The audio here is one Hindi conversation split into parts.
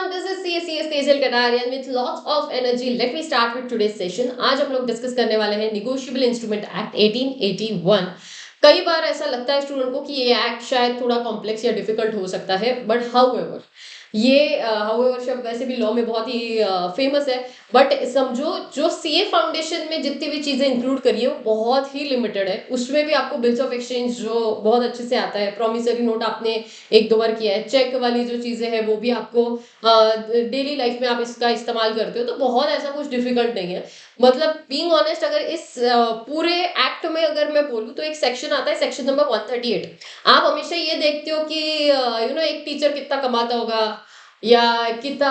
everyone, this is CSCS Tejal Katarian with lots of energy. Let me start with today's session. आज हम लोग डिस्कस करने वाले हैं निगोशिएबल इंस्ट्रूमेंट एक्ट 1881। कई बार ऐसा लगता है स्टूडेंट को कि ये एक्ट शायद थोड़ा कॉम्प्लेक्स या डिफिकल्ट हो सकता है, बट हाउएवर ये हाउएवर शब्द वैसे भी लॉ में बहुत ही फेमस है। बट समझो जो सीए फाउंडेशन में जितनी भी चीजें इंक्लूड करी है वो बहुत ही लिमिटेड है। उसमें भी आपको बिल्स ऑफ एक्सचेंज जो बहुत अच्छे से आता है, प्रोमिसरी नोट आपने एक दो बार किया है, चेक वाली जो चीजें हैं वो भी आपको डेली लाइफ में आप इसका इस्तेमाल करते हो, तो बहुत ऐसा कुछ डिफिकल्ट नहीं है। मतलब बीइंग ऑनेस्ट, अगर इस पूरे एक्ट में अगर मैं बोलूँ तो एक सेक्शन आता है, सेक्शन नंबर 138। आप हमेशा ये देखते हो कि एक टीचर कितना कमाता होगा या कितना,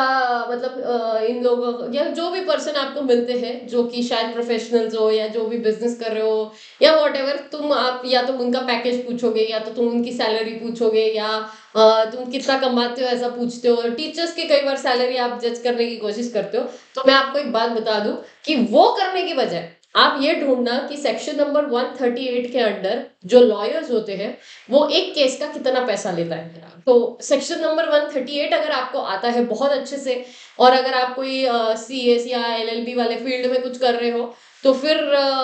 मतलब इन लोगों या जो भी पर्सन आपको मिलते हैं जो कि शायद प्रोफेशनल्स हो या जो भी बिजनेस कर रहे हो या वॉट एवर, तुम आप या तो उनका पैकेज पूछोगे या तो तुम उनकी सैलरी पूछोगे या तुम कितना कमाते हो ऐसा पूछते हो। टीचर्स की कई बार सैलरी आप जज करने की कोशिश करते हो। तो मैं आपको एक बात बता दूं कि वो करने की बजाय आप ये ढूंढना कि सेक्शन नंबर 138 के अंडर जो लॉयर्स होते हैं वो एक केस का कितना पैसा लेता है। तो सेक्शन नंबर 138 अगर आपको आता है बहुत अच्छे से, और अगर आप कोई सीएस या एलएलबी वाले फील्ड में कुछ कर रहे हो, तो फिर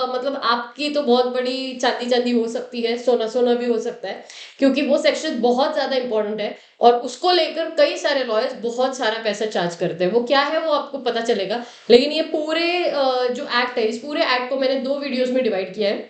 मतलब आपकी तो बहुत बड़ी चांदी चांदी हो सकती है, सोना सोना भी हो सकता है, क्योंकि वो सेक्शन बहुत ज्यादा इंपॉर्टेंट है और उसको लेकर कई सारे लॉयर्स बहुत सारा पैसा चार्ज करते हैं। वो क्या है वो आपको पता चलेगा। लेकिन ये पूरे जो एक्ट है, इस पूरे एक्ट को मैंने दो वीडियोस में डिवाइड किया है।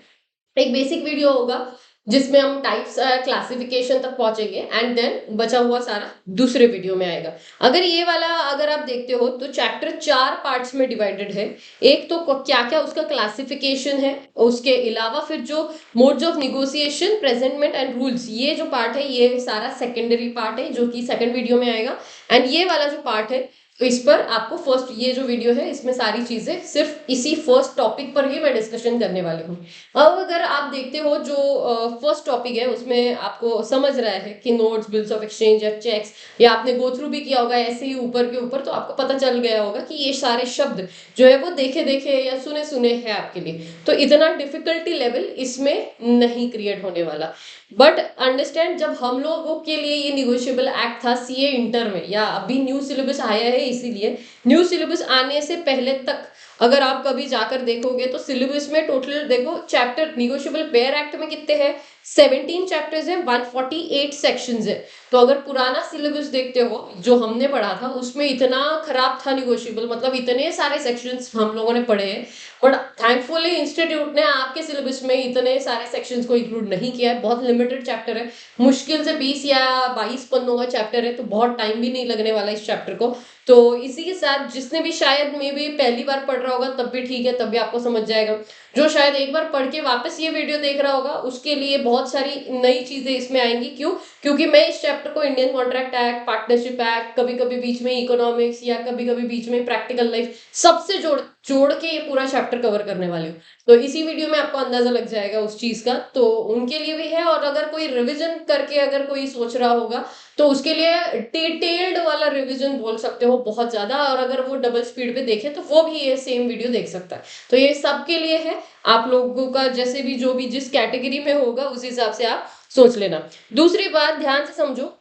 एक बेसिक वीडियो होगा जिसमें हम टाइप्स क्लासिफिकेशन तक पहुंचेंगे, एंड देन बचा हुआ सारा दूसरे वीडियो में आएगा। अगर ये वाला अगर आप देखते हो तो चैप्टर 4 पार्ट्स में डिवाइडेड है। एक तो क्या क्या उसका क्लासिफिकेशन है, उसके अलावा फिर जो modes of negotiation, presentment and rules, ये जो पार्ट है ये सारा सेकेंडरी पार्ट है जो कि सेकंड वीडियो में आएगा। एंड ये वाला जो पार्ट है तो इस पर आपको फर्स्ट, ये जो वीडियो है इसमें सारी चीजें सिर्फ इसी फर्स्ट टॉपिक पर ही मैं डिस्कशन करने वाली हूँ। अब अगर आप देखते हो जो फर्स्ट टॉपिक है उसमें आपको समझ रहा है कि नोट्स, बिल्स ऑफ एक्सचेंज या चेक्स, या आपने गो थ्रू भी किया होगा ऐसे ही ऊपर के ऊपर, तो आपको पता चल गया होगा कि ये सारे शब्द जो है वो देखे देखे या सुने सुने हैं आपके लिए। तो इतना डिफिकल्टी लेवल इसमें नहीं क्रिएट होने वाला। बट अंडरस्टैंड, जब हम लोगों के लिए ये निगोशिएबल एक्ट था सीए इंटर में, या अभी न्यू सिलेबस आया है इसीलिए, न्यू सिलेबस आने से पहले तक अगर आप कभी जाकर देखोगे तो सिलेबस में टोटल देखो चैप्टर निगोशिएबल पेयर एक्ट में कितने हैं, 17 चैप्टर्स हैं, 148 सेक्शंस है। तो अगर पुराना सिलेबस देखते हो जो हमने पढ़ा था उसमें इतना खराब था निगोशिएबल, मतलब इतने सारे सेक्शंस हम लोगों ने पढ़े हैं। बट थैंकफुली इंस्टीट्यूट ने आपके सिलेबस में इतने सारे सेक्शंस को इंक्लूड नहीं किया है। बहुत लिमिटेड चैप्टर है, मुश्किल से 20 या 22 पन्नों का चैप्टर है, तो बहुत टाइम भी नहीं लगने वाला इस चैप्टर को। तो इसी के साथ जिसने भी शायद मे भी पहली बार पढ़ रहा होगा तब भी ठीक है, तब भी आपको समझ जाएगा। जो शायद एक बार पढ़ के वापस ये वीडियो देख रहा होगा उसके लिए बहुत सारी नई चीजें इसमें आएंगी। क्यों? क्योंकि मैं इस चैप्टर को Indian contract act, partnership act, कभी कभी बीच में इकोनॉमिक्स या कभी कभी बीच में प्रैक्टिकल लाइफ, सबसे जोड़ जोड़ के ये पूरा चैप्टर कवर करने वाली हूँ। तो इसी वीडियो में आपको अंदाजा लग जाएगा उस चीज का, तो उनके लिए भी है। और अगर कोई रिविजन करके अगर कोई सोच रहा होगा तो उसके लिए डिटेल्ड वाला रिवीजन बोल सकते हो बहुत ज्यादा, और अगर वो डबल स्पीड पे देखे तो वो भी ये सेम वीडियो देख सकता है। तो ये सबके लिए है, आप लोगों का जैसे भी जो भी जिस कैटेगरी में होगा उस हिसाब से आप सोच लेना। दूसरी बात ध्यान से समझो,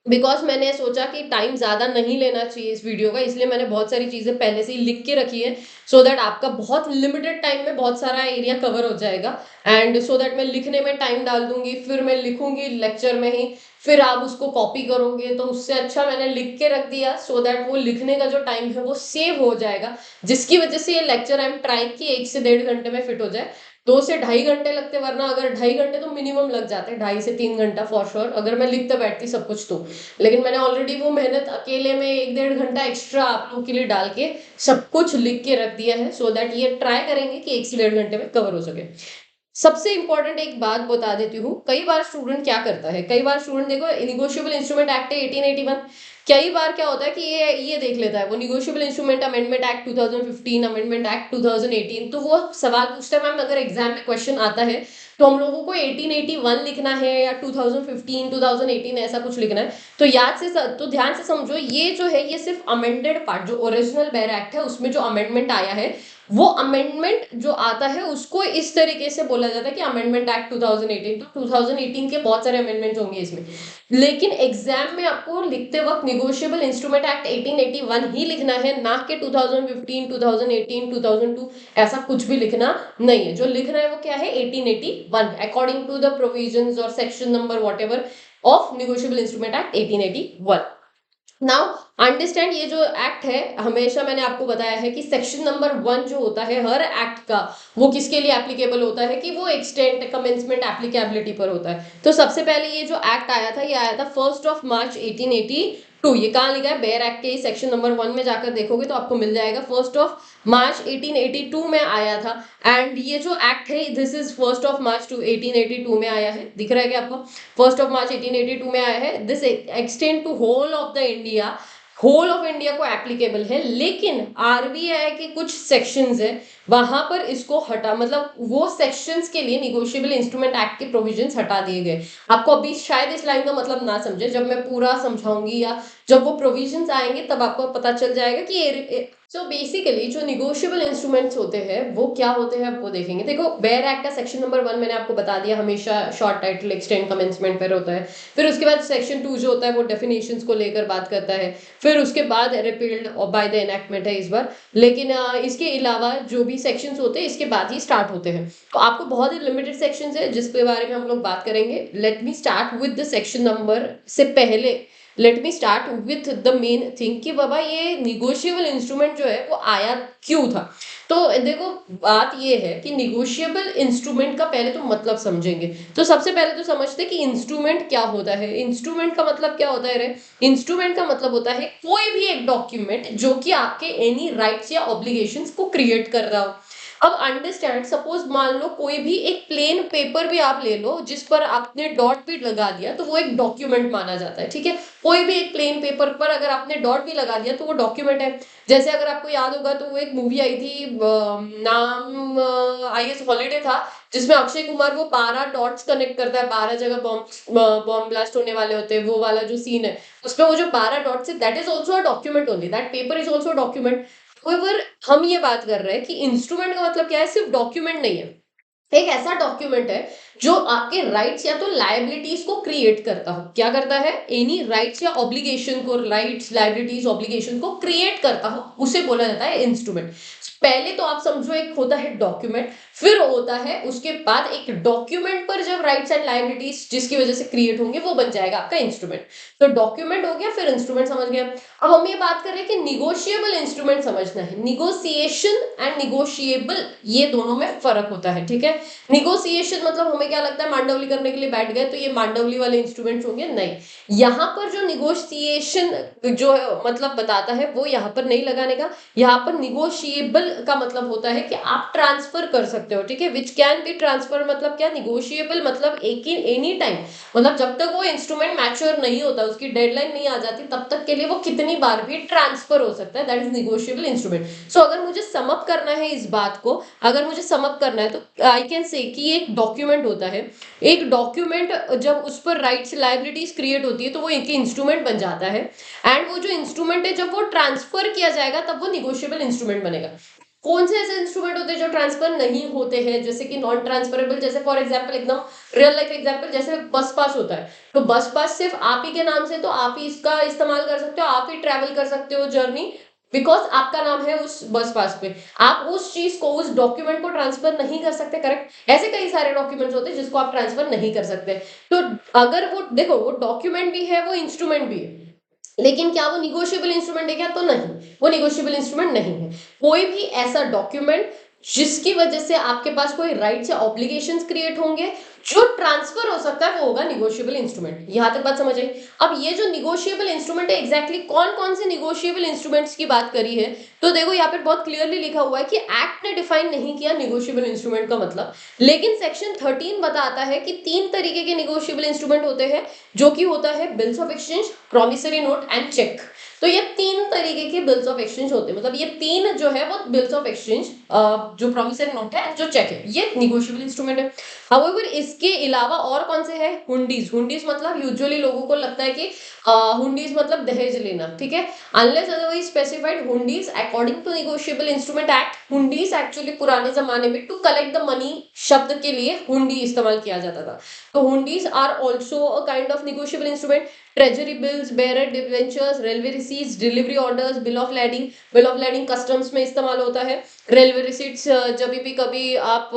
बिकॉज मैंने सोचा कि टाइम ज्यादा नहीं लेना चाहिए इस वीडियो का, इसलिए मैंने बहुत सारी चीजें पहले से ही लिख के रखी है, सो दैट आपका बहुत लिमिटेड टाइम में बहुत सारा एरिया कवर हो जाएगा। एंड सो दैट मैं लिखने में टाइम डाल दूंगी, फिर मैं लिखूंगी लेक्चर में ही, फिर आप उसको कॉपी करोगे, तो उससे अच्छा मैंने लिख के रख दिया सो दैट वो लिखने का जो टाइम है वो सेव हो जाएगा, जिसकी वजह से ये लेक्चर आई एम ट्राई कि 1 से 1.5 घंटे में फिट हो जाए। 2 से ढाई घंटे लगते, वरना अगर 2.5 घंटे तो मिनिमम लग जाते हैं, 2.5 से 3 घंटा फॉर श्योर, अगर मैं लिखते बैठती सब कुछ तो। लेकिन मैंने ऑलरेडी वो मेहनत अकेले में 1-1.5 घंटा एक्स्ट्रा आप लोगों के लिए डाल के सब कुछ लिख के रख दिया है, सो दैट ये ट्राई करेंगे कि 1 से 1.5 घंटे में कवर हो सके। सबसे इंपॉर्टेंट एक बात बता देती हूँ, कई बार स्टूडेंट क्या करता है, कई बार स्टूडेंट देखो निगोशिएबल इंस्ट्रूमेंट एक्ट है 1881, कई बार क्या होता है कि ये देख लेता है वो negotiable instrument amendment act 2015, amendment act 2018, तो वो सवाल पूछता है मैम अगर एग्जाम में क्वेश्चन आता है तो हम लोगों को 1881 लिखना है या 2015 2018 ऐसा कुछ लिखना है। तो तो ध्यान से समझो, ये जो है ये सिर्फ अमेंडेड पार्ट, जो ओरिजिनल बेयर एक्ट है उसमें जो अमेंडमेंट आया है वो अमेंडमेंट जो आता है उसको इस तरीके से बोला जाता है कि अमेंडमेंट एक्ट 2018, तो 2018 के बहुत सारे अमेंडमेंट्स होंगे इसमें, लेकिन एग्जाम में आपको लिखते वक्त निगोशिएबल इंस्ट्रूमेंट एक्ट 1881 ही लिखना है, ना कि 2015, 2018, 2002 ऐसा कुछ भी लिखना नहीं है। जो लिखना है वो क्या है, 1881 अकॉर्डिंग टू द प्रोविजंस और section number whatever of negotiable instrument act 1881। Now understand, ये जो एक्ट है, हमेशा मैंने आपको बताया है कि सेक्शन नंबर 1 जो होता है हर एक्ट का, वो किसके लिए एप्लीकेबल होता है कि वो एक्सटेंट कमेंसमेंट एप्लीकेबिलिटी पर होता है। तो सबसे पहले ये जो एक्ट आया था, ये आया था 1 मार्च 1882। ये कहाँ लिखा है, बेयर एक्ट के सेक्शन नंबर 1 में जाकर देखोगे तो आपको मिल जाएगा, 1 मार्च 1882 में आया था। एंड ये जो एक्ट है, दिस इज 1 मार्च 1882 में आया है, दिख रहा है क्या आपको, 1 मार्च 1882 में आया है। This extend to whole of the India, whole of India को एप्लीकेबल है, लेकिन आरबीआई के कुछ सेक्शंस है वहां पर इसको हटा, मतलब वो सेक्शंस के लिए निगोशिएबल इंस्ट्रूमेंट एक्ट के प्रोविजंस हटा दिए गए। आपको अभी शायद इस लाइन का मतलब ना समझे, जब मैं पूरा समझाऊंगी या जब वो प्रोविजंस आएंगे तब आपको पता चल जाएगा कि ये सो बेसिकली जो निगोशिएबल इंस्ट्रूमेंट्स होते हैं वो क्या होते हैं वो देखेंगे। देखो, बेयर एक्ट का सेक्शन नंबर 1 मैंने आपको बता दिया, हमेशा शॉर्ट टाइटल एक्सटेंड कमेंसमेंट पर होता है। फिर उसके बाद सेक्शन 2 जो होता है वो डेफिनेशंस को लेकर बात करता है। फिर उसके बाद रिपील्ड बाय द एनैक्टमेंट है इस बार, लेकिन इसके अलावा जो भी सेक्शंस होते हैं इसके बाद ही स्टार्ट होते हैं। तो आपको बहुत ही लिमिटेड सेक्शंस है जिसके बारे में हम लोग बात करेंगे। Let me start with the section number से पहले let me start with the main thing कि बाबा ये निगोशिएबल इंस्ट्रूमेंट जो है वो आया क्यों था। तो देखो, बात ये है कि निगोशिएबल इंस्ट्रूमेंट का पहले तो मतलब समझेंगे। तो सबसे पहले तो समझते कि इंस्ट्रूमेंट क्या होता है। इंस्ट्रूमेंट का मतलब क्या होता है रे, इंस्ट्रूमेंट का मतलब होता है कोई भी एक डॉक्यूमेंट जो कि आपके एनी राइट्स या ऑब्लिगेशंस को क्रिएट कर रहा हो। अब अंडरस्टैंड, सपोज मान लो कोई भी एक प्लेन पेपर भी आप ले लो जिस पर आपने डॉट भी लगा दिया तो वो एक डॉक्यूमेंट माना जाता है, ठीक है। कोई भी एक प्लेन पेपर पर अगर आपने डॉट भी लगा दिया तो वो डॉक्यूमेंट है। जैसे अगर आपको याद होगा तो वो एक मूवी आई थी, नाम आई गेस हॉलीडे था, जिसमें अक्षय कुमार वो 12 डॉट्स कनेक्ट करता है, 12 जगह बॉम्ब ब्लास्ट होने वाले होते हैं, वो वाला जो सीन है उसमें वो जो 12 डॉट्स है, that is also a document only, that paper is also document. However, हम ये बात कर रहे हैं कि इंस्ट्रूमेंट का मतलब क्या है, सिर्फ डॉक्यूमेंट नहीं है, एक ऐसा डॉक्यूमेंट है जो आपके राइट्स या तो लायबिलिटीज को क्रिएट करता हो। क्या करता है, एनी राइट्स या ऑब्लिगेशन को, राइट्स लायबिलिटीज ऑब्लिगेशन को क्रिएट करता हो, उसे बोला जाता है इंस्ट्रूमेंट। पहले तो आप समझो एक होता है डॉक्यूमेंट, फिर होता है उसके बाद एक डॉक्यूमेंट पर जब राइट्स एंड लायबिलिटीज जिसकी वजह से क्रिएट होंगे वो बन जाएगा आपका इंस्ट्रूमेंट। तो डॉक्यूमेंट हो गया, फिर इंस्ट्रूमेंट समझ गया। अब हम ये बात कर रहे हैं कि निगोशिएबल इंस्ट्रूमेंट समझना है। निगोशिएशन एंड निगोशिएबल, ये दोनों में फर्क होता है, ठीक है। निगोशिएशन मतलब हमें क्या लगता है, मांडवली करने के लिए बैठ गए तो ये मांडवली वाले इंस्ट्रूमेंट्स होंगे, नहीं। यहाँ पर जो निगोशिएशन जो मतलब बताता है वो यहाँ पर नहीं लगाने का। यहाँ पर निगोशिएबल का मतलब होता है कि आप ट्रांसफर कर सकते हो, ठीक है। विच कैन बी ट्रांसफर मतलब क्या, निगोशिएबल मतलब एक इन एनी टाइम, मतलब जब तक वो इंस्ट्रूमेंट मैच्योर नहीं होता, उसकी डेडलाइन नहीं आ जाती, तब तक के लिए वो कितनी बार भी ट्रांसफर हो सकता है, दैट इज निगोशिएबल इंस्ट्रूमेंट। सो अगर मुझे समअप करना है इस बात को, अगर मुझे समअप करना है तो आई कैन से कि एक डॉक्यूमेंट होता है, एक डॉक्यूमेंट जब उस पर राइट्स लायबिलिटीज क्रिएट होती है तो वो एक इंस्ट्रूमेंट बन जाता है। एंड वो जो इंस्ट्रूमेंट है जब वो ट्रांसफर किया जाएगा तब वो निगोशिएबल इंस्ट्रूमेंट बनेगा। कौन से ऐसे इंस्ट्रूमेंट होते हैं जो ट्रांसफर नहीं होते हैं, जैसे कि नॉन ट्रांसफरेबल, जैसे फॉर एग्जांपल एकदम रियल लाइफ एग्जांपल, जैसे बस पास होता है। तो बस पास सिर्फ आप ही के नाम से, तो आप ही इसका इस्तेमाल कर सकते हो, आप ही ट्रैवल कर सकते हो जर्नी, बिकॉज आपका नाम है उस बस पास पे। आप उस चीज को, उस डॉक्यूमेंट को ट्रांसफर नहीं कर सकते, करेक्ट। ऐसे कई सारे डॉक्यूमेंट्स होते हैं जिसको आप ट्रांसफर नहीं कर सकते। तो अगर वो देखो, वो डॉक्यूमेंट भी है, वो इंस्ट्रूमेंट भी है, लेकिन क्या वो निगोशिएबल इंस्ट्रूमेंट है क्या, तो नहीं, वो निगोशिएबल इंस्ट्रूमेंट नहीं है। कोई भी ऐसा डॉक्यूमेंट जिसकी वजह से आपके पास कोई राइट्स या ऑब्लिगेशंस क्रिएट होंगे जो ट्रांसफर हो सकता है, वो होगा निगोशिएबल इंस्ट्रूमेंट। यहां तक बात समझ आई। अब ये जो निगोशिएबल इंस्ट्रूमेंट है, एग्जैक्टली कौन कौन से निगोशिएबल इंस्ट्रूमेंट्स की बात करी है, तो देखो यहाँ पे बहुत क्लियरली लिखा हुआ है कि एक्ट ने डिफाइन नहीं किया निगोशिएबल इंस्ट्रूमेंट का मतलब, लेकिन सेक्शन 13 बताता है कि 3 तरीके के निगोशिएबल इंस्ट्रूमेंट होते हैं, जो कि होता है bills of exchange, promissory note and cheque. तो ये 3 तरीके के बिल्स ऑफ एक्सचेंज होते हैं, मतलब ये 3 जो है वो बिल्स ऑफ एक्सचेंज, जो प्रॉमिसरी नोट है, जो चेक है, ये नेगोशिएबल इंस्ट्रूमेंट है। हाउएवर इसके अलावा और कौन से हैं? हुंडीज। हुंडीज मतलब यूजुअली लोगों को लगता है कि हुंडीज मतलब दहेज लेना, ठीक है। Unless otherwise specified, hundis according to negotiable instrument act, hundis actually पुराने जमाने में टू कलेक्ट द मनी शब्द के लिए हुंडी इस्तेमाल किया जाता था। तो hundis are also a kind of negotiable instrument. Treasury bills, bearer debentures, railway receipts, delivery orders, bill of lading. Bill of lading customs में इस्तेमाल होता है। रेलवे रिसीट्स जब भी कभी आप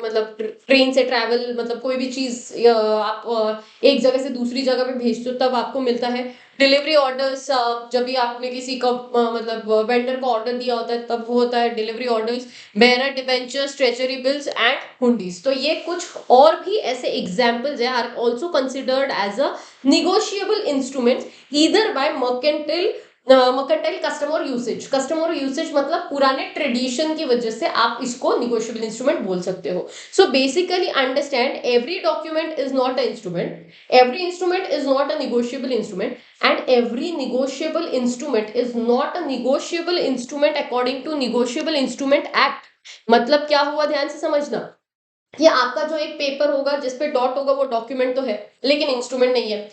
मतलब ट्रेन से ट्रैवल, मतलब कोई भी चीज आप एक जगह से दूसरी जगह पे भेजते हो तब आपको मिलता है। डिलीवरी ऑर्डर्स, जब भी आपने किसी का मतलब वेंडर को ऑर्डर दिया होता है तब वो होता है delivery orders. Bearer debentures, treasury bills and hundis. तो ये कुछ और भी ऐसे एग्जांपल्स है, are also considered as a negotiable instruments either by mercantile customer usage. Customer usage मतलब पुराने ट्रेडिशन की वजह से आप इसको निगोशिएबल इंस्ट्रूमेंट बोल सकते हो। So basically understand, every document is not a instrument, every instrument is not a negotiable instrument, and every negotiable instrument is not a negotiable instrument according to negotiable instrument act. मतलब क्या हुआ, ध्यान से समझना। ये आपका जो एक पेपर होगा जिसपे डॉट होगा वो डॉक्यूमेंट तो है लेकिन इंस्ट्रूमेंट नहीं है।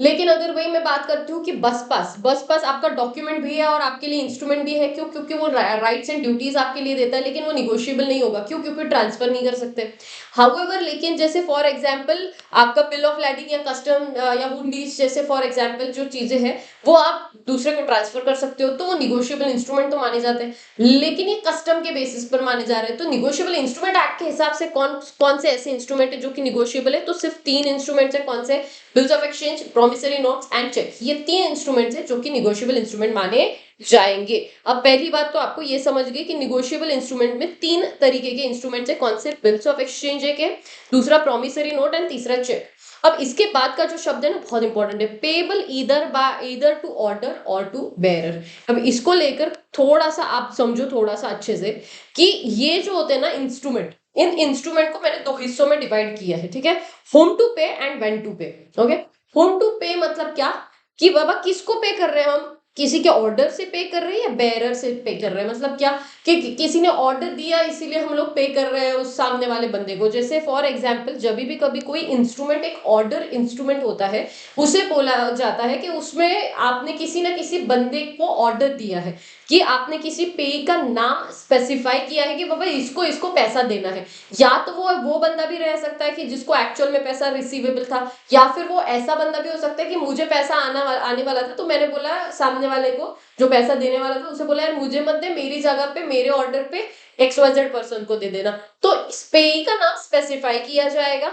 लेकिन अगर वही मैं बात करती हूँ कि बस पास आपका डॉक्यूमेंट भी है और आपके लिए इंस्ट्रूमेंट भी है। क्यों? क्योंकि वो राइट्स एंड ड्यूटीज आपके लिए देता है, लेकिन वो निगोशिएबल नहीं होगा। क्यों? क्योंकि ट्रांसफर नहीं कर सकते। हाउएवर लेकिन जैसे फॉर एग्जांपल आपका बिल ऑफ लैडिंग या कस्टम या हुंडीज जैसे फॉर एग्जांपल जो चीजें हैं वो आप दूसरे को ट्रांसफर कर सकते हो, तो वो निगोशिएबल इंस्ट्रूमेंट तो माने जाते हैं। लेकिन ये कस्टम के बेसिस पर माने जा रहे हैं। तो निगोशिएबल इंस्ट्रूमेंट एक्ट के हिसाब से कौन कौन से ऐसे इंस्ट्रूमेंट है जो कि निगोशिएबल है? तो सिर्फ 3 इंस्ट्रूमेंट्स है। कौन से? Bills of exchange, promissory notes and cheque. ये 3 इंस्ट्रूमेंट्स हैं जो कि निगोशिएबल इंस्ट्रूमेंट माने जाएंगे। अब पहली बात तो आपको ये समझ गई कि निगोशिएबल इंस्ट्रूमेंट में 3 तरीके के इंस्ट्रूमेंट्स है। कौन से? बिल्स ऑफ एक्सचेंज एक है, दूसरा प्रॉमिसरी नोट एंड तीसरा चेक। अब इसके बाद का जो शब्द है ना बहुत इंपॉर्टेंट है, पेबल ईदर टू ऑर्डर और टू बेरर। अब इसको लेकर थोड़ा सा आप समझो, थोड़ा सा अच्छे से, कि ये जो होते हैं ना इंस्ट्रूमेंट, इन इंस्ट्रूमेंट को मैंने 2 हिस्सों में डिवाइड किया है, ठीक है। Home to pay and when to पे। ओके, होम टू पे मतलब क्या, कि बाबा किसको पे कर रहे हैं हम? किसी के ऑर्डर से पे कर रहे हैं या बेरर से पे कर रहे हैं? मतलब क्या कि किसी ने ऑर्डर दिया इसीलिए हम लोग पे कर रहे हैं उस सामने वाले बंदे को। जैसे फॉर एग्जांपल जब भी कभी कोई इंस्ट्रूमेंट एक ऑर्डर इंस्ट्रूमेंट होता है, उसे बोला जाता है कि उसमें आपने किसी ना किसी बंदे को ऑर्डर दिया है, कि आपने किसी पे का नाम स्पेसिफाई किया है कि बाबा इसको इसको पैसा देना है। या तो वो बंदा भी रह सकता है कि जिसको एक्चुअल में पैसा रिसीवेबल था, या फिर वो ऐसा बंदा भी हो सकता है कि मुझे पैसा आने वाला था, तो मैंने बोला सामने वाले को जो पैसा देने वाला था उसे बोला यार मुझे मत दे, मेरी जगह पे मेरे ऑर्डर पे XYZ पर्सन को दे देना। तो इस पे का नाम स्पेसिफाई किया जाएगा।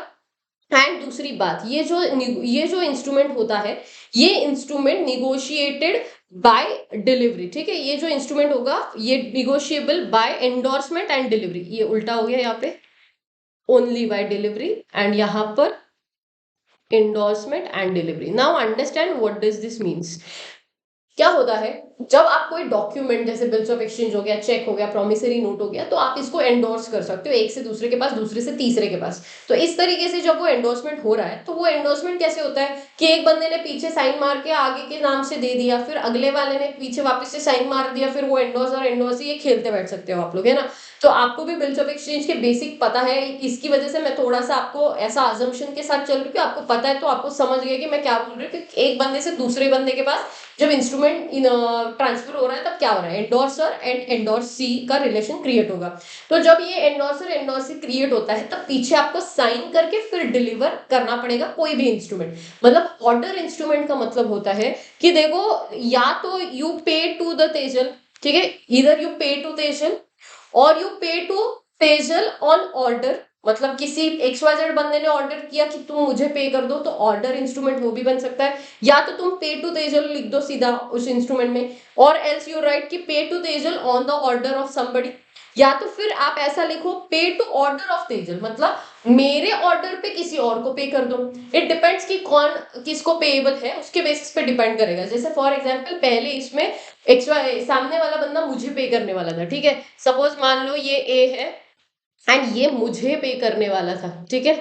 एंड दूसरी बात, ये जो इंस्ट्रूमेंट होता है, ये इंस्ट्रूमेंट निगोशिएटेड बाय डिलीवरी, ठीक है। ये जो इंस्ट्रूमेंट होगा ये negotiable by endorsement and delivery. ये उल्टा हो गया यहाँ पे, ओनली बाय डिलीवरी, एंड यहाँ पर endorsement and delivery. Now understand what does this means. क्या होता है, जब आप कोई डॉक्यूमेंट जैसे बिल्स ऑफ एक्सचेंज हो गया, चेक हो गया, प्रॉमिसरी नोट हो गया, तो आप इसको एंडोर्स कर सकते हो एक से दूसरे के पास, दूसरे से तीसरे के पास। तो इस तरीके से जब वो एंडोर्समेंट हो रहा है, तो वो एंडोर्समेंट कैसे होता है कि एक बंदे ने पीछे साइन मार के आगे के नाम से दे दिया, फिर अगले वाले ने पीछे वापस से साइन मार दिया, फिर वो एंडोर्स और एंडोर्स ये खेलते बैठ सकते हो आप लोग, है ना। तो आपको भी बिल्स ऑफ एक्सचेंज के बेसिक पता है, इसकी वजह से मैं थोड़ा सा आपको ऐसा अजम्पशन के साथ चल रही हूँ कि आपको पता है, तो आपको समझ गया कि मैं क्या बोल रही हूँ कि एक बंदे से दूसरे बंदे के पास जब इंस्ट्रूमेंट ट्रांसफर हो रहा है तब क्या हो रहा है, एंडोर्सर एंड एंडोर्सी का रिलेशन क्रिएट होगा। तो जब ये एंडोर्सर एंडोर्सी क्रिएट होता है तब पीछे आपको साइन करके फिर डिलीवर करना पड़ेगा कोई भी इंस्ट्रूमेंट। मतलब ऑर्डर इंस्ट्रूमेंट का मतलब होता है कि देखो, या तो यू पे टू द तेजल, ठीक है, इधर यू पे टू तेजल और यू पे टू तेजल ऑन ऑर्डर। मतलब किसी XYZ बंदे ने ऑर्डर किया कि तुम मुझे पे कर दो, तो ऑर्डर इंस्ट्रूमेंट वो भी बन सकता है। या तो तुम पे टू तेजल लिख दो सीधा उस इंस्ट्रूमेंट में, और एल्स यू राइट कि pay to Tejal on the order of somebody. या तो फिर आप ऐसा लिखो पे टू ऑर्डर ऑफ तेजल, मतलब मेरे ऑर्डर पे किसी और को पे कर दो। इट डिपेंड्स कि कौन किसको पेएबल है, उसके बेसिस पे डिपेंड करेगा। जैसे फॉर एग्जांपल पहले इसमें सामने वाला बंदा मुझे पे करने वाला था, ठीक है। सपोज मान लो ये ए है एंड ये मुझे पे करने वाला था, ठीक है।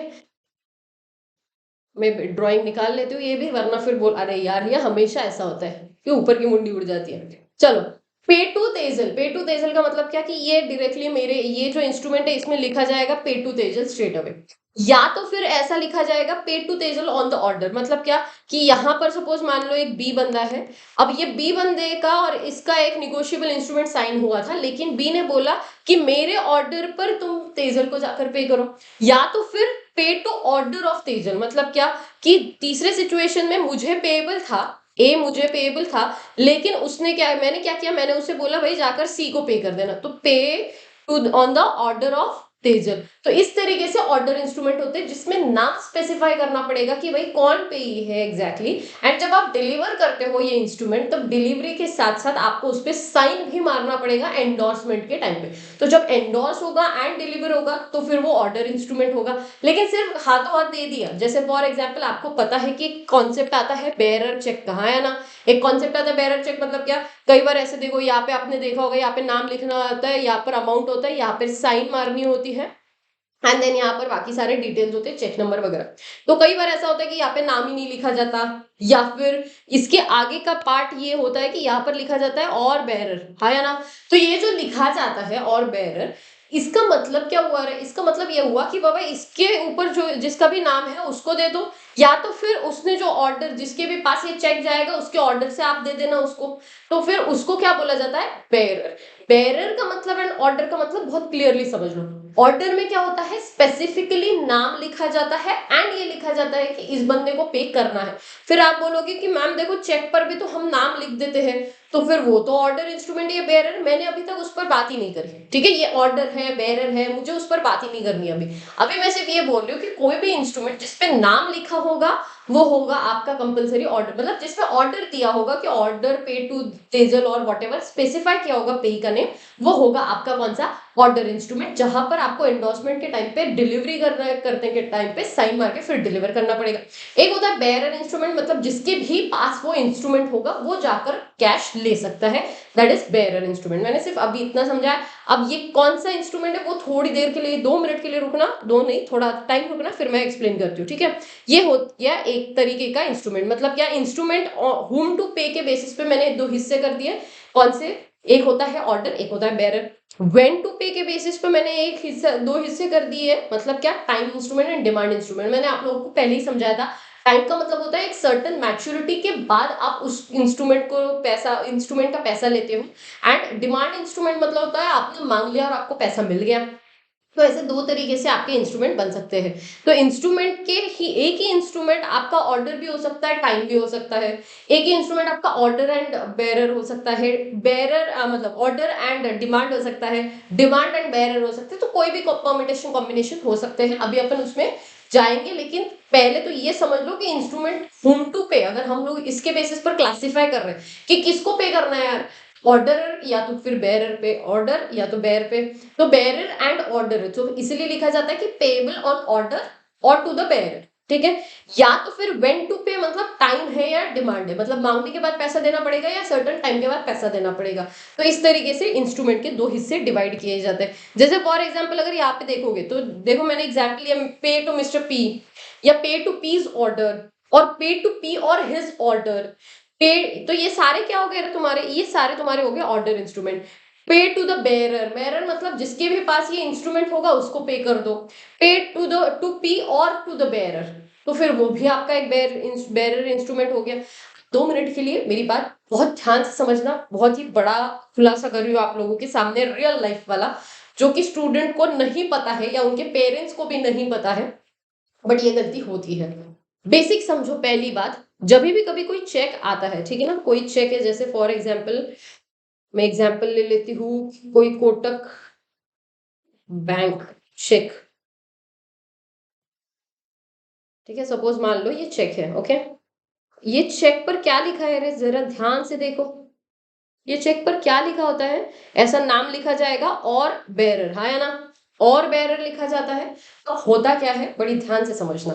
मैं ड्राइंग निकाल लेती हूँ ये भी, वरना फिर बोल अरे यार ये हमेशा ऐसा होता है कि ऊपर की मुंडी उड़ जाती है। चलो, पेटू तेजल, पेटू तेजल का मतलब क्या कि ये डायरेक्टली मेरे ये जो इंस्ट्रूमेंट है इसमें लिखा जाएगा पेटू तेजल स्ट्रेट अवे, या तो फिर ऐसा लिखा जाएगा पेटू तेजल ऑन द ऑर्डर। मतलब क्या कि यहाँ पर सपोज मान लो एक बी बंदा है, अब ये बी बंदे का और इसका एक निगोशिएबल इंस्ट्रूमेंट साइन हुआ था, लेकिन बी ने बोला कि मेरे ऑर्डर पर तुम तेजल को जाकर पे करो, या तो फिर पे टू ऑर्डर ऑफ तेजल। मतलब क्या कि तीसरे सिचुएशन में मुझे पेएबल था, ए मुझे पेएबल था, लेकिन उसने क्या, मैंने क्या किया, मैंने उसे बोला भाई जाकर सी को पे कर देना, तो pay to on the order of Tejal. तो इस तरीके से ऑर्डर इंस्ट्रूमेंट होते हैं जिसमें नाम स्पेसिफाई करना पड़ेगा कि भाई कौन पेई है एग्जैक्टली। एंड जब आप डिलीवर करते हो ये इंस्ट्रूमेंट, तब डिलीवरी के साथ साथ आपको उस पर साइन भी मारना पड़ेगा एंडोर्समेंट के टाइम पे। तो जब एंडोर्स होगा एंड डिलीवर होगा तो फिर वो ऑर्डर इंस्ट्रूमेंट होगा। लेकिन सिर्फ हाथों हाथ दे दिया, जैसे फॉर एग्जाम्पल आपको पता है कि कॉन्सेप्ट आता है बेरर चेक का, है ना, एक कॉन्सेप्ट आता है बेरर चेक। मतलब क्या, कई बार ऐसे देखो, यहाँ पे आपने देखा होगा, यहाँ पे नाम लिखना होता है, यहाँ पर अमाउंट होता है, यहाँ पे साइन मारनी होती है, एंड देन यहाँ पर बाकी सारे डिटेल्स होते हैं, चेक नंबर वगैरह। तो कई बार ऐसा होता है कि यहाँ पे नाम ही नहीं लिखा जाता, या फिर इसके आगे का पार्ट ये होता है कि यहाँ पर लिखा जाता है और बेरर, हाँ या ना। तो ये जो लिखा जाता है और बेरर, इसका मतलब क्या हुआ है, इसका मतलब ये हुआ कि बाबा इसके ऊपर जो जिसका भी नाम है उसको दे दो, या तो फिर उसने जो ऑर्डर, जिसके भी पास ये चेक जाएगा उसके ऑर्डर से आप दे देना उसको। तो फिर उसको क्या बोला जाता है, बेरर। बेरर का मतलब एंड ऑर्डर का मतलब बहुत क्लियरली समझ लो। ऑर्डर में क्या होता है, स्पेसिफिकली नाम लिखा जाता है एंड ये लिखा जाता है कि इस बंदे को पे करना है। फिर आप बोलोगे कि मैम देखो चेक पर भी तो हम नाम लिख देते हैं, तो फिर वो तो ऑर्डर इंस्ट्रूमेंट, ये बेरर, मैंने अभी तक उस पर बात ही नहीं करी, ठीक है, ये ऑर्डर है बेरर है, मुझे उस पर बात ही नहीं करनी अभी। अभी मैं सिर्फ ये बोल रही हूँ कि कोई भी इंस्ट्रूमेंट जिसपे नाम लिखा होगा वो होगा आपका कंपलसरी ऑर्डर। मतलब जिसमें ऑर्डर दिया होगा कि ऑर्डर पे टू तेजल और वॉट एवर स्पेसिफाई किया होगा पे का नेम, वो होगा आपका कौन सा, ऑर्डर इंस्ट्रूमेंट, जहां पर आपको एंडोर्समेंट के टाइम पे डिलीवरी करने के टाइम पे साइन मार के फिर डिलीवर करना पड़ेगा। एक होता है बेरर इंस्ट्रूमेंट, मतलब जिसके भी पास वो इंस्ट्रूमेंट होगा वो जाकर कैश ले सकता है, दैट इज बेरर इंस्ट्रूमेंट। मैंने सिर्फ अभी इतना समझाया। अब ये कौन सा इंस्ट्रूमेंट है वो थोड़ी देर के लिए, 2 मिनट के लिए रुकना, दो नहीं थोड़ा टाइम रुकना, फिर मैं एक्सप्लेन करती हूँ, ठीक है। ये हो गया एक तरीके का इंस्ट्रूमेंट। मतलब क्या, इंस्ट्रूमेंट होम टू पे के बेसिस पे मैंने दो हिस्से कर दिए, कौन से, एक होता है ऑर्डर, एक होता है बेरर। वेन टू पे के बेसिस पे मैंने एक हिस्सा, दो हिस्से कर दिए, मतलब क्या, time instrument and demand instrument. मैंने आप लोगों को पहले ही समझाया था, टाइम का मतलब होता है एक सर्टन मैच्योरिटी के बाद आप उस इंस्ट्रूमेंट को पैसा, इंस्ट्रूमेंट का पैसा लेते हो। एंड डिमांड इंस्ट्रूमेंट मतलब होता है आपने मांग लिया और आपको पैसा मिल गया। तो ऐसे दो तरीके से आपके इंस्ट्रूमेंट बन सकते हैं। तो इंस्ट्रूमेंट के ही, एक ही इंस्ट्रूमेंट आपका ऑर्डर भी हो सकता है, टाइम भी हो सकता है। एक ही इंस्ट्रूमेंट आपका ऑर्डर एंड बेरर हो सकता है, बेरर मतलब ऑर्डर एंड डिमांड हो सकता है, डिमांड एंड बेरर हो सकते हैं। तो कोई भी परम्यूटेशन कॉम्बिनेशन हो सकते हैं, अभी अपन उसमें जाएंगे। लेकिन पहले तो ये समझ लो कि इंस्ट्रूमेंट होम टू पे, अगर हम लोग इसके बेसिस पर क्लासिफाई कर रहे हैं कि किसको पे करना है यार, ऑर्डर या तो फिर बेरर पे, ऑर्डर या तो बेयर पे। तो बेरर एंड ऑर्डर, तो इसलिए लिखा जाता है कि पेबल ऑन ऑर्डर और टू द बेरर, ठीक है। या तो फिर व्हेन टू पे, मतलब टाइम है या डिमांड है, मतलब मांगने के बाद पैसा देना पड़ेगा या सर्टेन टाइम के बाद पैसा देना पड़ेगा। तो इस तरीके से इंस्ट्रूमेंट के दो हिस्से डिवाइड किए जाते हैं। जैसे फॉर एग्जाम्पल अगर यहाँ पे देखोगे तो देखो मैंने एग्जाम्पल लिया, पे टू मिस्टर पी, या पे टू पीज ऑर्डर, और पे टू पी और हिज ऑर्डर। पे, तो ये सारे क्या हो गए तुम्हारे, ये सारे तुम्हारे हो गए ऑर्डर इंस्ट्रूमेंट। पे टू द बेरर, बेरर मतलब जिसके भी पास ये इंस्ट्रूमेंट होगा उसको पे कर दो। पे टू द, टू पी और टू द बेरर, तो फिर वो भी आपका एक बेरर इंस्ट्रूमेंट हो गया। 2 मिनट के लिए मेरी बात बहुत ध्यान से समझना, बहुत ही बड़ा खुलासा कर रही हूँ आप लोगों के सामने, रियल लाइफ वाला, जो कि स्टूडेंट को नहीं पता है या उनके पेरेंट्स को भी नहीं पता है, बट ये गलती होती है। बेसिक समझो, पहली बात, जब भी कभी कोई चेक आता है, ठीक है ना, कोई चेक है, जैसे फॉर एग्जांपल मैं एग्जांपल ले लेती हूँ, कोई कोटक बैंक चेक, ठीक है, सपोज मान लो ये चेक है, ओके। ये चेक पर क्या लिखा है, रे जरा ध्यान से देखो, ये चेक पर क्या लिखा होता है, ऐसा नाम लिखा जाएगा और बेरर, हाँ या ना, और बेरर लिखा जाता है। तो होता क्या है, बड़ी ध्यान से समझना,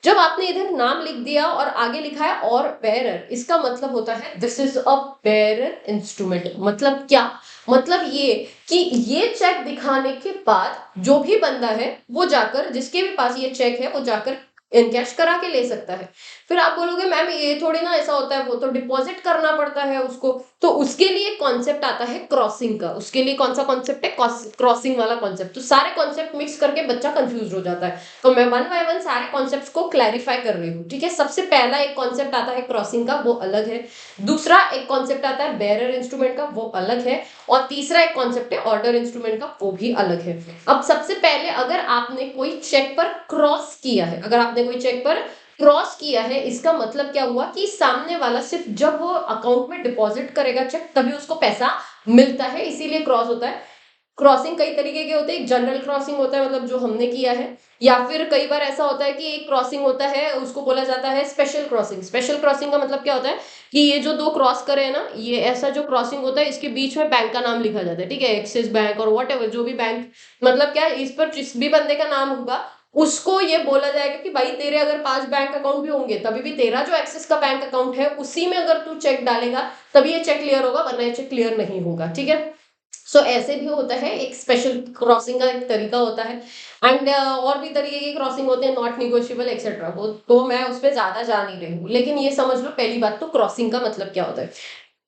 जब आपने इधर नाम लिख दिया और आगे लिखा है और बेरर, इसका मतलब होता है this is a bearer instrument. मतलब क्या, मतलब ये कि ये चेक दिखाने के बाद जो भी बंदा है वो जाकर, जिसके भी पास ये चेक है वो जाकर एनकैश करा के ले सकता है। फिर आप बोलोगे मैम ये थोड़ी ना ऐसा होता है, वो तो डिपॉजिट करना पड़ता है उसको। तो उसके लिए कॉन्सेप्ट आता है क्रॉसिंग का। उसके लिए कौन सा कॉन्सेप्ट है? क्रॉसिंग वाला कॉन्सेप्ट। तो सारे कॉन्सेप्ट मिक्स करके बच्चा कंफ्यूज हो जाता है। तो मैं वन बाय वन सारे कॉन्सेप्ट्स को क्लैरिफाई कर रही हूँ, ठीक है। सबसे पहला एक कॉन्सेप्ट आता है क्रॉसिंग का, वो अलग है। दूसरा एक कॉन्सेप्ट आता है बेयरर इंस्ट्रूमेंट का, वो अलग है। और तीसरा एक कॉन्सेप्ट है ऑर्डर इंस्ट्रूमेंट का, वो भी अलग है। अब सबसे पहले अगर आपने कोई चेक पर क्रॉस किया है, अगर आपने कोई चेक पर क्रॉस किया है, इसका मतलब क्या हुआ कि सामने वाला सिर्फ जब वो अकाउंट में डिपॉजिट करेगा चेक, तभी उसको पैसा मिलता है, इसीलिए क्रॉस होता है। क्रॉसिंग कई तरीके के होते हैं। एक जनरल क्रॉसिंग होता है, मतलब जो हमने किया है। या फिर कई बार ऐसा होता है कि एक क्रॉसिंग होता है, उसको बोला जाता है स्पेशल क्रॉसिंग। स्पेशल क्रॉसिंग का मतलब क्या होता है कि ये जो दो क्रॉस करे हैं ना, ये ऐसा जो क्रॉसिंग होता है, इसके बीच में बैंक का नाम लिखा जाता है, ठीक है। एक्सिस बैंक और वट जो भी बैंक, मतलब क्या है, इस पर जिस भी बंदे का नाम होगा उसको ये बोला जाएगा कि भाई तेरे अगर 5 बैंक अकाउंट भी होंगे, तभी भी तेरा जो एक्सिस का बैंक अकाउंट है उसी में अगर तू चेक डालेगा तभी ये चेक क्लियर होगा, वरना ये चेक क्लियर नहीं होगा, ठीक है। सो ऐसे भी होता है, एक स्पेशल क्रॉसिंग का एक तरीका होता है। एंड और भी तरीके के क्रॉसिंग होते हैं, नॉट निगोशिएबल एक्सेट्रा, वो तो मैं उस पर ज्यादा जा नहीं रही हूँ। लेकिन ये समझ लो पहली बात तो क्रॉसिंग का मतलब क्या होता है।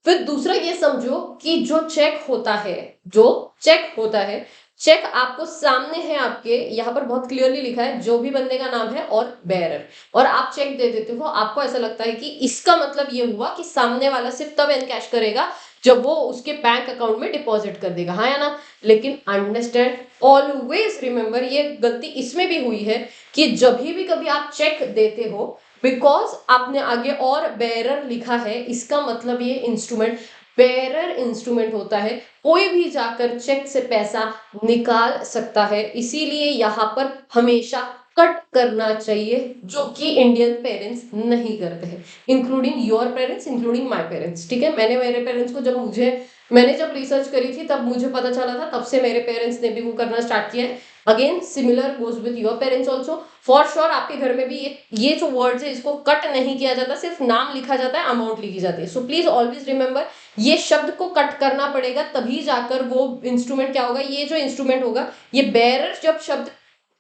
फिर दूसरा ये समझो कि जो चेक होता है, जो चेक होता है, चेक आपको सामने है, आपके यहाँ पर बहुत क्लियरली लिखा है जो भी बंदे का नाम है और बेयरर, और आप चेक दे देते हो। आपको ऐसा लगता है कि इसका मतलब ये हुआ कि सामने वाला सिर्फ तब एनकैश करेगा जब वो उसके बैंक अकाउंट में डिपॉजिट कर देगा, हाँ या ना। लेकिन अंडरस्टैंड, ऑलवेज रिमेंबर, ये गलती इसमें भी हुई है कि जब भी कभी आप चेक देते हो, बिकॉज आपने आगे और बेयरर लिखा है, इसका मतलब ये इंस्ट्रूमेंट बेयरर इंस्ट्रूमेंट होता है। कोई भी जाकर चेक से पैसा निकाल सकता है, इसीलिए यहाँ पर हमेशा कट करना चाहिए, जो कि इंडियन पेरेंट्स नहीं करते हैं, including your parents, including my parents, ठीक है। मैंने मेरे पेरेंट्स को मैंने जब रिसर्च करी थी तब मुझे पता चला था, तब से मेरे पेरेंट्स ने भी वो करना स्टार्ट किया है। Again similar goes with your parents also. For sure आपके घर में भी ये जो वर्ड्स है इसको कट नहीं किया जाता, सिर्फ नाम लिखा जाता है, अमाउंट लिखी जाती है। सो प्लीज ऑलवेज रिमेंबर, ये शब्द को कट करना पड़ेगा, तभी जाकर वो इंस्ट्रूमेंट क्या होगा। ये जो इंस्ट्रूमेंट होगा, ये बेरर जब शब्द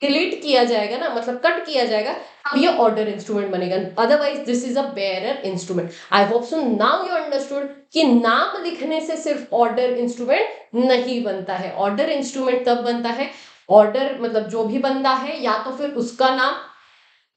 डिलीट किया जाएगा ना, मतलब कट किया जाएगा, अब ये ऑर्डर इंस्ट्रूमेंट बनेगा। Otherwise this is a bearer instrument. I hope so now you understood कि नाम लिखने से सिर्फ ऑर्डर इंस्ट्रूमेंट नहीं बनता है। ऑर्डर इंस्ट्रूमेंट तब बनता है, ऑर्डर मतलब जो भी बंदा है, या तो फिर उसका नाम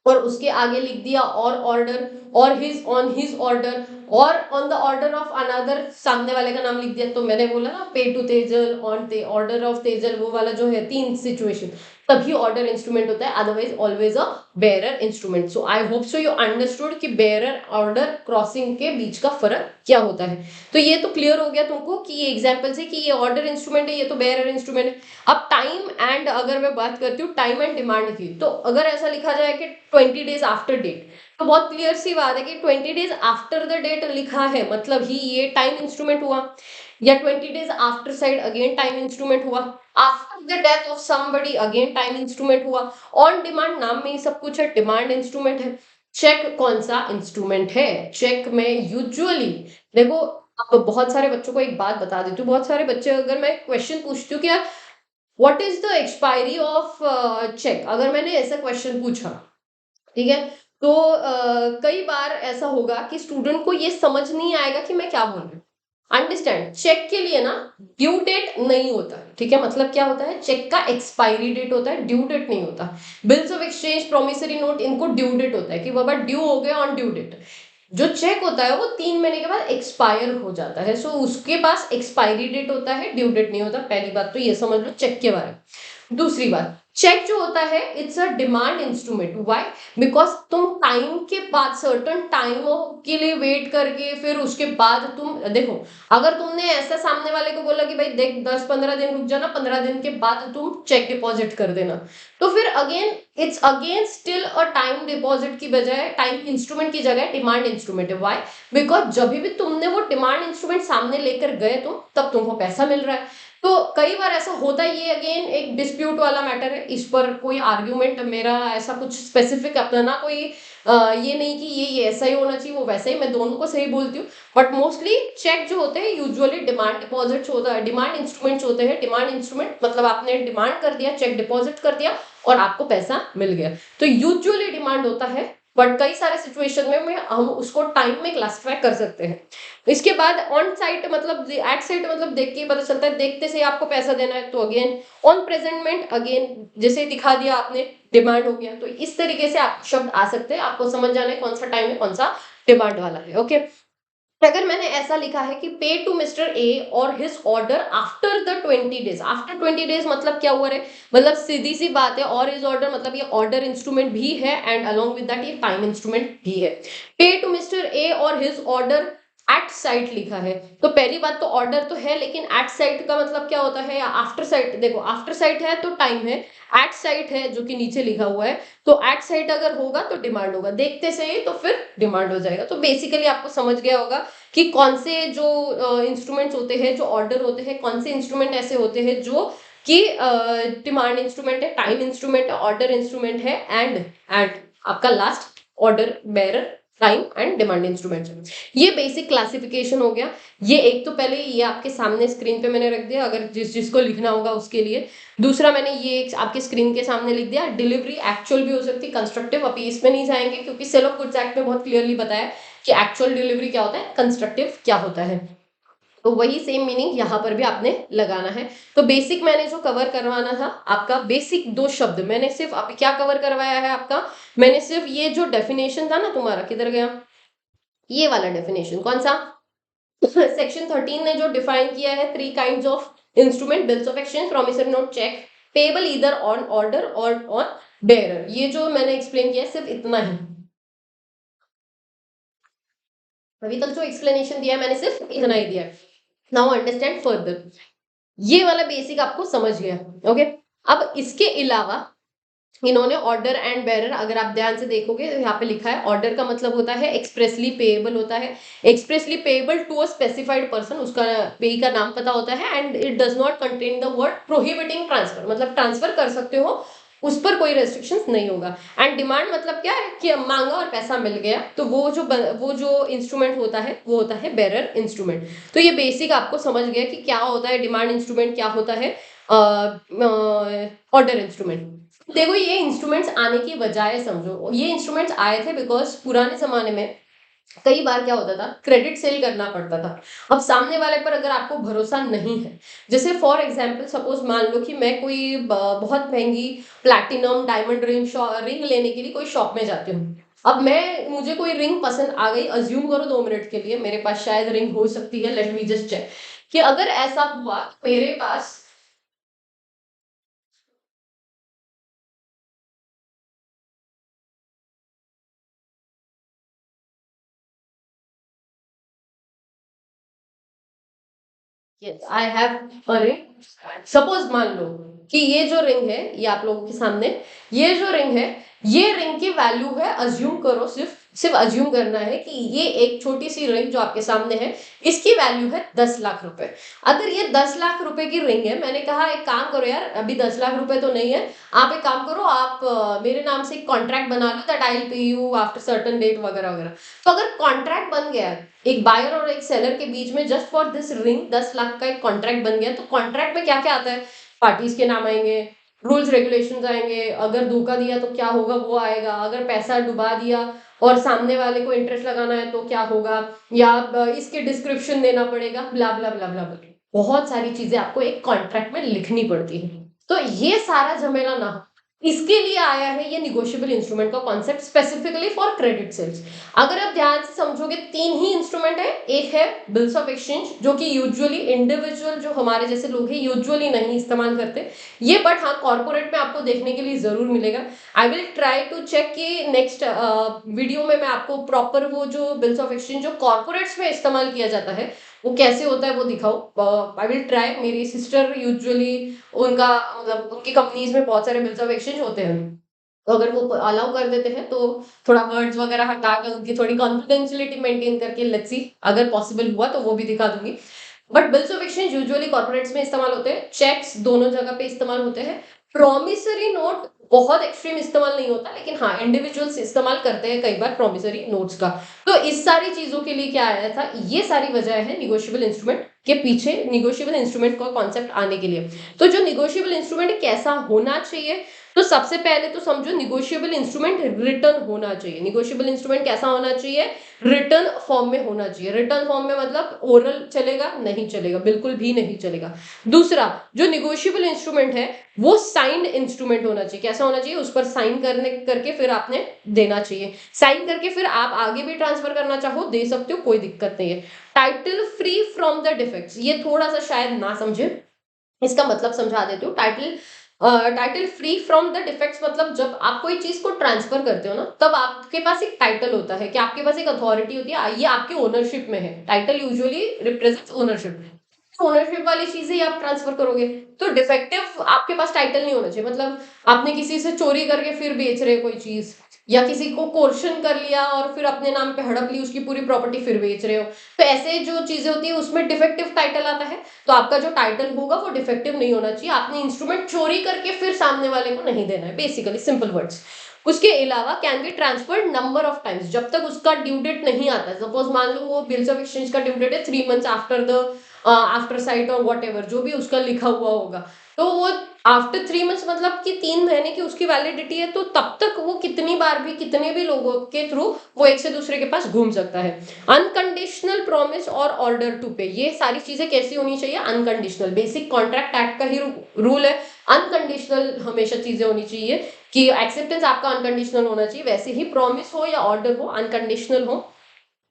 और उसके आगे लिख दिया और ऑर्डर, और हिज ऑन हिज ऑर्डर, और on the order of another, सामने वाले का नाम लिख दिया। तो मैंने बोला ना, पे टू तेजल, ऑन ते ऑर्डर ऑफ तेजल, वो वाला जो है, तीन सिचुएशन, तभी ऑर्डर इंस्ट्रूमेंट होता है, otherwise always a bearer instrument. So I hope so you understood कि बेरर ऑर्डर क्रॉसिंग के बीच का फर्क क्या होता है। तो ये तो क्लियर हो गया तुमको कि ये एग्जाम्पल से कि ये ऑर्डर इंस्ट्रूमेंट है, ये तो बेरर इंस्ट्रूमेंट है। अब टाइम एंड, अगर मैं बात करती हूँ टाइम एंड डिमांड की, तो अगर ऐसा लिखा जाए कि 20 days आफ्टर डेट, तो बहुत क्लियर सी बात है कि 20 days आफ्टर द डेट लिखा है, मतलब ही ये टाइम इंस्ट्रूमेंट हुआ। या 20 days after sight, again time instrument हुआ। After the death of somebody, again time instrument हुआ। ऑन डिमांड, नाम में ही सब कुछ है, डिमांड इंस्ट्रूमेंट है। चेक कौन सा इंस्ट्रूमेंट है? चेक में यूजुअली, देखो, अब बहुत सारे बच्चों को एक बात बता देती हूँ। बहुत सारे बच्चे, अगर मैं क्वेश्चन पूछती हूँ कि यार what is the expiry of cheque, अगर मैंने ऐसा क्वेश्चन पूछा, ठीक है, तो कई बार ऐसा होगा कि स्टूडेंट को ये समझ नहीं आएगा कि मैं क्या बोल रही हूँ। अंडरस्टैंड, चेक के लिए ना ड्यू डेट नहीं होता है, ठीक है। मतलब क्या होता है, चेक का एक्सपायरी डेट होता है, ड्यू डेट नहीं होता। Bills of exchange, promissory note, इनको ड्यू डेट होता है कि बाबा ड्यू हो गया ऑन ड्यू डेट। जो चेक होता है वो 3 महीने के बाद एक्सपायर हो जाता है, सो उसके पास एक्सपायरी डेट होता है, ड्यू डेट नहीं होता। पहली बात तो ये समझ लो चेक के बारे में। दूसरी बात, चेक जो होता है it's a demand instrument. Why? Because तुम टाइम के बाद, सर्टन टाइम के लिए वेट करके, फिर उसके बाद तुम देखो, अगर तुमने ऐसा सामने वाले को बोला कि भाई देख 10-15 दिन रुक जाना, 15 दिन के बाद तुम चेक डिपॉजिट कर देना, तो फिर again it's again still a time deposit की बजाय, टाइम इंस्ट्रूमेंट की जगह डिमांड इंस्ट्रूमेंट है। व्हाई? बिकॉज जब भी तुमने वो डिमांड इंस्ट्रूमेंट सामने लेकर गए तुम, तब तुमको पैसा मिल रहा है। तो कई बार ऐसा होता है, ये अगेन एक डिस्प्यूट वाला मैटर है, इस पर कोई आर्ग्यूमेंट, मेरा ऐसा कुछ स्पेसिफिक अपना ना कोई ये नहीं कि ये ऐसा ही होना चाहिए वो वैसा ही, मैं दोनों को सही बोलती हूँ। बट मोस्टली चेक जो होते हैं यूजुअली डिमांड डिपॉजिट्स होता है, डिमांड इंस्ट्रूमेंट्स होते हैं। डिमांड इंस्ट्रूमेंट मतलब आपने डिमांड कर दिया, चेक डिपॉजिट कर दिया और आपको पैसा मिल गया, तो यूजुअली डिमांड होता है। बट कई सारे सिचुएशन में हम उसको टाइम में क्लासिफाई कर सकते हैं। इसके बाद ऑन साइट मतलब एट साइट मतलब देख के पता चलता है, देखते से आपको पैसा देना है तो अगेन ऑन प्रेजेंटमेंट, अगेन जैसे दिखा दिया आपने डिमांड हो गया। तो इस तरीके से आप शब्द आ सकते हैं, आपको समझ जाना है कौन सा टाइम है कौन सा डिमांड वाला है। ओके, अगर मैंने ऐसा लिखा है कि पे टू मिस्टर ए और his order after the 20 days, after 20 days मतलब क्या हुआ है, मतलब सीधी सी बात है, और हिज ऑर्डर मतलब ये ऑर्डर इंस्ट्रूमेंट भी है एंड अलोंग विद दैट ये टाइम इंस्ट्रूमेंट भी है। पे टू मिस्टर ए और हिज ऑर्डर एट साइट लिखा है, तो पहली बात तो ऑर्डर तो है, लेकिन एट साइट का मतलब क्या होता है, या आफ्टर साइट, देखो आफ्टर साइट है तो टाइम है, एट साइट है जो कि नीचे लिखा हुआ है, तो एट साइट अगर होगा तो डिमांड होगा, देखते से ही तो फिर डिमांड हो जाएगा। तो बेसिकली आपको समझ गया होगा कि कौन से जो इंस्ट्रूमेंट्स होते हैं, जो ऑर्डर होते हैं, कौन से इंस्ट्रूमेंट ऐसे होते हैं जो कि डिमांड इंस्ट्रूमेंट है, टाइम इंस्ट्रूमेंट है, ऑर्डर इंस्ट्रूमेंट है, एंड आपका last order bearer time and demand instrument है। ये बेसिक क्लासिफिकेशन हो गया। ये एक तो पहले ये आपके सामने स्क्रीन पे मैंने रख दिया, अगर जिसको लिखना होगा उसके लिए। दूसरा मैंने ये एक आपके स्क्रीन के सामने लिख दिया, डिलीवरी एक्चुअल भी हो सकती है, कंस्ट्रक्टिव, अभी इसमें नहीं जाएंगे क्योंकि सेल ऑफ गुड्स एक्ट में बहुत क्लियरली बताया कि एक्चुअल डिलीवरी क्या होता है, कंस्ट्रक्टिव क्या होता है। तो वही सेम मीनिंग यहाँ पर भी आपने लगाना है। तो बेसिक मैंने जो कवर करवाना था आपका, बेसिक दो शब्द मैंने सिर्फ अभी क्या कवर करवाया है आपका, मैंने सिर्फ ये जो डेफिनेशन था ना तुम्हारा, किधर गया ये वाला डेफिनेशन, कौन सा सेक्शन 13 ने जो डिफाइन किया है, 3 kinds of instrument, bills of exchange, promissory note, cheque, payable either on order और ऑन बेयरर, ये जो मैंने एक्सप्लेन किया सिर्फ इतना ही। अभी तक जो एक्सप्लेनेशन दिया है मैंने सिर्फ इतना ही दिया है। नाउ अंडरस्टैंड फर्दर, ये वाला बेसिक आपको समझ गया। ओके, अब इसके अलावा इन्होंने ऑर्डर एंड बेरर, अगर आप ध्यान से देखोगे तो यहाँ पे लिखा है ऑर्डर का मतलब होता है एक्सप्रेसली पेएबल होता है, expressly payable to a specified person, उसका पे का नाम पता होता है, and it does not contain the word prohibiting transfer, मतलब ट्रांसफर कर सकते हो, उस पर कोई रेस्ट्रिक्शंस नहीं होगा। एंड डिमांड मतलब क्या है कि मांगा और पैसा मिल गया, तो वो जो इंस्ट्रूमेंट होता है वो होता है बेरर इंस्ट्रूमेंट। तो ये बेसिक आपको समझ गया कि क्या होता है डिमांड इंस्ट्रूमेंट, क्या होता है ऑर्डर इंस्ट्रूमेंट। देखो ये इंस्ट्रूमेंट्स आने की बजाय समझो, ये इंस्ट्रूमेंट्स आए थे बिकॉज पुराने जमाने में कई बार क्या होता था, क्रेडिट सेल करना पड़ता था। अब सामने वाले पर अगर आपको भरोसा नहीं है, जैसे फॉर एग्जांपल सपोज मान लो कि मैं कोई बहुत महंगी प्लैटिनम डायमंड रिंग लेने के लिए कोई शॉप में जाती हूँ। अब मैं मुझे कोई रिंग पसंद आ गई, अज्यूम करो 2 मिनट के लिए मेरे पास शायद रिंग हो सकती है, लेट मी जस्ट चेक कि अगर ऐसा हुआ मेरे पास, yes I have a ring, suppose मान लो कि ये जो रिंग है ये आप लोगों के सामने, ये जो रिंग है, ये रिंग की वैल्यू है, अज्यूम करो, सिर्फ सिर्फ अज्यूम करना है कि ये एक छोटी सी रिंग जो आपके सामने है, इसकी वैल्यू है 10 लाख रुपए। अगर ये 10 लाख रुपए की रिंग है, मैंने कहा एक काम करो यार, अभी 10 लाख रुपए तो नहीं है, आप एक काम करो, आप मेरे नाम से एक कॉन्ट्रैक्ट बना लो that I will pay you after certain date वगैरह वगैरह। तो अगर कॉन्ट्रैक्ट बन गया है एक बायर और एक सेलर के बीच में, just for this ring 10 lakh का एक कॉन्ट्रैक्ट बन गया, तो कॉन्ट्रैक्ट में क्या क्या आता है, पार्टीज के नाम आएंगे, रूल्स रेगुलेशंस आएंगे, अगर धोखा दिया तो क्या होगा वो आएगा, अगर पैसा डुबा दिया और सामने वाले को इंटरेस्ट लगाना है तो क्या होगा, या इसके डिस्क्रिप्शन देना पड़ेगा, ब्ला ब्ला ब्ला ब्ला ब्ला, बहुत सारी चीजें आपको एक कॉन्ट्रैक्ट में लिखनी पड़ती है। तो ये सारा झमेला ना हो, इसके लिए आया है ये निगोशिएबल इंस्ट्रूमेंट का concept, specifically for credit sales. अगर आप ध्यान से समझोगे 3 ही इंस्ट्रूमेंट है, एक है बिल्स ऑफ एक्सचेंज जो कि यूजुअली इंडिविजुअल जो हमारे जैसे लोग हैं यूजुअली नहीं इस्तेमाल करते ये, बट हाँ कॉर्पोरेट में आपको देखने के लिए जरूर मिलेगा। I will try to check कि नेक्स्ट वीडियो में मैं आपको प्रॉपर वो जो बिल्स ऑफ एक्सचेंज जो कॉर्पोरेट्स में इस्तेमाल किया जाता है वो कैसे होता है वो दिखाओ। आई विल ट्राई, मेरी सिस्टर यूजुअली उनका मतलब उनकी कंपनीज में बहुत सारे बिल्स ऑफ एक्सचेंज होते हैं, तो अगर वो अलाउ कर देते हैं तो थोड़ा वर्ड्स वगैरह हटाकर उनकी थोड़ी कॉन्फिडेंशियलिटी मेंटेन करके लेट्स सी अगर पॉसिबल हुआ तो वो भी दिखा दूंगी। But bills of exchange usually corporates में इस्तेमाल होते हैं, चेक्स दोनों जगह पे इस्तेमाल होते हैं, प्रॉमिसरी नोट बहुत एक्सट्रीम इस्तेमाल नहीं होता, लेकिन हाँ, इंडिविजुअल्स इस्तेमाल करते हैं कई बार प्रॉमिसरी नोट्स का। तो इस सारी चीज़ों के लिए क्या आया था, ये सारी वजह है नेगोशिएबल इंस्ट्रूमेंट के पीछे, नेगोशिएबल इंस्ट्रूमेंट का कॉन्सेप्ट आने के लिए। तो जो नेगोशिएबल इंस्ट्रूमेंट कैसा होना चाहिए, तो सबसे पहले तो समझो नेगोशिएबल इंस्ट्रूमेंट रिटन होना चाहिए। नेगोशिएबल इंस्ट्रूमेंट कैसा होना चाहिए, रिटन फॉर्म में होना चाहिए। रिटन फॉर्म में मतलब ओरल चलेगा नहीं, चलेगा बिल्कुल भी नहीं चलेगा। दूसरा, जो नेगोशिएबल इंस्ट्रूमेंट है वो साइंड इंस्ट्रूमेंट होना चाहिए। कैसा होना चाहिए, उस पर साइन करने करके फिर आपने देना चाहिए। साइन करके फिर आप आगे भी ट्रांसफर करना चाहो दे सकते हो, कोई दिक्कत नहीं है। Title free from the defects, ये थोड़ा सा शायद ना समझे, इसका मतलब समझा देती हूँ। Title free from the defects मतलब जब आप कोई चीज को ट्रांसफर करते हो ना, तब आपके पास एक टाइटल होता है, कि आपके पास एक अथॉरिटी होती है, ये आपके ओनरशिप में है। Title usually represents ownership. Ownership वाली चीजें ही आप ट्रांसफर करोगे। तो डिफेक्टिव आपके पास टाइटल नहीं होना चाहिए। मतलब आपने किसी से चोरी करके फिर बेच रहे कोई चीज, या किसी को कोर्शन कर लिया और फिर अपने नाम पे हड़प ली उसकी पूरी प्रॉपर्टी फिर बेच रहे हो, तो ऐसे जो चीजें होती है उसमें डिफेक्टिव टाइटल आता है। तो आपका जो टाइटल होगा वो डिफेक्टिव नहीं होना चाहिए। आपने इंस्ट्रूमेंट चोरी करके फिर सामने वाले को नहीं देना है, बेसिकली सिंपल वर्ड्स। उसके अलावा can be transferred number of times, जब तक उसका ड्यू डेट नहीं आता है। सपोज मान लो वो बिल्स ऑफ एक्सचेंज का ड्यू डेट है 3 months after the after site और वॉट एवर जो भी उसका लिखा हुआ होगा, तो वो आफ्टर 3 मंथ्स मतलब कि 3 महीने की उसकी वैलिडिटी है, तो तब तक वो कितनी बार भी कितने भी लोगों के थ्रू वो एक से दूसरे के पास घूम सकता है। अनकंडीशनल प्रॉमिस और ऑर्डर टू पे, ये सारी चीजें कैसी होनी चाहिए, अनकंडीशनल। बेसिक कॉन्ट्रैक्ट एक्ट का ही रूल है, अनकंडीशनल हमेशा चीजें होनी चाहिए, कि एक्सेप्टेंस आपका अनकंडीशनल होना चाहिए। वैसे ही प्रॉमिस हो या ऑर्डर हो अनकंडीशनल हो।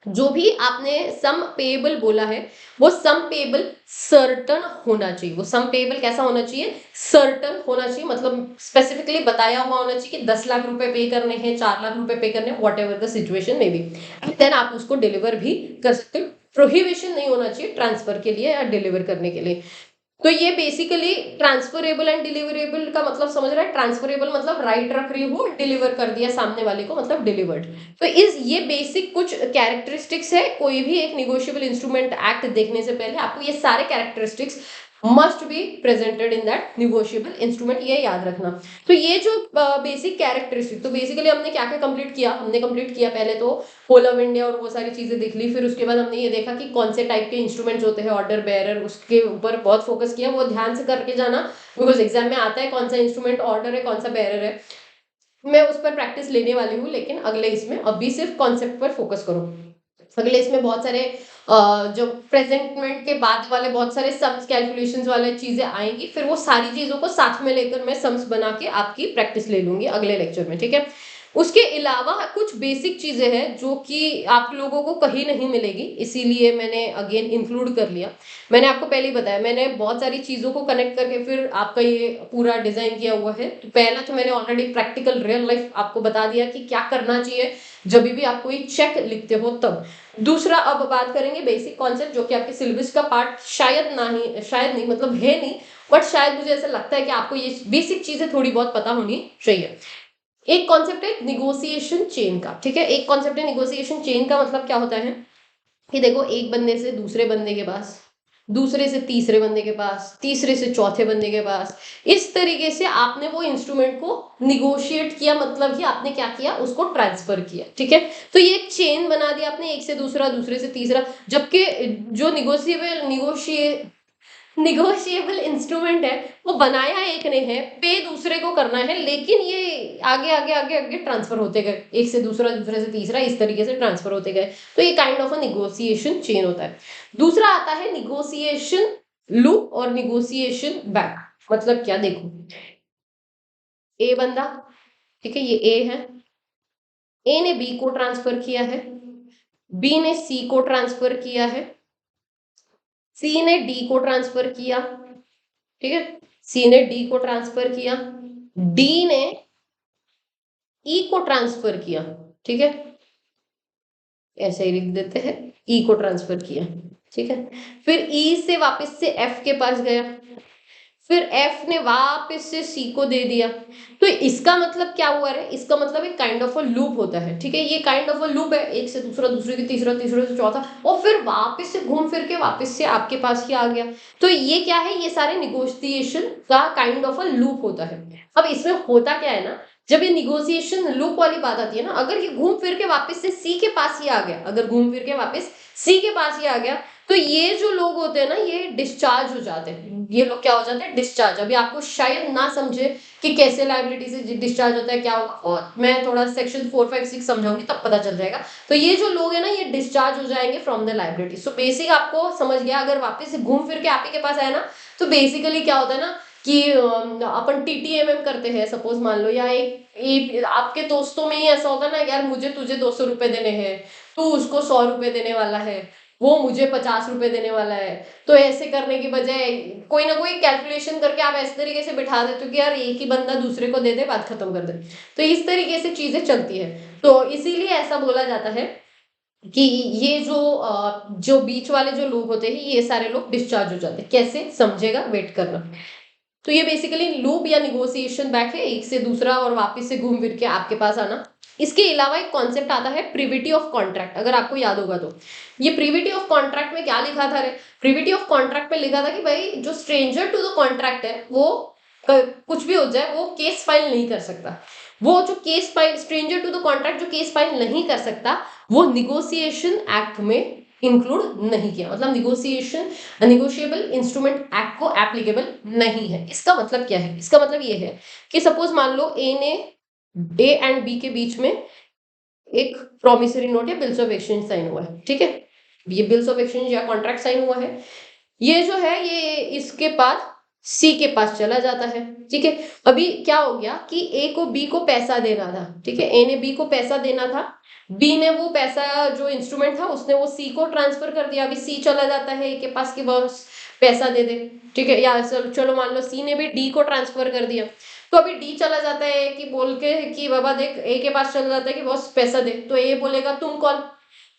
जो भी आपने सम पेएबल बोला है, वो सम पेएबल सर्टन होना चाहिए। वो सम पेएबल कैसा होना चाहिए, सर्टन होना चाहिए, मतलब स्पेसिफिकली बताया हुआ होना चाहिए कि 10 लाख रुपए पे करने हैं, 4 लाख रुपए पे करने हैं, वॉट एवर द सिचुएशन में भी, देन आप उसको डिलीवर भी कर सकते हो। प्रोहिबिशन नहीं होना चाहिए ट्रांसफर के लिए या डिलीवर करने के लिए। तो ये बेसिकली ट्रांसफरेबल एंड डिलीवरेबल का मतलब समझ रहा है। ट्रांसफरेबल मतलब राइट रख रही हूँ, डिलीवर कर दिया सामने वाले को मतलब डिलीवर्ड। तो इस ये बेसिक कुछ कैरेक्टरिस्टिक्स है। कोई भी एक निगोशिएबल इंस्ट्रूमेंट एक्ट देखने से पहले आपको ये सारे characteristics must be presented in that negotiable instrument, ये याद रखना। तो ये जो बेसिक कैरेक्टरिस्टिक, तो बेसिकली हमने क्या क्या कंप्लीट किया, हमने कंप्लीट किया पहले तो होल ऑफ इंडिया और वो सारी चीजें देख ली। फिर उसके बाद हमने ये देखा कि कौन से टाइप के इंस्ट्रूमेंट्स होते हैं, ऑर्डर बेयरर, उसके ऊपर बहुत फोकस किया। वो ध्यान से करके जाना, बिकॉज एग्जाम में आता है कौन सा इंस्ट्रूमेंट ऑर्डर है, कौन सा बेयरर है। मैं उस पर प्रैक्टिस लेने वाली हूँ, लेकिन अगले इसमें अभी सिर्फ कॉन्सेप्ट पर फोकस करो। अगले इसमें बहुत सारे जो प्रेजेंटमेंट के बाद वाले बहुत सारे सम्स कैलकुलेशंस वाले चीजें आएंगी, फिर वो सारी चीजों को साथ में लेकर मैं सम्स बना के आपकी प्रैक्टिस ले लूंगी अगले लेक्चर में, ठीक है। उसके अलावा कुछ बेसिक चीजें हैं जो कि आप लोगों को कहीं नहीं मिलेगी, इसीलिए मैंने अगेन इंक्लूड कर लिया। मैंने आपको पहले ही बताया, मैंने बहुत सारी चीजों को कनेक्ट करके फिर आपका ये पूरा डिजाइन किया हुआ है। तो पहला तो मैंने ऑलरेडी प्रैक्टिकल रियल लाइफ आपको बता दिया कि क्या करना चाहिए जब भी आप कोई चेक लिखते हो तब। दूसरा, अब बात करेंगे बेसिक कॉन्सेप्ट जो कि आपके सिलेबस का पार्ट शायद नहीं मतलब है नहीं, बट शायद मुझे ऐसा लगता है कि आपको ये बेसिक चीजें थोड़ी बहुत पता होनी चाहिए। एक कॉन्सेप्ट है निगोसिएशन चेन का, ठीक है। एक कॉन्सेप्ट है निगोसिएशन चेन का, मतलब क्या होता है कि देखो, एक बंदे से दूसरे बंदे के पास, दूसरे से तीसरे बंदे के पास, तीसरे से चौथे बंदे के पास, इस तरीके से आपने वो इंस्ट्रूमेंट को निगोशिएट किया, मतलब ही आपने क्या किया, उसको ट्रांसफर किया, ठीक है। तो ये एक चेन बना दिया आपने, एक से दूसरा, दूसरे से तीसरा। जबकि जो निगोशिएबल इंस्ट्रूमेंट है वो बनाया एक ने है, पे दूसरे को करना है, लेकिन ये आगे आगे आगे आगे ट्रांसफर होते गए, एक से दूसरा, दूसरे से तीसरा, इस तरीके से ट्रांसफर होते गए। तो ये kind of a negotiation chain होता है। दूसरा आता है निगोसिएशन लूप और निगोसिएशन बैक। मतलब क्या, देखो, ए बंदा, ठीक है, ये ए है, ए ने बी को ट्रांसफर किया है, बी ने सी को ट्रांसफर किया है, सी ने डी को ट्रांसफर किया, ठीक है, सी ने डी को ट्रांसफर किया, डी ने ई को ट्रांसफर किया, ठीक है, ऐसे ही लिख देते हैं, ई को ट्रांसफर किया, ठीक है। फिर ई से वापस से एफ के पास गया, फिर एफ ने वापस से सी को दे दिया। तो इसका मतलब क्या हुआ रे? इसका मतलब एक काइंड ऑफ अ लूप होता है, ठीक है, ये काइंड ऑफ अ लूप है, एक से दूसरा, दूसरे के तीसरा, तीसरे से चौथा, और फिर वापस से घूम फिर के वापस से आपके पास ही आ गया। तो ये क्या है? ये सारे निगोशिएशन का काइंड ऑफ अ लूप होता है। अब इसमें होता क्या है ना, जब ये निगोशिएशन लूप वाली बात आती है ना, अगर ये घूम फिर के वापस से सी के पास ही आ गया, अगर घूम फिर के वापस सी के पास ही आ गया, तो ये जो लोग होते हैं ना, ये डिस्चार्ज हो जाते हैं। ये लोग क्या हो जाते हैं? डिस्चार्ज। अभी आपको शायद ना समझे कि कैसे लायबिलिटी से डिस्चार्ज होता है, क्या होगा, और मैं थोड़ा सेक्शन 4, 5, 6 समझाऊंगी, तब पता चल जाएगा। तो ये जो लोग हैं ना, ये डिस्चार्ज हो जाएंगे from the liability. So basic आपको समझ गया, अगर वापस से घूम फिर के आप ही के पास आए ना, तो बेसिकली क्या होता है ना कि अपन टीटीएमएम करते हैं, सपोज मान लो, या एक आपके दोस्तों में ही ऐसा होता है ना, यार मुझे तुझे 200 रुपए देने हैं, तू उसको 100 रुपए देने वाला है, वो मुझे 50 रुपए देने वाला है। तो ऐसे करने की बजाय कोई ना कोई कैलकुलेशन करके आप ऐसे तरीके से बिठा देते हो कि यार एक ही बंदा दूसरे को दे दे, बात खत्म कर दे। तो इस तरीके से चीजें चलती है। तो इसीलिए ऐसा बोला जाता है कि ये जो बीच वाले जो लोग होते हैं, ये सारे लोग डिस्चार्ज हो जाते हैं। कैसे समझेगा, वेट करना। तो ये बेसिकली लूप या निगोशिएशन बैक है, एक से दूसरा और वापस से घूम फिर के आपके पास आना। इसके अलावा एक कॉन्सेप्ट आता है प्रिविटी ऑफ कॉन्ट्रैक्ट, अगर आपको याद होगा तो। ये प्रिविटी ऑफ कॉन्ट्रैक्ट में क्या लिखा था रे? प्रिविटी ऑफ कॉन्ट्रैक्ट में लिखा था कि भाई जो स्ट्रेंजर टू द कॉन्ट्रैक्ट है, वो कुछ भी हो जाए, वो केस फाइल नहीं कर सकता। वो जो case file, stranger to the contract जो केस फाइल नहीं कर सकता, वो निगोशिएशन एक्ट में इंक्लूड नहीं किया। मतलब निगोशिएबल इंस्ट्रूमेंट एक्ट को एप्लीकेबल नहीं है। इसका मतलब क्या है? इसका मतलब ये है कि सपोज मान लो ए एंड बी के बीच में एक प्रॉमिसरी नोट या बिल्स ऑफ एक्सचेंज साइन हुआ है, ठीक है, ये बिल्स ऑफ एक्सचेंज या कॉन्ट्रैक्ट साइन हुआ है। ये जो है, ये इसके बाद सी के पास चला जाता है, ठीक है। अभी क्या हो गया कि ए को बी को पैसा देना था, ठीक है, ए ने बी को पैसा देना था, बी ने वो पैसा जो इंस्ट्रूमेंट था उसने वो सी को ट्रांसफर कर दिया। अभी सी चला जाता है ए के पास कि बस पैसा दे दे, ठीक है, या चलो मान लो सी ने भी डी को ट्रांसफर कर दिया। तो अभी डी चला जाता है कि बोल के कि बाबा देख, ए के पास चला जाता है कि बॉस पैसा दे। तो ए बोलेगा तुम कौन?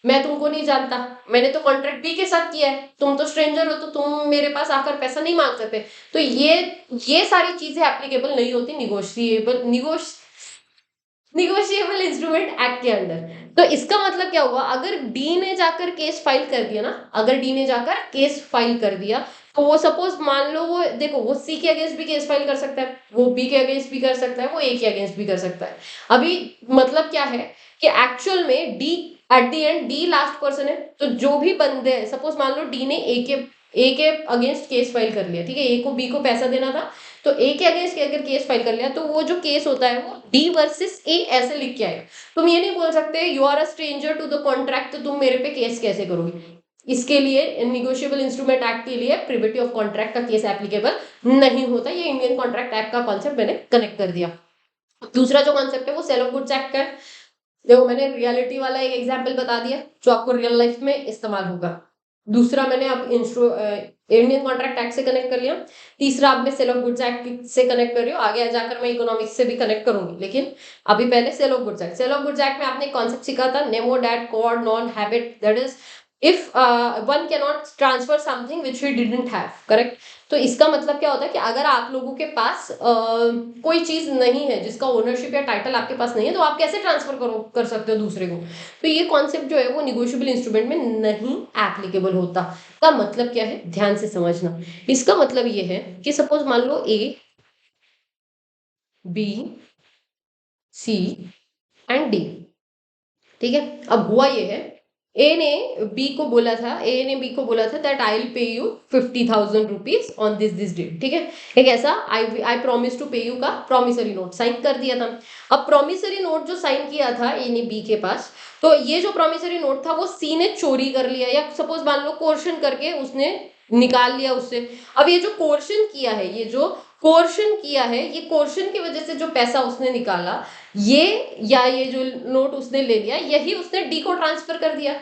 मैं तुमको नहीं जानता, मैंने तो कॉन्ट्रैक्ट बी के साथ किया है, तुम तो स्ट्रेंजर हो, तो तुम मेरे पास आकर पैसा नहीं मांग सकते। तो ये सारी चीजें एप्लीकेबल नहीं होती निगोशिएबल इंस्ट्रूमेंट एक्ट के अंदर। तो इसका मतलब क्या हुआ? अगर डी ने जाकर केस फाइल कर दिया ना, अगर डी ने जाकर केस फाइल कर दिया, तो वो सपोज मान लो, वो देखो, वो सी के अगेंस्ट भी केस फाइल कर सकता है, वो बी के अगेंस्ट भी कर सकता है, वो ए के अगेंस्ट भी कर सकता है। अभी मतलब क्या है कि एक्चुअल में D at the end D last person है। तो जो भी बंदे, सपोज मान लो डी ने ए के अगेंस्ट केस फाइल कर लिया, ठीक है, ए को बी को पैसा देना था, तो ए के अगेंस्ट अगर केस फाइल कर लिया, तो वो जो केस होता है वो डी वर्सेस ए ऐसे लिख के आएगा। तुम ये नहीं बोल सकते you are a stranger to the contract, तो तुम मेरे पे केस कैसे करोगे? इसके लिए निगोशिएबल इंस्ट्रूमेंट एक्ट के लिए प्रिविटी ऑफ कॉन्ट्रैक्ट का केस एप्लीकेबल नहीं होता। ये इंडियन कॉन्ट्रैक्ट एक्ट का कॉन्सेप्ट मैंने कनेक्ट कर दिया। दूसरा जो कॉन्सेप्ट है वो सेल ऑफ गुड्स एक्ट का है। देखो, मैंने रियलिटी वाला एक एग्जाम्पल बता दिया जो आपको रियल लाइफ में इस्तेमाल होगा। दूसरा मैंने अब इंडियन कॉन्ट्रैक्ट एक्ट से कनेक्ट कर लिया। तीसरा अब मैं सेल ऑफ गुड्स एक्ट से कनेक्ट कर रही हूँ। आगे जाकर मैं इकोनॉमिक्स से भी कनेक्ट करूंगी, लेकिन अभी पहले sale of goods act. Sale of goods act में आपने कॉन्सेप्ट सीखा था, nemo dat quod non habet, that is if one can not transfer something which he didn't have, correct. तो इसका मतलब क्या होता है कि अगर आप लोगों के पास कोई चीज नहीं है जिसका ओनरशिप या टाइटल आपके पास नहीं है, तो आप कैसे ट्रांसफर कर सकते हो दूसरे को? तो ये कॉन्सेप्ट जो है वो निगोशिएबल इंस्ट्रूमेंट में नहीं एप्लीकेबल होता। का मतलब क्या है, ध्यान से समझना। इसका मतलब ये है कि सपोज मान लो ए, बी, सी एंड डी, ठीक है। अब हुआ ये है, ए ने बी को बोला था, that I will pay you 50,000 rupees on this date, ठीक है। एक ऐसा I promise to pay you का प्रॉमिसरी नोट साइन कर दिया था। अब प्रॉमिसरी नोट जो साइन किया था ए ने बी के पास, तो ये जो प्रॉमिसरी नोट था वो सी ने चोरी कर लिया, या सपोज मान लो कोर्शन करके उसने निकाल लिया उससे। अब ये जो कोर्शन किया है, ये कोर्शन की वजह से जो पैसा उसने निकाला, ये जो नोट उसने ले लिया, यही उसने डी को ट्रांसफर कर दिया।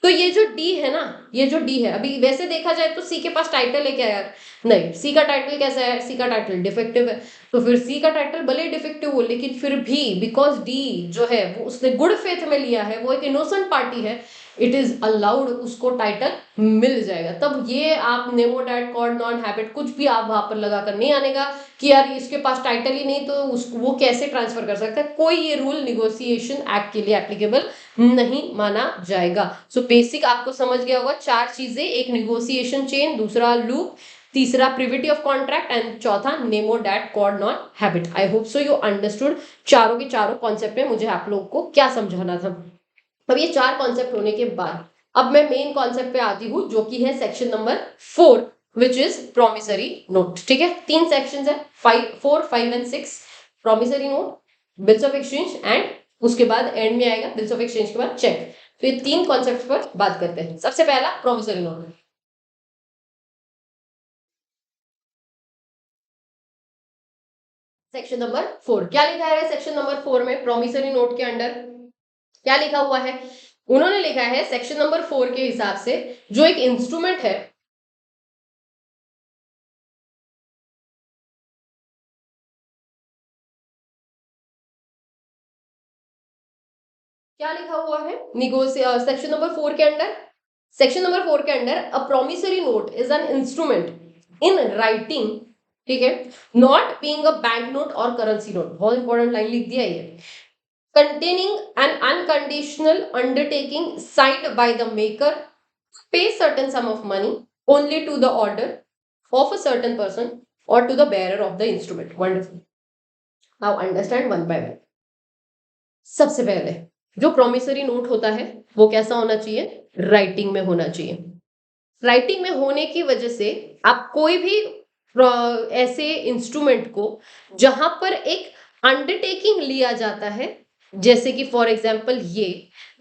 तो ये जो डी है ना, ये जो डी है, अभी वैसे देखा जाए तो सी के पास टाइटल है क्या यार? नहीं, सी का टाइटल कैसा है? सी का टाइटल डिफेक्टिव है। तो फिर सी का टाइटल भले डिफेक्टिव हो, लेकिन फिर भी बिकॉज डी जो है वो उसने गुड फेथ में लिया है, वो एक इनोसेंट पार्टी है, इट इज अलाउड, उसको टाइटल मिल जाएगा। तब ये आप nemo dat quod non habet कुछ भी आप वहां पर लगा कर नहीं आनेगा कि यार इसके पास टाइटल ही नहीं तो वो कैसे ट्रांसफर कर सकता है। कोई ये रूल निगोशिएशन एक्ट के लिए एप्लीकेबल नहीं माना जाएगा। सो बेसिक आपको समझ गया होगा, 4 चीजें, एक निगोशिएशन चेन, दूसरा लूप, तीसरा प्रिविटी ऑफ कॉन्ट्रैक्ट एंड चौथा nemo dat quod non habet. I hope so you understood चारों के चारों कॉन्सेप्ट में मुझे आप लोगों को क्या समझाना था। अब ये 4 कॉन्सेप्ट होने के बाद अब मैं मेन कॉन्सेप्ट पे आती हूँ जो कि है section number 4 which is promissory note. ठीक है, 3 सेक्शंस है, 4, 5 and 6। Promissory note, bills of exchange and उसके बाद एंड में आएगा बिल्स ऑफ एक्सचेंज के बाद चेक। तो ये 3 कॉन्सेप्ट पर बात करते हैं। सबसे पहला प्रोमिसरी नोट, सेक्शन नंबर 4। क्या लिखा है सेक्शन नंबर 4 में प्रोमिसरी नोट के अंडर? क्या लिखा हुआ है? उन्होंने लिखा है सेक्शन नंबर 4 के हिसाब से जो एक इंस्ट्रूमेंट है, क्या लिखा हुआ है सेक्शन नंबर 4 के अंडर? सेक्शन नंबर 4 के under a promissory note is an instrument in writing, ठीक है, not being a bank note और करेंसी नोट। बहुत इंपॉर्टेंट लाइन लिख दिया ये, containing an unconditional undertaking signed by the maker to pay certain sum of money only to the order of a certain person or to the bearer of the instrument. Wonderful. Now understand one by one. सबसे पहले जो प्रोमिसरी नोट होता है वो कैसा होना चाहिए? राइटिंग में होना चाहिए। राइटिंग में होने की वजह से आप कोई भी ऐसे इंस्ट्रूमेंट को जहां पर एक अंडरटेकिंग लिया जाता है, जैसे कि फॉर एग्जांपल ये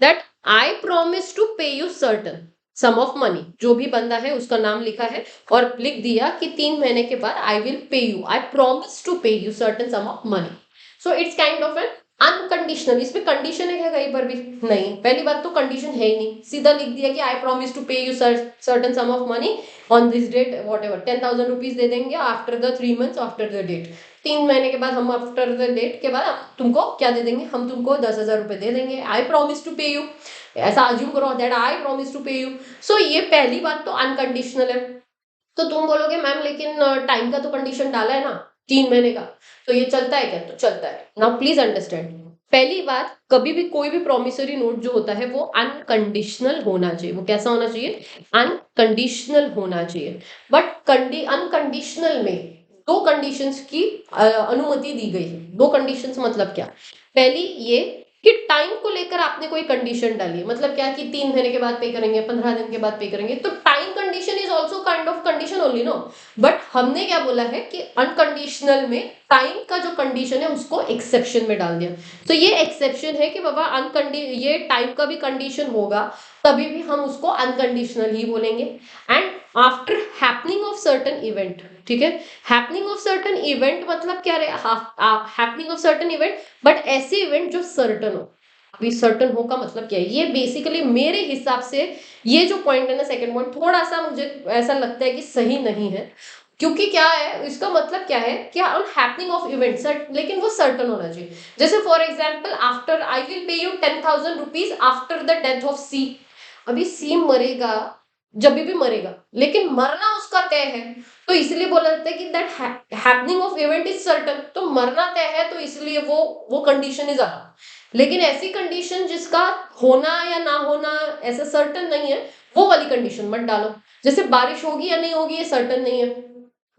that I promise to pay you certain sum of money, जो भी बंदा है उसका नाम लिखा है और लिख दिया कि 3 महीने के बाद I will pay you, I promise to pay you certain sum of money. So it's kind of an unconditional. इसमें कंडीशन है क्या कहीं पर भी? नहीं, पहली बात तो कंडीशन है ही नहीं, सीधा लिख दिया कि I promise to pay you certain sum of money on this date, whatever 10,000 rupees दे देंगे after the 3 months after the date. 3 महीने के बाद हम आफ्टर द डेट के बाद तुमको क्या दे देंगे? हम तुमको 10,000 रुपए दे देंगे। आई प्रॉमिस टू पे यू, ऐसा अज्यूम करो that I promise to pay you. सो ये पहली बात तो अनकंडीशनल है। तो तुम बोलोगे मैम लेकिन टाइम का तो कंडीशन डाला है ना 3 महीने का, तो ये चलता है क्या? तो चलता है। नाउ प्लीज अंडरस्टैंड, पहली बात, कभी भी कोई भी प्रोमिसरी नोट जो होता है वो अनकंडीशनल होना चाहिए। वो कैसा होना चाहिए? अनकंडीशनल होना चाहिए। बट अनकंडीशनल में 2 कंडीशंस की अनुमति दी गई है। 2 कंडीशंस मतलब क्या? पहली ये कि टाइम को लेकर आपने कोई कंडीशन डाली है, मतलब क्या कि 3 महीने के बाद पे करेंगे, 15 दिन के बाद पे करेंगे, तो time condition is also kind of condition only no. But हमने क्या बोला है कि अनकंडीशनल में टाइम का जो कंडीशन है उसको एक्सेप्शन में डाल दिया। तो ये एक्सेप्शन है कि बाबा ये टाइम का भी कंडीशन होगा तभी भी हम उसको अनकंडीशनल ही बोलेंगे। And after happening of certain event, ठीक है, हैपनिंग ऑफ सर्टन इवेंट मतलब क्या रहे? Happening of certain event, but ऐसे इवेंट जो सर्टन हो। अभी सर्टन हो का मतलब क्या है? ये बेसिकली मेरे हिसाब से ये जो पॉइंट है ना, सेकंड पॉइंट, थोड़ा सा मुझे ऐसा लगता है कि सही नहीं है। क्योंकि क्या है, इसका मतलब क्या है कि हैपनिंग ऑफ इवेंट लेकिन वो सर्टन होना चाहिए। जैसे for example after I will pay you 10,000 rupees after the death of C. अभी सी मरेगा जब भी मरेगा, लेकिन मरना उसका तय है, तो इसलिए बोला जाता है कि that happening of event is certain. तो मरना तय है तो इसलिए वो कंडीशन इज अलाउड। लेकिन ऐसी कंडीशन जिसका होना या ना होना ऐसा सर्टन नहीं है, वो वाली कंडीशन मत डालो। जैसे बारिश होगी या नहीं होगी ये सर्टन नहीं है,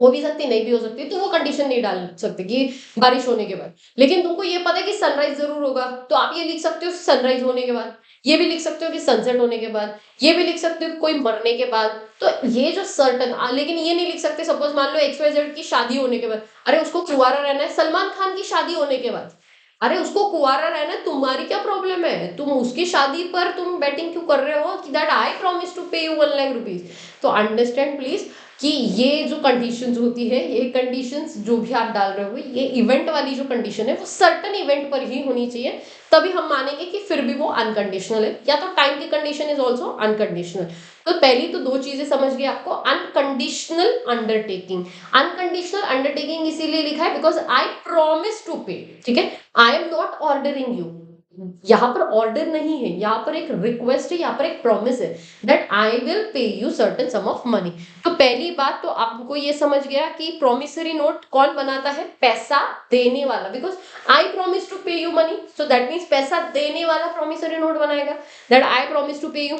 हो भी सकती नहीं भी हो सकती, तो वो कंडीशन नहीं डाल सकते कि बारिश होने के बाद। लेकिन तुमको ये पता है कि सनराइज जरूर होगा, तो आप ये लिख सकते हो सनराइज होने के बाद, ये भी लिख सकते हो कि सनसेट होने के बाद, ये भी लिख सकते हो कोई मरने के बाद। तो ये जो सर्टन, लेकिन ये नहीं लिख सकते सपोज मान लो XYZ की शादी होने के बाद। अरे उसको कुंवारा रहना है, सलमान खान की शादी होने के बाद, अरे उसको कुंवारा रहना है, तुम्हारी क्या प्रॉब्लम है? तुम उसकी शादी पर तुम बैटिंग क्यों कर रहे हो कि that I promise to pay you 1 lakh rupees. तो अंडरस्टैंड प्लीज कि ये जो कंडीशंस होती है, ये कंडीशंस जो भी आप डाल रहे हो, ये इवेंट वाली जो कंडीशन है वो सर्टन इवेंट पर ही होनी चाहिए, तभी हम मानेंगे कि फिर भी वो अनकंडीशनल है। या तो टाइम की कंडीशन इज ऑल्सो अनकंडीशनल। तो पहली तो 2 चीजें समझ गए आपको। अनकंडीशनल अंडरटेकिंग, अनकंडीशनल अंडरटेकिंग इसीलिए लिखा है बिकॉज आई प्रॉमिस टू पे, ठीक है, I am not ordering you. यहाँ पर ऑर्डर नहीं है, यहाँ पर एक रिक्वेस्ट है, यहाँ पर एक प्रॉमिस है that I will pay you certain sum of money. तो पहली बात तो आपको ये समझ गया कि प्रोमिसरी नोट कौन बनाता है, पैसा देने वाला, because I promise to pay you money, so that means पैसा देने वाला प्रोमिसरी नोट बनाएगा, that I promise to pay you.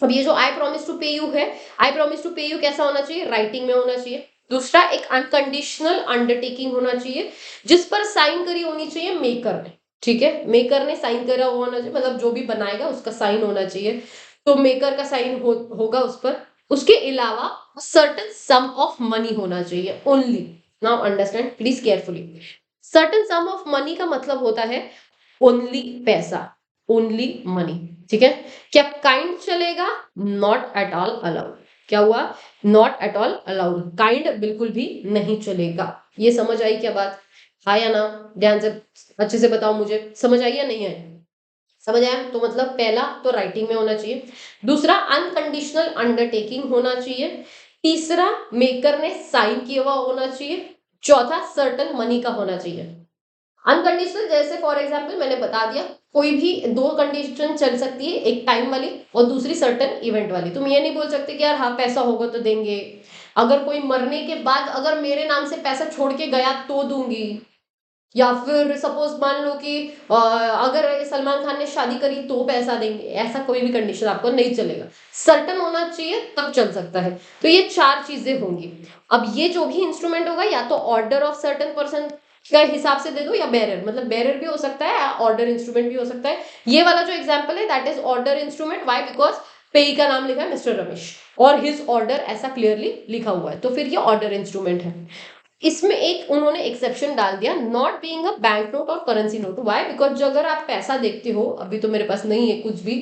अब ये जो आई प्रॉमिस टू पे यू है, आई प्रॉमिस टू पे यू कैसा होना चाहिए, राइटिंग में होना चाहिए। दूसरा, एक अनकंडीशनल अंडरटेकिंग होना चाहिए जिस पर साइन करी होनी चाहिए मेकर ने, ठीक है, मेकर ने साइन करा हुआ होना चाहिए, मतलब जो भी बनाएगा उसका साइन होना चाहिए, तो मेकर का साइन होगा उस पर। उसके अलावा सर्टेन सम ऑफ मनी होना चाहिए only. Now understand please carefully, certain sum of money का मतलब होता है ओनली पैसा, ओनली मनी, ठीक है। क्या काइंड चलेगा, नॉट एट ऑल अलाउड। क्या हुआ, not at all allowed, kind बिल्कुल भी नहीं चलेगा। ये समझ आई क्या बात, हाँ या ना, ध्यान से अच्छे से बताओ मुझे, समझ आई या नहीं आई, समझ आया तो मतलब पहला तो राइटिंग में होना चाहिए, दूसरा अनकंडीशनल अंडरटेकिंग होना चाहिए, तीसरा मेकर ने साइन किया हुआ होना चाहिए, चौथा सर्टन मनी का होना चाहिए। अनकंडीशनल जैसे फॉर एग्जांपल मैंने बता दिया, कोई भी दो कंडीशन चल सकती है, एक टाइम वाली और दूसरी सर्टन इवेंट वाली। तुम ये नहीं बोल सकते कि यार हाँ पैसा होगा तो देंगे, अगर कोई मरने के बाद अगर मेरे नाम से पैसा छोड़ के गया तो दूंगी, या फिर सपोज मान लो कि अगर सलमान खान ने शादी करी तो पैसा देंगे, ऐसा कोई भी कंडीशन आपको नहीं चलेगा, सर्टन होना चाहिए तब चल सकता है। तो ये चार चीजें होंगी। अब ये जो भी इंस्ट्रूमेंट होगा या तो ऑर्डर ऑफ सर्टन पर्सन का हिसाब से दे दो, या बेरर, मतलब बेरर भी हो सकता है, ऑर्डर इंस्ट्रूमेंट भी हो सकता है। ये वाला जो एग्जाम्पल है that is order instrument, why, because payee का नाम लिखा है मिस्टर रमेश और हिज ऑर्डर ऐसा क्लियरली लिखा हुआ है, तो फिर ये ऑर्डर इंस्ट्रूमेंट है। इसमें एक उन्होंने एक्सेप्शन डाल दिया, not being a bank note और करेंसी नोट। वाई, बिकॉज जो अगर आप पैसा देखते हो, अभी तो मेरे पास नहीं है कुछ भी,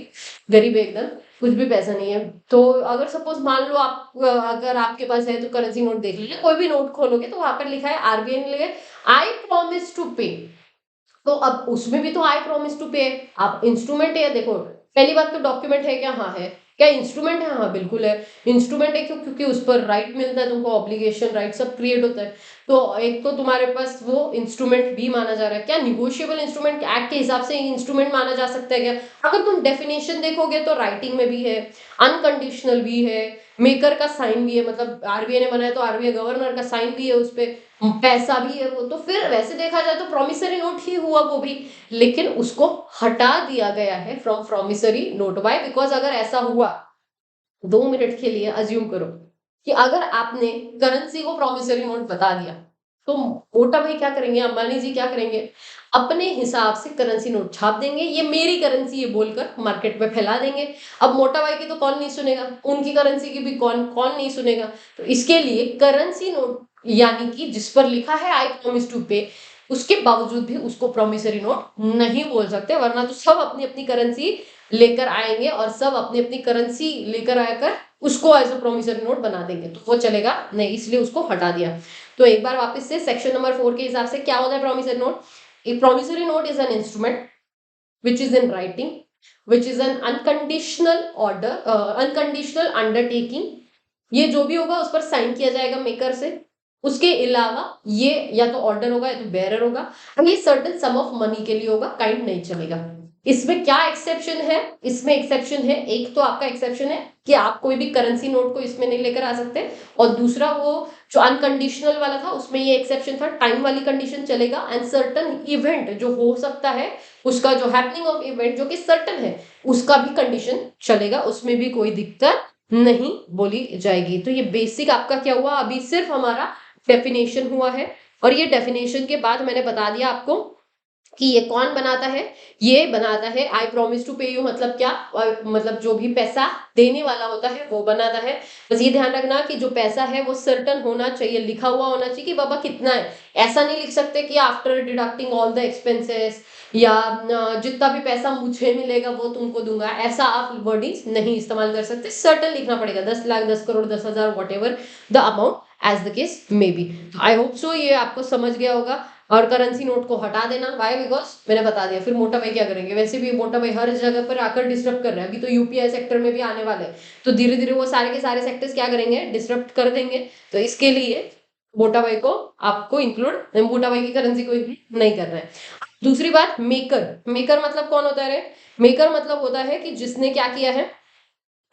गरीब है एकदम, कुछ भी पैसा नहीं है, तो अगर सपोज मान लो आप अगर आपके पास है तो करेंसी नोट देख लीजिए, कोई भी नोट खोलोगे तो वहां पर लिखा है आरबीआई ने लिखा आई प्रॉमिस टू पे, तो अब उसमें भी तो आई प्रॉमिस टू पे, आप इंस्ट्रूमेंट है, देखो पहली बात तो डॉक्यूमेंट है क्या, हाँ है, क्या इंस्ट्रूमेंट है, हाँ बिल्कुल है इंस्ट्रूमेंट है, क्यों, क्योंकि उस पर राइट मिलता है तुमको, ऑब्लिगेशन राइट सब क्रिएट होता है, तो एक तो तुम्हारे पास वो इंस्ट्रूमेंट भी माना जा रहा है। क्या निगोशिएबल इंस्ट्रूमेंट एक्ट के हिसाब से इंस्ट्रूमेंट माना जा सकता है क्या, अगर तुम डेफिनेशन देखोगे तो राइटिंग में भी है, अनकंडीशनल भी है, मेकर का साइन भी है, मतलब आरबीआई ने बनाया तो आरबीआई गवर्नर का साइन भी है उस पर, पैसा भी है वो, तो फिर वैसे देखा जाए तो प्रोमिसरी नोट ही हुआ वो भी, लेकिन उसको हटा दिया गया है from promissory note. By, because अगर ऐसा हुआ, 2 मिनट के लिए अज्यूम करो कि अगर आपने करेंसी को प्रोमिसरी नोट बता दिया, तो मोटा भाई क्या करेंगे, अंबानी जी क्या करेंगे, अपने हिसाब से करेंसी नोट छाप देंगे, ये मेरी करेंसी ये बोलकर मार्केट में फैला देंगे। अब मोटा भाई की तो कौन नहीं सुनेगा, उनकी करेंसी की भी कौन कौन नहीं सुनेगा। तो इसके लिए करेंसी नोट यानी कि जिस पर लिखा है आई प्रॉमिस टू पे, उसके बावजूद भी उसको प्रोमिसरी नोट नहीं बोल सकते, वरना तो सब अपनी अपनी करेंसी लेकर आएंगे और सब अपनी अपनी करेंसी लेकर आकर उसको एज अ प्रोमिसरी नोट बना देंगे, तो वो चलेगा नहीं, इसलिए उसको हटा दिया। तो एक बार वापस से सेक्शन नंबर 4 के हिसाब से क्या होता है promissory note, A promissory note is an instrument which is in writing, which is an unconditional order, unconditional undertaking, ये जो भी होगा उस पर साइन किया जाएगा मेकर से। उसके अलावा ये या तो ऑर्डर होगा या तो बेरर होगा, और ये सर्टेन सम ऑफ मनी के लिए होगा, काइंड नहीं चलेगा। इसमें क्या एक्सेप्शन है, इसमें एक्सेप्शन है, एक तो आपका एक्सेप्शन है कि आप कोई भी करेंसी नोट को इसमें नहीं लेकर आ सकते, और दूसरा वो जो अनकंडीशनल वाला था उसमें ये एक्सेप्शन था, टाइम वाली कंडीशन चलेगा, एंड सर्टन इवेंट जो हो सकता है, उसका जो हैपनिंग ऑफ इवेंट जो कि सर्टन है उसका भी कंडीशन चलेगा, उसमें भी कोई दिक्कत नहीं बोली जाएगी। तो ये बेसिक आपका क्या हुआ, अभी सिर्फ हमारा डेफिनेशन हुआ है, और ये डेफिनेशन के बाद मैंने बता दिया आपको कि ये कौन बनाता है, ये बनाता है आई प्रॉमिस टू पे यू, मतलब क्या, मतलब जो भी पैसा देने वाला होता है वो बनाता है। बस ये ध्यान रखना कि जो पैसा है वो सर्टन होना चाहिए, लिखा हुआ होना चाहिए कि बाबा कितना है, ऐसा नहीं लिख सकते कि after deducting all the expenses, या जितना भी पैसा मुझे मिलेगा वो तुमको दूंगा, ऐसा आप वर्डिंग्स नहीं इस्तेमाल कर सकते, सर्टन लिखना पड़ेगा, 10 lakh, 10 crore, 10,000, whatever the amount as the case may be. I hope so ये आपको समझ गया होगा। और करेंसी नोट को हटा देना, वाई, बिकॉज मैंने बता दिया, फिर मोटा भाई क्या करेंगे, वैसे भी मोटा भाई हर जगह पर आकर डिस्टर्ब कर रहे हैं, अभी तो यूपीआई सेक्टर में भी आने वाले हैं, तो धीरे धीरे वो सारे के सारे सेक्टर्स क्या करेंगे, डिस्टर्ब कर देंगे। तो इसके लिए मोटा भाई को आपको इंक्लूड, मोटा भाई की करेंसी को इंक्लूड नहीं करना है। दूसरी बात, मेकर, मेकर मतलब कौन होता है रे? मेकर मतलब होता है कि जिसने क्या किया है,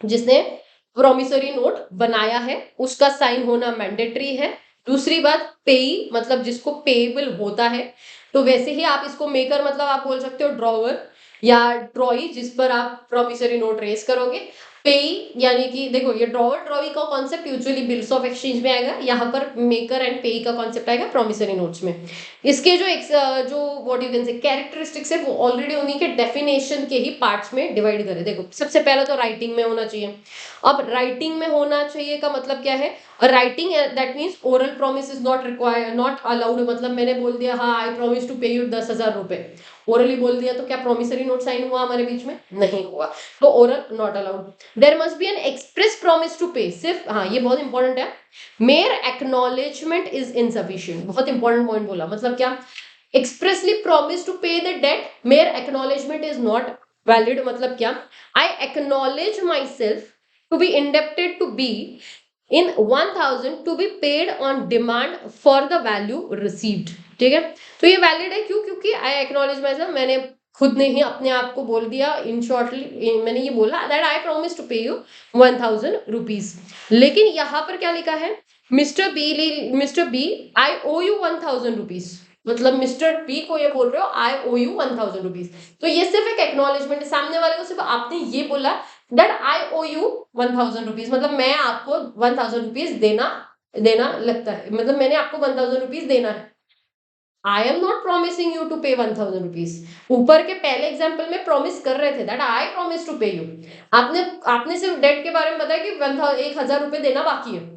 जिसने प्रोमिसरी नोट बनाया है, उसका साइन होना मैंडेटरी है। दूसरी बात, पेई मतलब जिसको पेएबल होता है, तो वैसे ही आप इसको मेकर मतलब आप बोल सकते हो ड्रॉवर या ड्रॉई, जिस पर आप प्रोमिसरी नोट रेस करोगे। पेई यानी कि देखो, ये ड्रॉवर ड्रॉई का concept usually bills of exchange में आएगा, यहाँ पर मेकर एंड पेई का कॉन्सेप्ट आएगा प्रोमिसरी नोट्स में। इसके जो what you can say characteristics है, वो ऑलरेडी उन्हीं के डेफिनेशन के ही पार्ट्स में डिवाइड करे। देखो, सबसे पहले तो राइटिंग में होना चाहिए। अब राइटिंग में होना चाहिए का मतलब क्या है? Writing that means oral promise is not required, not allowed. मतलब मैंने बोल दिया हाँ आई प्रॉमिस टू पे यू 10,000 रुपए, ओरली बोल दिया, तो क्या प्रोमिसरी नोट साइन हुआ हमारे बीच में? नहीं हुआ, तो oral not allowed. There must be an express promise to pay, सिर्फ हाँ ये बहुत इंपॉर्टेंट है, मेयर एक्नॉलेजमेंट इज इनसफिशिएंट। बहुत इंपॉर्टेंट पॉइंट बोला, मतलब क्या? expressly promise to pay the debt, mere acknowledgement is not valid। मतलब क्या? I acknowledge myself to be indebted to B in 1000 to be paid on demand for the value received। ठीक है, तो ये वैलिड है, क्यों? क्योंकि I acknowledge myself, मैंने खुद ने ही अपने आप को बोल दिया, इन शॉर्टली मैंने ये बोला that I promise to pay you 1000 rupees. लेकिन यहाँ पर क्या लिखा है? Mister B I owe you 1000 rupees. मतलब मिस्टर बी को ये बोल रहे हो आई ओ यू 1000 रुपीज। तो ये सिर्फ एक एक्नॉलेजमेंट है, सामने वाले को सिर्फ आपने ये बोला that I owe you 1000 rupees, मतलब मैं आपको 1000 रुपीज देना देना लगता है, मतलब मैंने आपको 1000 रुपीज देना है। I am not promising you to pay 1000 rupees. ऊपर के पहले एग्जाम्पल में प्रॉमिस कर रहे थे that I promise to pay you. आपने आपने सिर्फ डेट के बारे में बताया कि 1000 रुपए देना बाकी है,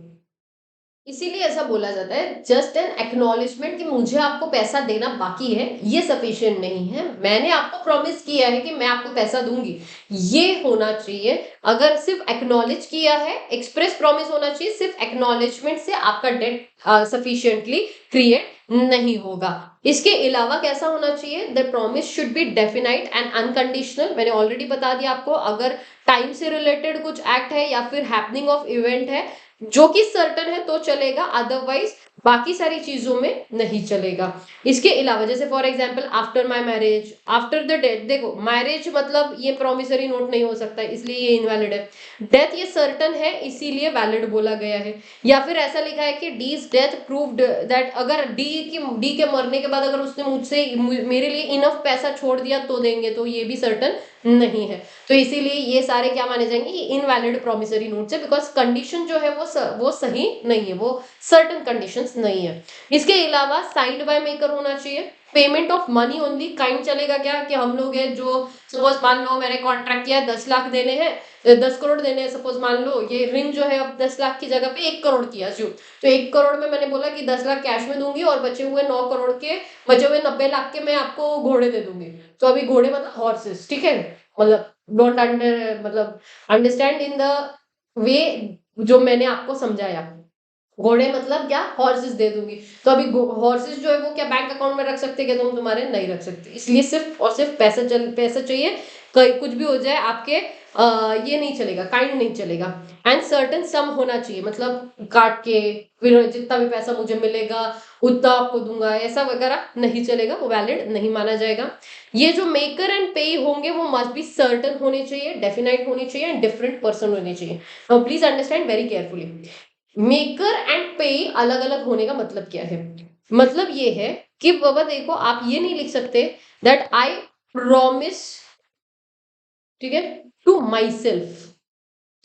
इसीलिए ऐसा बोला जाता है। जस्ट एन एक्नॉलेजमेंट कि मुझे आपको पैसा देना बाकी है, ये सफिशिएंट नहीं है। मैंने आपको प्रॉमिस किया है कि मैं आपको पैसा दूंगी, ये होना चाहिए। अगर सिर्फ एक्नॉलेज किया है, एक्सप्रेस प्रॉमिस होना चाहिए, सिर्फ एक्नॉलेजमेंट से आपका डेट सफिशिएंटली क्रिएट नहीं होगा। इसके अलावा कैसा होना चाहिए? The promise should be definite and unconditional. मैंने ऑलरेडी बता दिया आपको, अगर टाइम से रिलेटेड कुछ एक्ट है या फिर हैपनिंग ऑफ इवेंट है जो कि सर्टन है तो चलेगा, अदरवाइज बाकी सारी चीजों में नहीं चलेगा। इसके अलावा जैसे for example after my marriage, after the death, देखो मैरिज मतलब ये प्रोमिसरी नोट नहीं हो सकता, इसलिए ये इनवैलिड है। डेथ ये सर्टन है, इसीलिए वैलिड बोला गया है। या फिर ऐसा लिखा है कि डीज डेथ प्रूव्ड दैट, अगर डी के मरने के बाद अगर उसने मुझसे मेरे लिए इनफ पैसा छोड़ दिया तो देंगे, तो ये भी सर्टन नहीं है। तो इसीलिए ये सारे क्या माने जाएंगे? ये इनवैलिड प्रोमिसरी नोट्स है, बिकॉज कंडीशन जो है वो सही नहीं है, वो सर्टन कंडीशंस नहीं है। इसके अलावा साइंड बाय मेकर होना चाहिए। Payment of money only, kind चलेगा क्या? कि हम लोग हैं जो सपोज मान लो मैंने कॉन्ट्रैक्ट किया 10 लाख देने हैं, 10 करोड़ देने हैं, सपोज मान लो ये रिंग जो है अब 10 लाख की जगह पे 1 करोड़ किया जो, तो 1 करोड़ में मैंने बोला कि 10 लाख कैश में दूंगी और बचे हुए 9 करोड़ के, बचे हुए 90 लाख के मैं आपको घोड़े दे दूंगी। तो अभी घोड़े मतलब हॉर्सेस, ठीक है, मतलब डोंट अंडर मतलब अंडरस्टैंड इन द वे जो मैंने आपको समझाया। घोड़े मतलब क्या? हॉर्सेस दे दूंगी। तो अभी हॉर्सेस जो है वो क्या बैंक अकाउंट में रख सकते? क्या तुम तुम्हारे? नहीं रख सकते, इसलिए सिर्फ और सिर्फ पैसा चाहिए। कहीं कुछ भी हो जाए आपके ये नहीं चलेगा, काइंड नहीं चलेगा। एंड सर्टन सम होना चाहिए, मतलब काट के फिर जितना भी पैसा मुझे मिलेगा उतना आपको दूंगा, ऐसा वगैरह नहीं चलेगा, वो वैलिड नहीं माना जाएगा। ये जो मेकर एंड पे होंगे वो मस्ट बी सर्टन होने चाहिए, डेफिनाइट होने चाहिए एंड डिफरेंट पर्सन होने चाहिए। Now please understand very carefully, maker and पे अलग अलग होने का मतलब क्या है? मतलब ये है कि बाबा देखो, आप ये नहीं लिख सकते दैट आई प्रॉमिस, ठीक है, टू माई सेल्फ।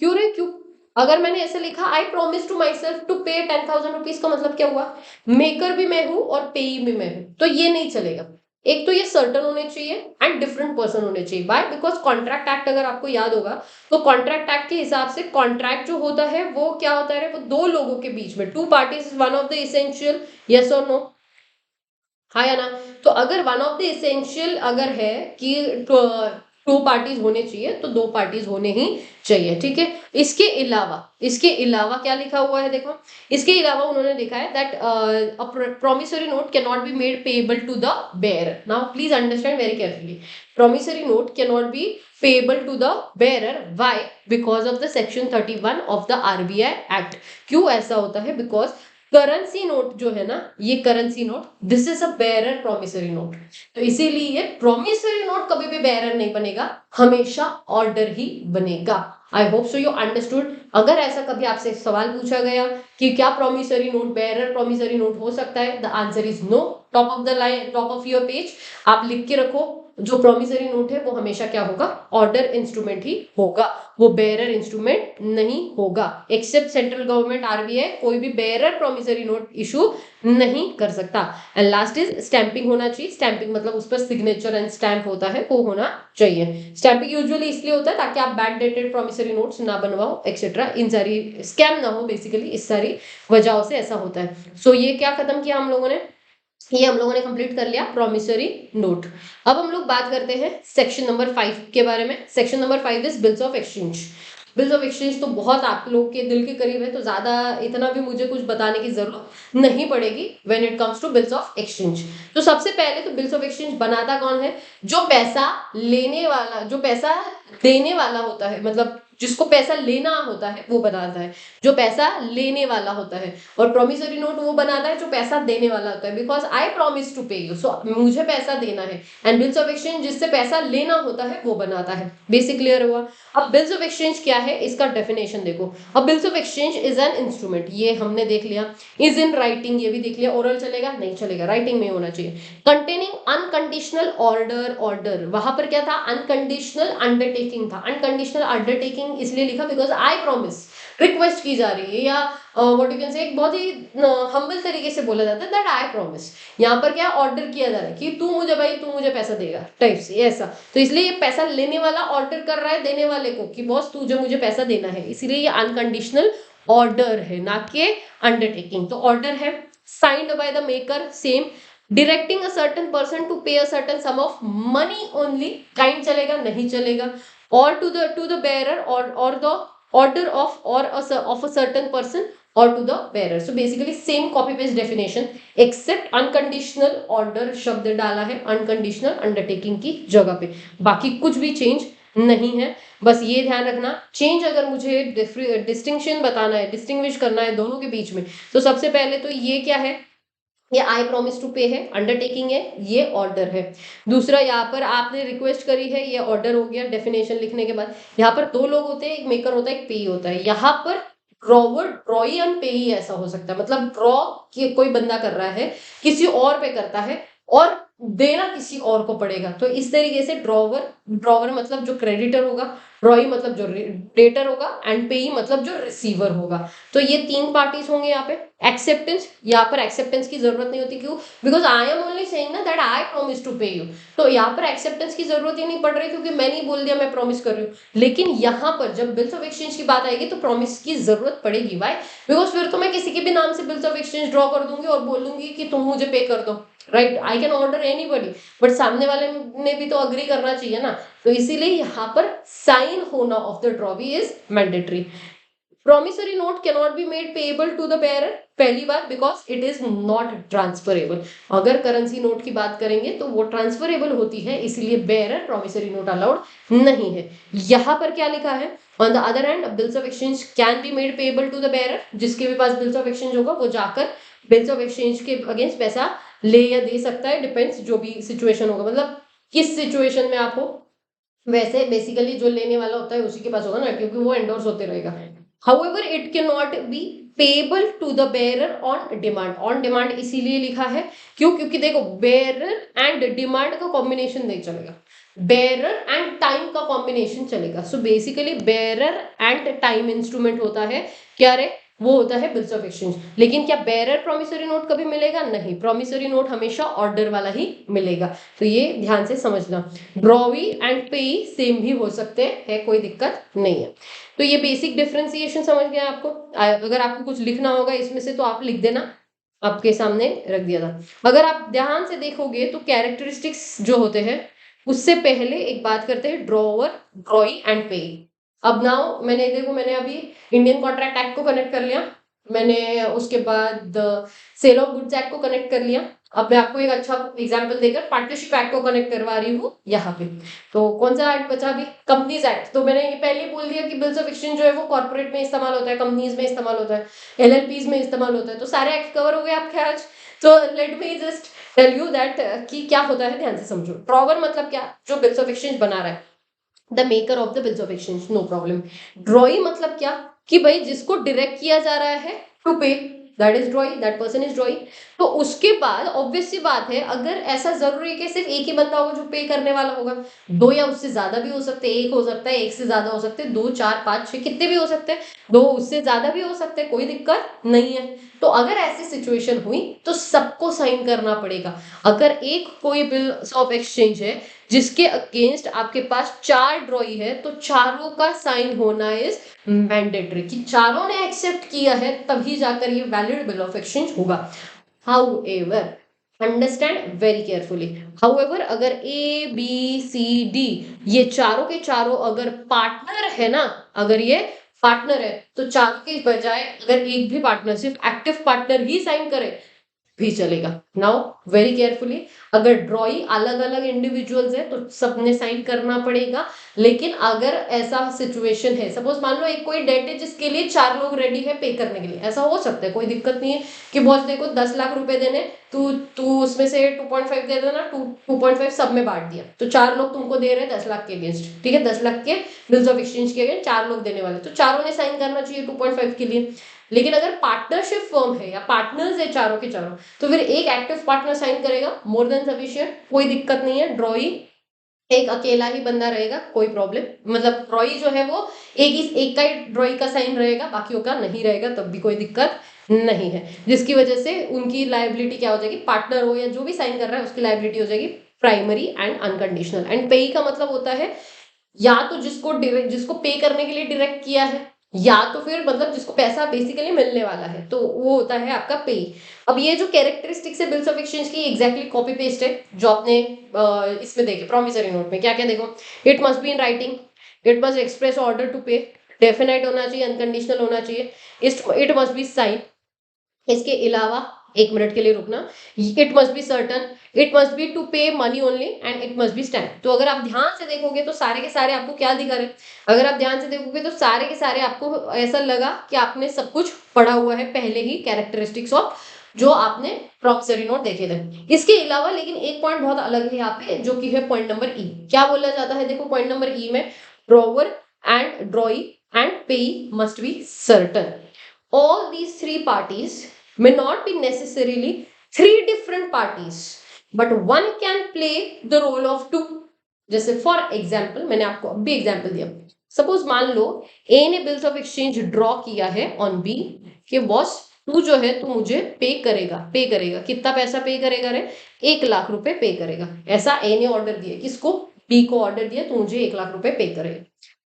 क्यों रे? क्यों? अगर मैंने ऐसे लिखा I promise to myself to pay 10,000 rupees, का मतलब क्या हुआ? मेकर भी मैं हूं और पेई भी मैं हूं, तो ये नहीं चलेगा। एक तो ये सर्टन होने चाहिए एंड डिफरेंट पर्सन होने चाहिए। बाय बिकॉज कॉन्ट्रैक्ट एक्ट अगर आपको याद होगा, तो कॉन्ट्रैक्ट एक्ट के हिसाब से कॉन्ट्रैक्ट जो होता है वो क्या होता है? वो दो लोगों के बीच में, two parties is one of the essential, yes और नो, हाँ या ना? तो अगर वन ऑफ द इसेंशियल अगर है कि टू पार्टीज होने चाहिए, तो दो पार्टीज होने ही चाहिए, ठीक है। इसके अलावा क्या लिखा हुआ है देखो, इसके अलावा उन्होंने लिखा है that promissory note cannot be made payable to the bearer। now please understand very carefully, promissory note cannot be payable to the bearer। why? because of the section 31 of the RBI Act। क्यों ऐसा होता है? बिकॉज करेंसी नोट जो है ना, ये currency note, this is a bearer promissory note. तो इसीलिए प्रॉमिसरी नोट कभी भी बेरर नहीं बनेगा, हमेशा ऑर्डर ही बनेगा। I hope so you understood. अगर ऐसा कभी आपसे सवाल पूछा गया कि क्या promissory note bearer promissory note हो सकता है, the answer is no. Top of the line, top of your page आप लिख के रखो, जो प्रॉमिसरी नोट है वो हमेशा क्या होगा, ऑर्डर इंस्ट्रूमेंट ही होगा, वो बेरर इंस्ट्रूमेंट नहीं होगा। एक्सेप्ट सेंट्रल गवर्नमेंट आरबीआई कोई भी बेरर प्रॉमिसरी नोट इशू नहीं कर सकता। एंड लास्ट इज स्टैंपिंग होना चाहिए। स्टैंपिंग मतलब उस पर सिग्नेचर एंड स्टैंप होता है, वो होना चाहिए। स्टैंपिंग यूजुअली इसलिए होता है ताकि आप बैक डेटेड प्रॉमिसरी नोट्स ना बनवाओ एक्सेट्रा, इन सारी स्कैम ना हो, बेसिकली इस सारी वजहों से ऐसा होता है। सो ये क्या खत्म किया हम लोगों ने, ये हम लोगों ने कंप्लीट कर लिया प्रॉमिसरी नोट। अब हम लोग बात करते हैं सेक्शन नंबर 5 के बारे में। Section number 5 is bills of exchange. Bills of exchange तो बहुत आप लोग के दिल के करीब है, तो ज्यादा इतना भी मुझे कुछ बताने की जरूरत नहीं पड़ेगी when it comes to bills of exchange. तो सबसे पहले तो बिल्स ऑफ एक्सचेंज बनाता कौन है, जो पैसा लेने वाला, जो पैसा देने वाला होता है, मतलब जिसको पैसा लेना होता है वो बनाता है, जो पैसा लेने वाला होता है। और प्रॉमिसरी नोट वो बनाता है जो पैसा देने वाला होता है, because I promise to pay you, सो मुझे पैसा देना है। एंड बिल्स ऑफ एक्सचेंज जिससे पैसा लेना होता है वो बनाता है। बेसिक क्लियर हुआ। अब बिल्स ऑफ एक्सचेंज क्या है, इसका डेफिनेशन देखो। अब bills of exchange is an instrument, ये हमने देख लिया। इज इन राइटिंग, ये भी देख लिया। ओरल चलेगा नहीं चलेगा, राइटिंग में होना चाहिए। कंटेनिंग अनकंडीशनल ऑर्डर, ऑर्डर वहां पर क्या था, अनकंडीशनल अंडरटेकिंग था। अनकंडीशनल अंडरटेकिंग इसलिए लिखा बिकॉज आई प्रॉमिस, रिक्वेस्ट की जा रही है, या व्हाट यू कैन से एक बहुत ही हम्बल तरीके से बोला जाता है दैट आई प्रॉमिस। यहाँ पर क्या ऑर्डर किया जा रहा है कि तू मुझे, भाई तू मुझे पैसा देगा टाइप से, ऐसा। तो इसलिए ये पैसा लेने वाला ऑर्डर कर रहा है देने वाले को कि बॉस तुझे मुझे पैसा देना है, इसीलिए ये अनकंडीशनल ऑर्डर है, ना कि अंडरटेकिंग। तो ऑर्डर है signed by the maker, same. Directing a certain person to pay a certain sum of money only, kind चलेगा नहीं चलेगा। और टू द बेरर और the order of or of a certain person or to the bearer. So basically same copy paste definition except unconditional order शब्द डाला है unconditional undertaking की जगह पे, बाकी कुछ भी चेंज नहीं है। बस ये ध्यान रखना, चेंज अगर मुझे डिस्टिंक्शन बताना है, डिस्टिंग्विश करना है दोनों के बीच में, तो सबसे पहले तो ये क्या है, ये आई प्रॉमिस टू पे है, अंडरटेकिंग है, ये ऑर्डर है। दूसरा यहाँ पर आपने रिक्वेस्ट करी है, ये ऑर्डर हो गया डेफिनेशन लिखने के बाद। यहाँ पर दो लोग होते हैं, एक मेकर होता है एक पेई होता है। यहाँ पर ड्रॉवर, ड्रॉई एंड पेई ऐसा हो सकता है, मतलब ड्रॉ कोई बंदा कर रहा है किसी और पे करता है, और देना किसी और को पड़ेगा। तो इस तरीके से ड्रॉवर, ड्रॉवर मतलब जो क्रेडिटर होगा, ड्रॉई मतलब जो डेटर होगा, एंड पेई मतलब जो रिसीवर होगा। तो ये तीन पार्टीज होंगे यहाँ पे। एक्सेप्टेंस, यहाँ पर एक्सेप्टेंस की जरूरत नहीं होती, क्यों, because I am only saying ना that I promise to pay you. तो यहाँ पर एक्सेप्टेंस की जरूरत ही नहीं पड़ रही, क्योंकि मैंने ही बोल दिया मैं प्रॉमिस कर रही हूँ। लेकिन यहाँ पर जब बिल्स ऑफ एक्सचेंज की बात आएगी तो प्रॉमिस की जरूरत पड़ेगी। वाई, बिकॉज फिर तो मैं किसी के भी नाम से बिल्स ऑफ एक्सचेंज ड्रॉ कर दूंगी और बोलूंगी कि तुम मुझे पे कर दो, right. I can order anybody, but सामने वाले ने भी तो अग्री करना चाहिए ना। तो इसीलिए यहाँ पर साइन होना of the drawee is mandatory. Promissory note can not be made payable to the bearer, पहली बात because it is not transferable. अगर करेंसी नोट की बात करेंगे तो वो ट्रांसफरेबल होती है, इसलिए बेयरर प्रॉमिसरी नोट अलाउड नहीं है। यहाँ पर क्या लिखा है, on the other hand bills of exchange can be made payable to the bearer. जिसके भी पास बिल्स ऑफ एक्सचेंज होगा वो जाकर बिल्स ऑफ एक्सचेंज के अगेंस्ट पैसा ले या दे सकता है, डिपेंड्स जो भी सिचुएशन होगा, मतलब किस सिचुएशन में आप हो। वैसे बेसिकली जो लेने वाला होता है उसी के पास होगा ना, क्योंकि वो एंडोर्स होते रहेगा। However, it cannot be payable to the bearer on demand. On demand इसीलिए लिखा है, क्यों, क्योंकि देखो bearer and demand का कॉम्बिनेशन नहीं चलेगा, bearer and time का कॉम्बिनेशन चलेगा। So basically bearer and time instrument होता है क्या रे, वो होता है बिल्स ऑफ एक्सचेंज। लेकिन क्या बेरर प्रॉमिसरी नोट कभी मिलेगा, नहीं, प्रॉमिसरी नोट हमेशा ऑर्डर वाला ही मिलेगा। तो ये ध्यान से समझना। ड्रॉवी एंड पेई सेम भी हो सकते हैं, कोई दिक्कत नहीं है। तो ये बेसिक डिफरेंशिएशन समझ गया आपको। अगर आपको कुछ लिखना होगा इसमें से तो आप लिख देना, आपके सामने रख दिया था। अगर आप ध्यान से देखोगे तो कैरेक्टरिस्टिक्स जो होते हैं उससे पहले एक बात करते हैं ड्रॉवर, ड्रॉई एंड पेई। अब नाउ मैंने देखो, मैंने अभी इंडियन कॉन्ट्रैक्ट एक्ट को कनेक्ट कर लिया, मैंने उसके बाद सेल ऑफ गुड्स एक्ट को कनेक्ट कर लिया। अब मैं आपको एक अच्छा एग्जांपल देकर पार्टनरशिप एक्ट को कनेक्ट करवा रही हूँ यहाँ पे। तो कौन सा एक्ट बचा अभी? Companies act. तो मैंने ये पहले ही बोल दिया कि बिल्स ऑफ एक्सचेंज जो है वो कॉर्पोरेट में इस्तेमाल होता है, कंपनीज में इस्तेमाल होता है, एलएलपीज में इस्तेमाल होता है। तो सारे एक्ट कवर हो गए आपके आज। तो let me just tell you that कि क्या होता है, ध्यान से समझो। ड्रॉवर मतलब क्या? जो बिल्स ऑफ एक्सचेंज बना रहा है, the maker of the bills of exchange, no problem. Drawee मतलब क्या? कि भाई जिसको डायरेक्ट किया जा रहा है टू पे, that is ड्रॉई, that person is ड्रॉई। तो उसके बाद ऑब्वियस सी बात है, अगर ऐसा जरूरी है कि सिर्फ एक ही बंदा होगा जो पे करने वाला होगा, दो या उससे ज्यादा भी हो सकते हैं, एक हो सकता है, एक से ज्यादा हो सकते हैं, दो चार पांच छह कितने भी हो सकते हैं, दो उससे ज्यादा भी हो सकते हैं, कोई दिक्कत नहीं है। तो अगर ऐसी सिचुएशन हुई तो सबको साइन करना पड़ेगा। अगर एक कोई बिल्स ऑफ एक्सचेंज है जिसके अगेंस्ट आपके पास चार ड्रॉई है, तो चारों का साइन होना इज मैंडेटरी, कि चारों ने एक्सेप्ट किया है तभी जाकर ये वैलिड बिल ऑफ एक्सचेंज होगा। However, understand very carefully, however अगर ए बी सी डी ये चारों के चारों अगर पार्टनर है ना, अगर ये पार्टनर है, तो चारों के बजाय अगर एक भी पार्टनर, सिर्फ एक्टिव पार्टनर ही साइन करे भी चलेगा। नाउ वेरी केयरफुली, अगर ड्रॉई अलग अलग इंडिविजुअल्स है तो सबने साइन करना पड़ेगा। लेकिन अगर ऐसा सिचुएशन है, सपोज मान लो एक कोई डेट है जिसके लिए चार लोग रेडी है पे करने के लिए, ऐसा हो सकता है, कोई दिक्कत नहीं है कि बॉस देखो 10 लाख रुपए देने, तू तू उसमें से 2.5 दे देना, 2.5 सब में बांट दिया, तो चार लोग तुमको दे रहे हैं 10 लाख के अगेंस्ट, ठीक है, 10 लाख के बिल्स ऑफ एक्सचेंज के अगेंस्ट चार लोग देने वाले, तो चारों ने साइन करना चाहिए 2.5 के लिए। लेकिन अगर पार्टनरशिप फर्म है या पार्टनर्स है चारों के चारों, तो फिर एक एक्टिव पार्टनर साइन करेगा, मोर देन सफिशिएंट, कोई दिक्कत नहीं है। ड्रॉई एक अकेला ही बंदा रहेगा, कोई प्रॉब्लम, मतलब ड्रॉई जो है वो एक का ही ड्रॉई का साइन रहेगा, बाकियों का नहीं रहेगा, तब भी कोई दिक्कत नहीं है। जिसकी वजह से उनकी लायबिलिटी क्या हो जाएगी, पार्टनर हो या जो भी साइन कर रहा है उसकी लायबिलिटी हो जाएगी प्राइमरी एंड अनकंडीशनल। एंड पेई का मतलब होता है या तो जिसको पे करने के लिए डायरेक्ट किया है, या तो फिर मतलब जिसको पैसा बेसिकली मिलने वाला है, तो वो होता है आपका पे। अब ये जो कैरेक्टरिस्टिक्स है बिल्स ऑफ एक्सचेंज की, एग्जैक्टली कॉपी पेस्ट है जो आपने इसमें देखे प्रॉमिसरी नोट में। क्या क्या देखो, it must be in writing, it must express order to pay, definite होना चाहिए, अनकंडीशनल होना चाहिए, इट मस्ट बी साइन। इसके अलावा एक मिनट के लिए रुकना, it must be certain, it must be to pay money only, and it must be stamp. तो अगर आप ध्यान से देखोगे तो सारे के सारे आपको क्या दिखा रहे हैं, अगर आप ध्यान से देखोगे तो सारे के सारे आपको ऐसा लगा कि आपने सब कुछ पढ़ा हुआ है पहले ही, कैरेक्टरिस्टिक्स ऑफ जो आपने प्रॉमिसरी नोट देखे थे। इसके अलावा लेकिन एक पॉइंट बहुत अलग है यहाँ पे, जो कि है पॉइंट नंबर ई। क्या बोला जाता है, देखो पॉइंट नंबर ई में, ड्रॉवर एंड ड्रॉई एंड पेई must be certain. All these three parties may not be necessarily three different parties, but one can play the role of two. जैसे फॉर एग्जाम्पल, मैंने आपको अभी एग्जाम्पल दिया, सपोज मान लो ए ने बिल्स ऑफ एक्सचेंज ड्रॉ किया है ऑन बी कि बॉस तू जो है तू मुझे पे करेगा कितना पैसा पे करेगा रे, 1 लाख रुपए पे करेगा, ऐसा ए ने ऑर्डर दिया, किसको, बी को ऑर्डर दिया, तू मुझे 1 लाख रुपए पे करेगा।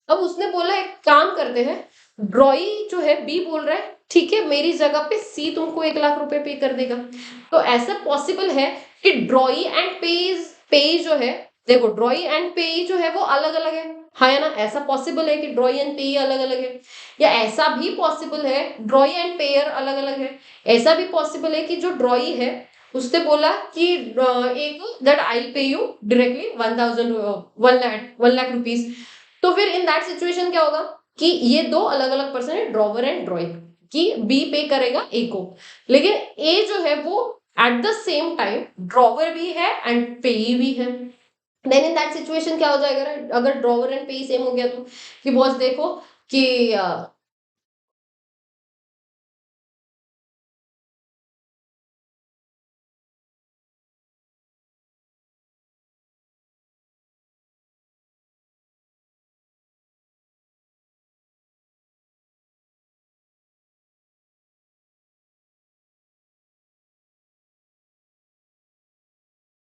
अब उसने बोला एक काम करते हैं, ड्रॉई जो है बी बोल रहा है ठीक है मेरी जगह पे सी तुमको 1 लाख रुपए पे कर देगा। तो ऐसा पॉसिबल है कि ड्रॉई एंड पे जो है, देखो ड्रॉई एंड पे जो है वो अलग अलग है, हाँ या ना, ऐसा पॉसिबल है कि ड्रॉई एंड पे अलग अलग है, या ऐसा भी पॉसिबल है ड्रॉई एंड पेयर अलग अलग है। ऐसा भी पॉसिबल है कि जो ड्रॉई है उसने बोला कि एक दैट आई पे यू डायरेक्टली 1000 1 लाख रुपीज। तो फिर इन दैट सिचुएशन क्या होगा कि ये दो अलग अलग पर्सन है, ड्रॉवर एंड ड्रॉई, कि बी पे करेगा ए को, लेकिन ए जो है वो at the same time drawer भी है एंड पे भी है। देन इन दैट सिचुएशन क्या हो जाएगा, अगर ड्रॉवर एंड पे सेम हो गया तो, कि बॉस देखो कि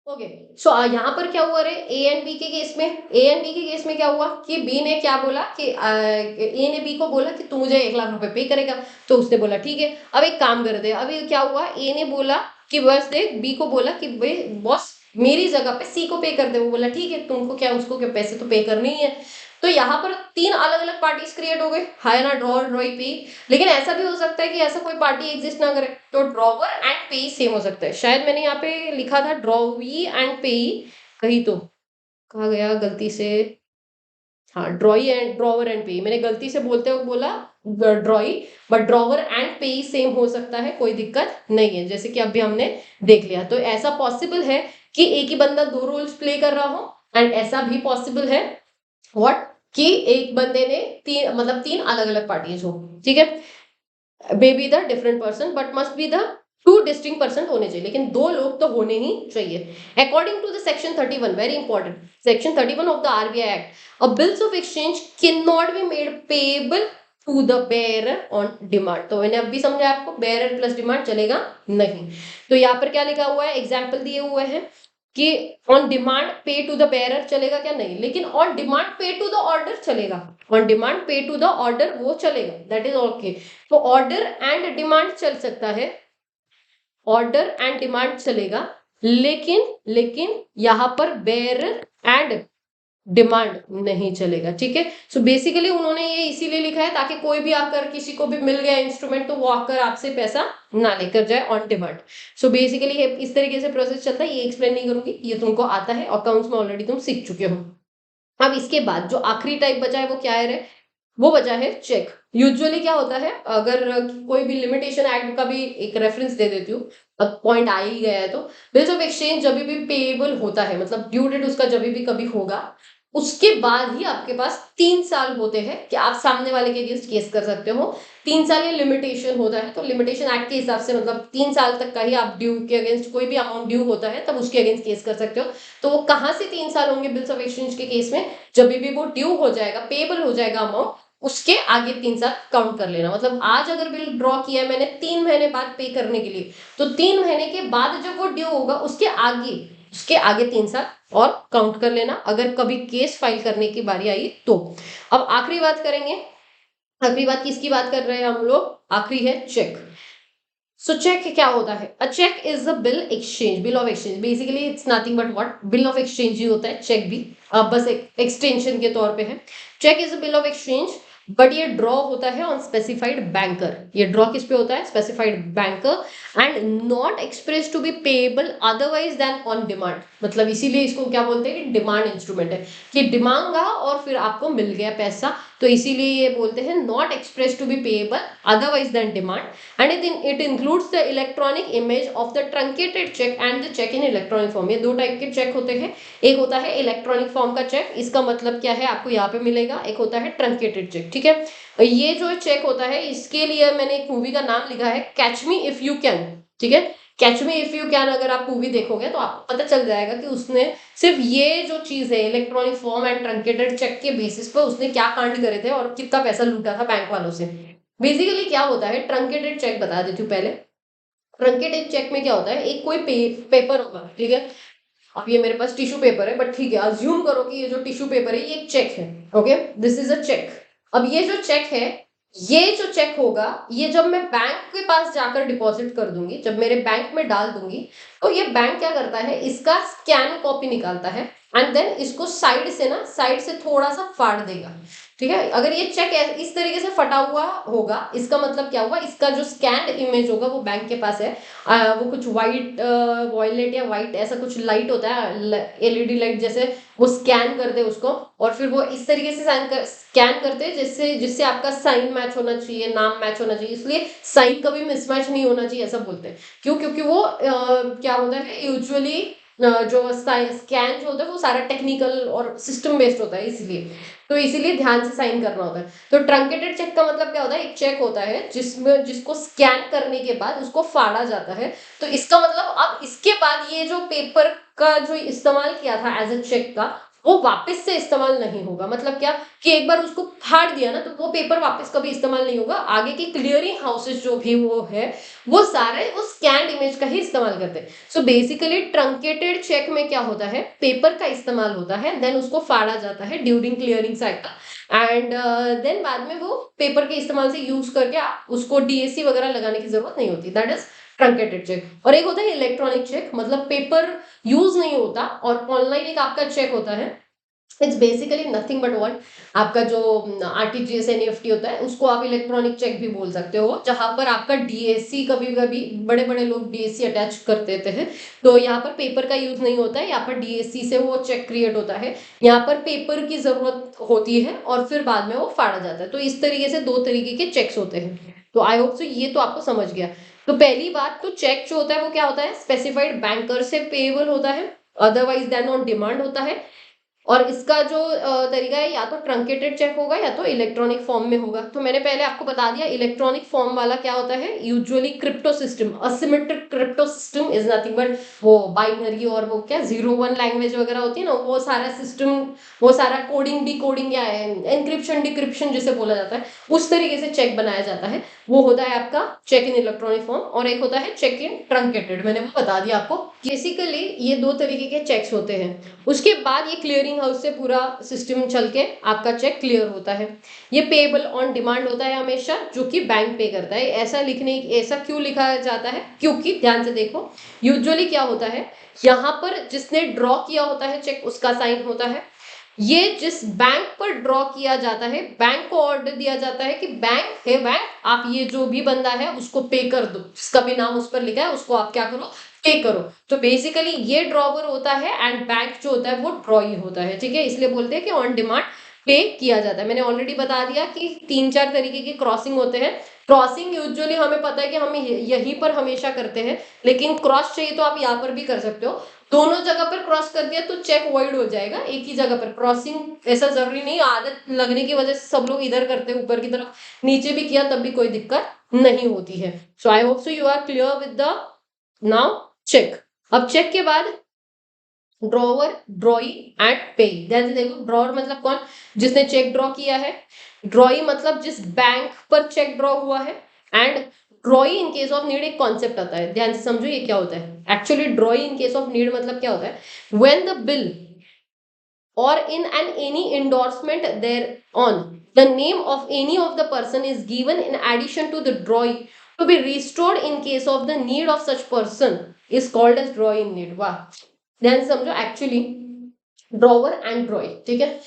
ओके। सो यहाँ पर क्या हुआ रे, ए एंड बी के केस में, ए एंड बी के केस में क्या हुआ कि बी ने क्या बोला कि ए ने बी को बोला कि तू मुझे 1 लाख रुपए पे करेगा, तो उसने बोला ठीक है। अब एक काम कर दे, अभी क्या हुआ, ए ने बोला कि बस देख, बी को बोला कि भाई बॉस मेरी जगह पे सी को पे कर दे, वो बोला ठीक है, तुमको क्या उसको क्या पैसे तो पे करने ही है। तो यहाँ पर 3 अलग-अलग पार्टीज क्रिएट हो गए, है ना, ड्रॉवर, ड्रॉई, पे। लेकिन ऐसा भी हो सकता है कि ऐसा कोई पार्टी एग्जिस्ट ना करे, तो ड्रॉवर एंड पे सेम हो सकता है। शायद मैंने यहाँ पे लिखा था ड्रॉवी एंड पे, कहीं तो कहा गया गलती से, हाँ, ड्रॉवर एंड पे, मैंने गलती से बोलते हुए बोला ड्रॉई, बट ड्रॉवर एंड पे सेम हो सकता है, कोई दिक्कत नहीं है, जैसे कि अभी हमने देख लिया। तो ऐसा पॉसिबल है कि एक ही बंदा 2 रोल्स प्ले कर रहा हो, एंड ऐसा भी पॉसिबल है व्हाट, कि एक बंदे ने 3 मतलब 3 अलग-अलग पार्टीज हो, ठीक है। May be the different person but must be the 2 distinct person होने चाहिए, लेकिन 2 लोग तो होने ही चाहिए। According to the section 31, very important, section 31 of the RBI act, a bills of exchange can not be made payable to the bearer on demand. तो मैंने अभी समझा आपको, बेयरर प्लस डिमांड चलेगा नहीं। तो यहाँ पर क्या लिखा हुआ है, एग्जाम्पल दिए हुए हैं कि ऑन डिमांड पे टू द बेयरर चलेगा क्या, नहीं, लेकिन ऑन डिमांड पे टू द ऑर्डर चलेगा। ऑन डिमांड पे टू द ऑर्डर वो चलेगा, दैट इज ओके। तो ऑर्डर एंड डिमांड चल सकता है, ऑर्डर एंड डिमांड चलेगा, लेकिन यहां पर बेयरर एंड डिमांड नहीं चलेगा, ठीक है। सो बेसिकली उन्होंने ये इसीलिए लिखा है ताकि कोई भी आकर, किसी को भी मिल गया इंस्ट्रूमेंट तो वो आकर आपसे पैसा ना लेकर जाए ऑन डिमांड। सो बेसिकली ये इस तरीके से प्रोसेस चलता है, ये एक्सप्लेन नहीं करूंगी, ये तुमको आता है, अकाउंट्स में ऑलरेडी तुम सीख चुके हो। अब इसके बाद जो आखिरी टाइप बचा है वो क्या है, वो बचा है चेक। यूजुअली क्या होता है, अगर कोई भी लिमिटेशन एक्ट का भी एक रेफरेंस दे देती हूँ, अब पॉइंट आ ही गया है, तो बिल्स ऑफ एक्सचेंज जब भी पेएबल होता है, मतलब ड्यू डेट उसका जब भी कभी होगा, उसके बाद ही आपके पास 3 साल होते हैं कि आप सामने वाले के अगेंस्ट केस कर सकते हो। 3 साल ये लिमिटेशन होता है, तो लिमिटेशन एक्ट के हिसाब से मतलब 3 साल तक का ही आप ड्यू के अगेंस्ट, कोई भी अमाउंट ड्यू होता है तब उसके अगेंस्ट केस कर सकते हो। तो वो कहाँ से 3 साल होंगे बिल्स ऑफ एक्सचेंज के केस में, जब भी वो ड्यू हो जाएगा, पेएबल हो जाएगा अमाउंट, उसके आगे 3 साल काउंट कर लेना। मतलब आज अगर बिल ड्रॉ किया है मैंने 3 महीने बाद पे करने के लिए, तो 3 महीने के बाद जब वो ड्यू होगा उसके आगे 3 साल और काउंट कर लेना, अगर कभी केस फाइल करने की बारी आई तो। अब आखिरी बात करेंगे, आखिरी बात किसकी बात कर रहे हैं हम लोग, आखिरी है चेक। सो चेक क्या होता है, a cheque is a bill exchange, bill of exchange, basically it's nothing but what, bill of exchange ही होता है चेक भी, बस एक एक्सटेंशन के तौर पे है। Cheque is a bill of exchange, but ये ड्रॉ होता है ऑन स्पेसिफाइड बैंकर, ये ड्रॉ किस पे होता है, specified banker, and not express to be payable otherwise than on demand. मतलब इसीलिए इसको क्या बोलते हैं कि डिमांड इंस्ट्रूमेंट है, कि डिमांड और फिर आपको मिल गया पैसा, तो इसीलिए ये बोलते हैं not express to be payable otherwise than demand, and it includes the electronic image of the truncated cheque and the cheque in electronic form. ये 2 टाइप के चेक होते हैं, एक होता है इलेक्ट्रॉनिक फॉर्म का चेक, इसका मतलब क्या है आपको यहाँ पे मिलेगा, एक होता है ट्रंकेटेड चेक, ठीक है। ये जो चेक होता है, इसके लिए मैंने एक मूवी का नाम लिखा है, catch me if you can, ठीक है। Catch me if you can, अगर आप मूवी देखोगे तो आपको पता चल जाएगा कि उसने सिर्फ ये जो चीज है, electronic form and truncated check के बेसिस पर उसने क्या कांड करे थे और कितना पैसा लूटा था बैंक वालों से। बेसिकली क्या होता है, ट्रंकेटेड चेक बता देती हूँ पहले। ट्रंकेटेड चेक में क्या होता है, एक कोई पेपर होगा, ठीक है। अब ये मेरे पास टिश्यू पेपर है, बट ठीक है, अज्यूम करो कि ये जो टिश्यू पेपर है ये एक चेक है, okay, this is a cheque. अब ये जो चेक है, ये जो चेक होगा, ये जब मैं बैंक के पास जाकर डिपॉजिट कर दूंगी, जब मेरे बैंक में डाल दूंगी, तो ये बैंक क्या करता है, इसका स्कैन कॉपी निकालता है, एंड देन इसको साइड से थोड़ा सा फाड़ देगा, ठीक है। अगर ये चेक इस तरीके से फटा हुआ होगा, इसका मतलब क्या हुआ, इसका जो स्कैन इमेज होगा वो बैंक के पास है, वो कुछ व्हाइट वॉयलेट या व्हाइट ऐसा कुछ लाइट होता है, एलईडी लाइट जैसे, वो स्कैन कर दे उसको, और फिर वो इस तरीके से स्कैन करते हैं जिससे जिससे आपका साइन मैच होना चाहिए, नाम मैच होना चाहिए, इसलिए साइन कभी मिसमैच नहीं होना चाहिए, ऐसा बोलते हैं। क्यों, क्योंकि वो क्या होता है यूजुअली, जो स्कैन जो होता है वो सारा टेक्निकल और सिस्टम बेस्ड होता है, इसलिए तो इसीलिए ध्यान से साइन करना होता है। तो ट्रंकेटेड चेक का मतलब क्या होता है, एक चेक होता है जिसको स्कैन करने के बाद उसको फाड़ा जाता है, तो इसका मतलब अब इसके बाद ये जो पेपर का जो इस्तेमाल किया था एज अ चेक का, वो वापस से इस्तेमाल नहीं होगा। मतलब क्या, कि एक बार उसको फाड़ दिया ना, तो वो पेपर वापस कभी इस्तेमाल नहीं होगा। आगे के क्लियरिंग हाउसेस जो भी वो है, वो सारे वो स्कैन इमेज का ही इस्तेमाल करते हैं। सो बेसिकली ट्रंकेटेड चेक में क्या होता है, पेपर का इस्तेमाल होता है, देन उसको फाड़ा जाता है during clearing cycle, and then बाद में वो पेपर के इस्तेमाल से यूज करके उसको डीएसी वगैरह लगाने की जरूरत नहीं होती, दैट इज ट्रंकेटेड चेक। और एक होता है इलेक्ट्रॉनिक चेक, मतलब पेपर यूज नहीं होता और ऑनलाइन एक आपका चेक होता है, it's basically nothing but what, आपका जो आरटीजीएस एनईएफटी होता है उसको आप इलेक्ट्रॉनिक चेक भी बोल सकते हो, जहां पर आपका डीएससी, कभी कभी बड़े बड़े लोग डीएससी अटैच कर देते हैं, तो यहाँ पर पेपर का यूज नहीं होता है, यहाँ पर डीएससी से वो चेक क्रिएट होता है। यहाँ पर पेपर की जरूरत होती है और फिर बाद में वो फाड़ा जाता है। तो इस तरीके से दो तरीके के चेक्स होते हैं। तो आई होप सो ये तो आपको समझ गया। तो पहली बात तो चेक जो होता है वो क्या होता है, स्पेसिफाइड बैंकर से पेएबल होता है, अदरवाइज देन ऑन डिमांड होता है। और इसका जो तरीका है, या तो ट्रंकेटेड चेक होगा या तो इलेक्ट्रॉनिक फॉर्म में होगा। तो मैंने पहले आपको बता दिया इलेक्ट्रॉनिक फॉर्म वाला क्या होता है, usually crypto system, asymmetric crypto system is nothing but वो बाइनरी और वो क्या 0-1 लैंग्वेज वगैरह होती है ना, वो सारा सिस्टम, वो सारा कोडिंग डिकोडिंग या एनक्रिप्शन डिक्रिप्शन जिसे बोला जाता है, उस तरीके से चेक बनाया जाता है। वो होता है आपका चेक इन इलेक्ट्रॉनिक फॉर्म, और एक होता है चेक इन ट्रंकेटेड, मैंने वो बता दिया आपको। बेसिकली ये दो तरीके के चेक्स होते हैं। उसके बाद ये क्लियरिंग हाउस से पूरा सिस्टम चल के आपका चेक क्लियर होता है। ये पेएबल ऑन डिमांड होता है हमेशा, जो कि बैंक पे करता है। ऐसा क्यों लिखा जाता है, क्योंकि ध्यान से देखो, यूजुअली क्या होता है, यहाँ पर जिसने ड्रॉ किया होता है चेक उसका साइन होता है। ये जिस बैंक पर ड्रॉ किया जाता है, बैंक को ऑर्डर दिया जाता है कि बैंक आप ये जो भी बंदा है उसको पे कर दो, जिसका भी नाम उस पर लिखा है उसको आप क्या करो, पे करो। तो बेसिकली ये ड्रॉवर होता है एंड बैंक जो होता है वो ड्रॉई होता है, ठीक है। इसलिए बोलते हैं कि ऑन डिमांड पे किया जाता है। मैंने ऑलरेडी बता दिया कि 3-4 तरीके के क्रॉसिंग होते हैं। क्रॉसिंग यूजुअली हमें पता है कि हम यहीं पर हमेशा करते हैं, लेकिन क्रॉस चाहिए तो आप यहाँ पर भी कर सकते हो। दोनों जगह पर क्रॉस कर दिया तो चेक वॉइड हो जाएगा, एक ही जगह पर क्रॉसिंग ऐसा जरूरी नहीं, आदत लगने की वजह से सब लोग इधर करते हैं ऊपर की तरफ, नीचे भी किया तब भी कोई दिक्कत नहीं होती है। So I hope so you are clear with the now cheque. अब चेक के बाद ड्रॉवर, ड्रॉई एंड पे। ध्यान से देखो, ड्रॉवर मतलब कौन, जिसने चेक ड्रॉ किया है। ड्रॉई मतलब जिस बैंक पर चेक ड्रॉ हुआ है। And ड्रॉई in case of need एक कॉन्सेप्ट आता है, ध्यान से समझो ये क्या होता है। Actually ड्रॉई in case of need मतलब क्या होता है, when the bill or in an any endorsement thereon the name of any of the person is given in addition to the drawing to be restored in case of the need of such person is called as draw in need। वाह, ध्यान से समझो। एक्चुअली ड्रॉवर एंड ड्रॉई, ठीक है,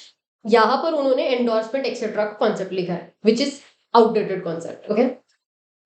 यहाँ पर उन्होंने एंडोर्समेंट एक्सेट्रा का कॉन्सेप्ट लिखा है which is outdated concept, okay.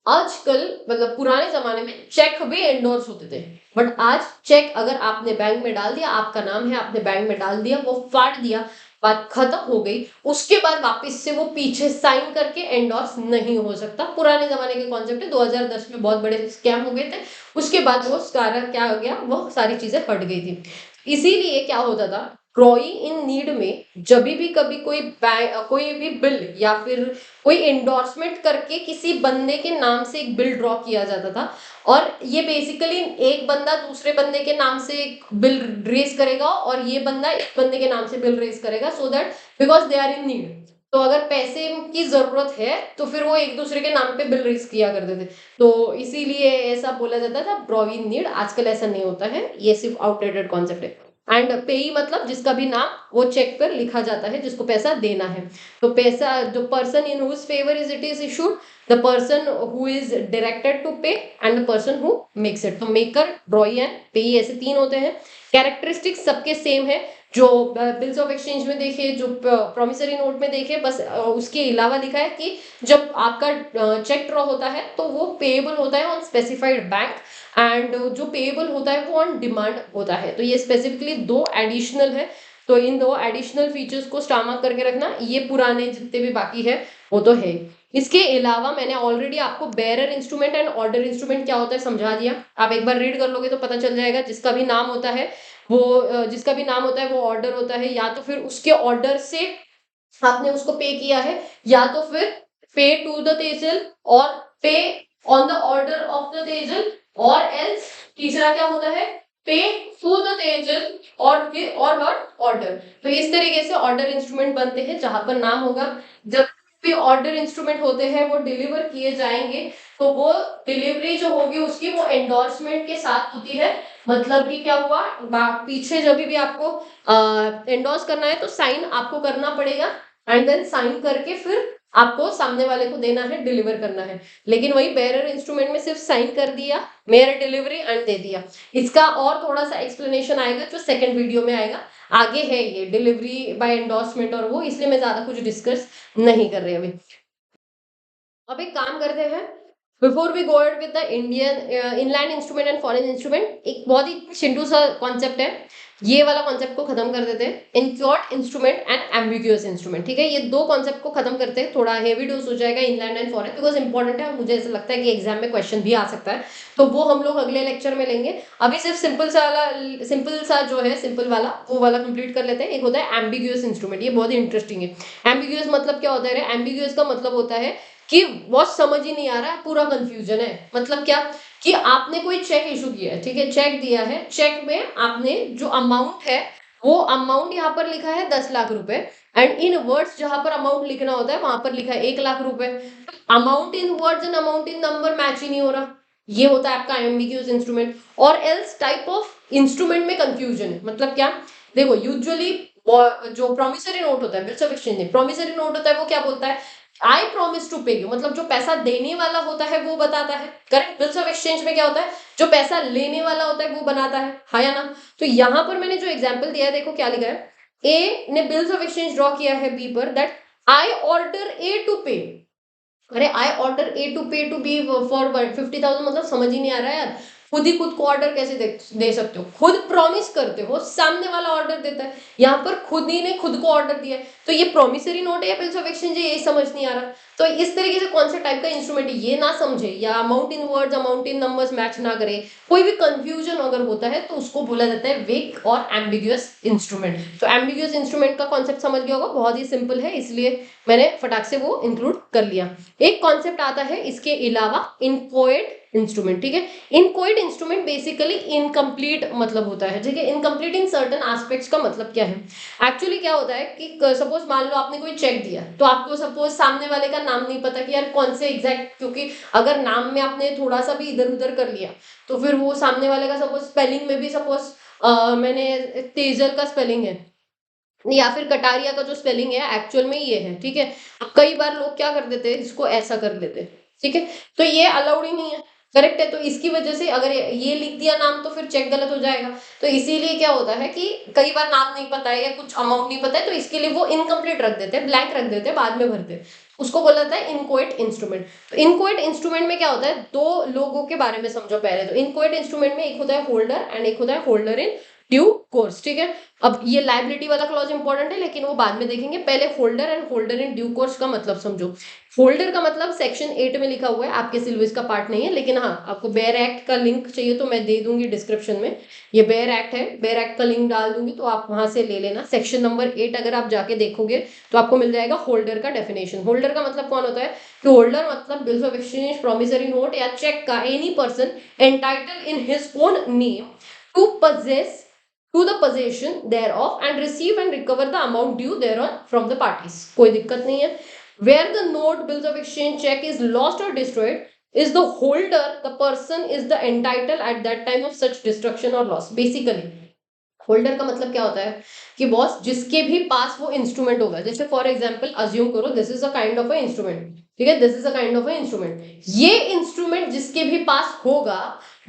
आजकल मतलब पुराने जमाने में चेक भी एंडोर्स होते थे, बट आज चेक अगर आपने बैंक में डाल दिया, आपका नाम है, आपने बैंक में डाल दिया, वो फाड़ दिया, बात खत्म हो गई, उसके बाद वापस से वो पीछे साइन करके एंडोर्स नहीं हो सकता। पुराने जमाने के कॉन्सेप्ट है, 2010 में बहुत बड़े स्कैम हो गए थे, उसके बाद वो सारा क्या हो गया, वो सारी चीजें हट गई थी। इसीलिए क्या होता था, ड्रॉई इन नीड में जब भी कभी कोई भी बिल या फिर कोई एंडोर्समेंट करके किसी बंदे के नाम से एक बिल ड्रॉ किया जाता था। और ये बेसिकली एक बंदा दूसरे बंदे के नाम से एक बिल रेज करेगा और ये बंदा इस बंदे के नाम से बिल रेज करेगा, so that because they are in need. तो अगर पैसे की जरूरत है तो फिर वो एक दूसरे के नाम पे बिल रेज किया करते थे। तो इसीलिए ऐसा बोला जाता था ड्रॉ इन नीड। आजकल ऐसा नहीं होता है, ये सिर्फ आउटडेटेड कॉन्सेप्ट है। एंड पेई मतलब जिसका भी नाम वो चेक पर लिखा जाता है, जिसको पैसा देना है। तो पैसा, जो person in whose favour is it is issued, the person who is directed to pay and the person who makes it. तो मेकर, ड्रॉई एंड पेई ऐसे तीन होते हैं। कैरेक्टरिस्टिक्स सबके सेम है, जो बिल्स ऑफ एक्सचेंज में देखे, जो प्रोमिसरी नोट में देखे, बस उसके अलावा लिखा है कि जब आपका चेक ड्रॉ होता है तो वो पेएबल होता है ऑन स्पेसिफाइड बैंक, एंड जो पेएबल होता है वो ऑन डिमांड होता है। तो ये स्पेसिफिकली दो एडिशनल है। तो इन दो एडिशनल फीचर्स को स्टार मार्क करके रखना, ये पुराने जितने भी बाकी है वो तो है। इसके अलावा मैंने ऑलरेडी आपको bearer instrument and order instrument क्या होता है समझा दिया। आप एक बार रीड कर लोगे तो पता चल जाएगा। जिसका भी नाम होता है जिसका भी नाम होता है वो ऑर्डर होता है, या तो फिर उसके ऑर्डर से आपने उसको पे किया है, या तो फिर पे टू द तेजल और पे on the order of the Tejal, और एल्स तीसरा क्या होता है, पे टू द तेजल और फिर और व्हाट ऑर्डर। तो इस तरीके से ऑर्डर इंस्ट्रूमेंट बनते हैं जहां पर नाम होगा। जब भी ऑर्डर इंस्ट्रूमेंट होते हैं वो डिलीवर किए जाएंगे, तो वो डिलीवरी जो होगी उसकी वो एंडोर्समेंट के साथ होती है। मतलब कि क्या हुआ, पीछे जब भी आपको एंडोर्स करना है तो साइन आपको करना पड़ेगा, एंड देन साइन करके फिर आपको सामने वाले को देना है, डिलीवर करना है। लेकिन वही बेयरर इंस्ट्रूमेंट में सिर्फ साइन कर दिया, मेयर डिलीवरी एंड दे दिया। इसका और थोड़ा सा एक्सप्लेनेशन आएगा जो सेकंड वीडियो में आएगा, आगे है ये डिलीवरी बाय एंडोर्समेंट और वो, इसलिए मैं ज्यादा कुछ डिस्कस नहीं कर रही अभी। अब एक काम करते हैं, before we go ahead with the Indian inland instrument and foreign instrument, एक बहुत ही चिंटू सा कॉन्सेप्ट है, ये वाला कॉन्सेप्ट को खत्म कर देते हैं। इनक्योर्ड इंस्ट्रूमेंट एंड एम्बिग्यूअस इंस्ट्रूमेंट, ठीक है, ये दो कॉन्सेप्ट को खत्म करते हैं। थोड़ा हेवी डोज हो जाएगा inland and foreign, because important है, मुझे ऐसा लगता है कि एग्जाम में क्वेश्चन भी आ सकता है, तो वो हम लोग अगले लेक्चर में लेंगे। अभी सिर्फ सिंपल सा जो है, सिंपल वाला वो वाला कंप्लीट कर लेते हैं। एक होता है एम्बिग्यूअस इंस्ट्रूमेंट, ये बहुत ही इंटरेस्टिंग है। एम्बिग्यूअस मतलब क्या होता है? एम्बिग्यूअस का मतलब होता है कि बहुत समझ ही नहीं आ रहा है, पूरा कंफ्यूजन है। मतलब क्या कि आपने कोई चेक इशू किया है, ठीक है, चेक दिया है, चेक में आपने जो अमाउंट है वो अमाउंट यहाँ पर लिखा है 10 लाख रुपए, एंड इन वर्ड्स जहां पर अमाउंट लिखना होता है वहां पर लिखा है 1 लाख रुपए। Amount in words and amount in number match ही नहीं हो रहा, ये होता है आपका एम्बिग्यूअस इंस्ट्रूमेंट। और एल्स टाइप ऑफ इंस्ट्रूमेंट में कंफ्यूजन है, मतलब क्या, देखो यूजुअली जो प्रोमिसरी नोट होता है, बिल्स ऑफ एक्सचेंज में प्रोमिसरी नोट होता है, वो क्या बोलता है, आई प्रोमिस टू पे यू, मतलब जो पैसा देने वाला होता है वो बताता है, करेक्ट। बिल्स ऑफ एक्सचेंज में क्या होता है, जो पैसा लेने वाला होता है वो बनाता है, हाँ या ना। तो यहां पर मैंने जो एग्जांपल दिया है, देखो क्या लिखा है, ए ने बिल्स ऑफ एक्सचेंज ड्रॉ किया है बी पर, that I order A to pay. अरे I order A to pay to B for 50,000, मतलब समझ ही नहीं आ रहा है यार। खुद ही खुद को ऑर्डर कैसे दे सकते हो? खुद प्रॉमिस करते हो, सामने वाला ऑर्डर देता है, यहाँ पर खुद ही ने खुद को ऑर्डर दिया है, तो ये प्रोमिसरी नोट है या बिल्स ऑफ एक्सचेंज है, ये समझ नहीं आ रहा। तो इस तरीके से कौन से टाइप का इंस्ट्रूमेंट है ये ना समझे, या amount in words amount in numbers match ना करे, कोई भी कंफ्यूजन अगर होता है तो उसको बोला जाता है वीक और एम्बिग्यूअस इंस्ट्रूमेंट। तो एम्बिग्यूअस इंस्ट्रूमेंट का कॉन्सेप्ट समझ गया होगा, बहुत ही सिंपल है, इसलिए मैंने फटाक से वो इंक्लूड कर लिया। एक कॉन्सेप्ट आता है इसके अलावा, इनकोएड इंस्ट्रूमेंट, ठीक है। इनकोएड इंस्ट्रूमेंट बेसिकली इनकम्प्लीट मतलब होता है, ठीक है, इनकम्प्लीट इन सर्टेन एस्पेक्ट्स का मतलब क्या है, एक्चुअली क्या होता है कि सपोज मान लो आपने कोई चेक दिया, तो आपको सपोज सामने वाले का नाम नहीं पता कि यार कौन से एग्जैक्ट, क्योंकि अगर नाम में आपने थोड़ा सा भी इधर उधर कर लिया तो फिर वो सामने वाले का, सपोज स्पेलिंग में भी सपोज मैंने तेजल का स्पेलिंग है, या फिर कटारिया का जो स्पेलिंग है एक्चुअल में ये है, ठीक है। अब कई बार लोग क्या कर देते हैं, इसको ऐसा कर लेते हैं, ठीक है, तो ये अलाउड ही नहीं है, करेक्ट है। तो इसकी वजह से अगर ये लिख दिया नाम तो फिर चेक गलत हो जाएगा। तो इसीलिए क्या होता है कि कई बार नाम नहीं पता है या कुछ अमाउंट नहीं पता है, तो इसके लिए वो इनकम्प्लीट रख देते हैं, ब्लैंक रख देते हैं, बाद में भरते हैं, उसको बोला जाता है इनकोएट इंस्ट्रूमेंट। तो इनकोएट इंस्ट्रूमेंट में क्या होता है, दो लोगों के बारे में समझो पहले। तो इनकोएट इंस्ट्रूमेंट में एक होता है होल्डर एंड एक होता है होल्डर इन ड्यू कोर्स, ठीक है। अब ये लायबिलिटी वाला क्लॉज इंपॉर्टेंट है, लेकिन वो बाद में देखेंगे, पहले holder and holder in due course का मतलब समझो। होल्डर का मतलब सेक्शन 8 में लिखा हुआ है, आपके सिलेबस का पार्ट नहीं है, लेकिन हाँ आपको बेयर एक्ट का लिंक चाहिए तो मैं दे दूंगी डिस्क्रिप्शन में, ये बेयर एक्ट है, बेयर एक्ट का लिंक डाल दूंगी तो आप वहां से ले लेना। सेक्शन नंबर 8 अगर आप जाके देखोगे तो आपको मिल जाएगा होल्डर का डेफिनेशन। होल्डर का मतलब कौन होता है, कि होल्डर मतलब bills of exchange, promissory note या चेक का any person entitle in his own name to possess to the possession thereof and receive and recover the amount due thereon from the parties। कोई दिक्कत नहीं है। Where the note, bills of exchange, check is lost or destroyed, is the holder, the person is the entitled at that time of such destruction or loss। Basically holder का मतलब क्या होता है कि बॉस जिसके भी पास वो इंस्ट्रूमेंट होगा, जैसे फॉर एग्जांपल अज्यूम करो this is a kind of a instrument, ठीक है, this is a kind of a instrument, ये इंस्ट्रूमेंट जिसके भी पास होगा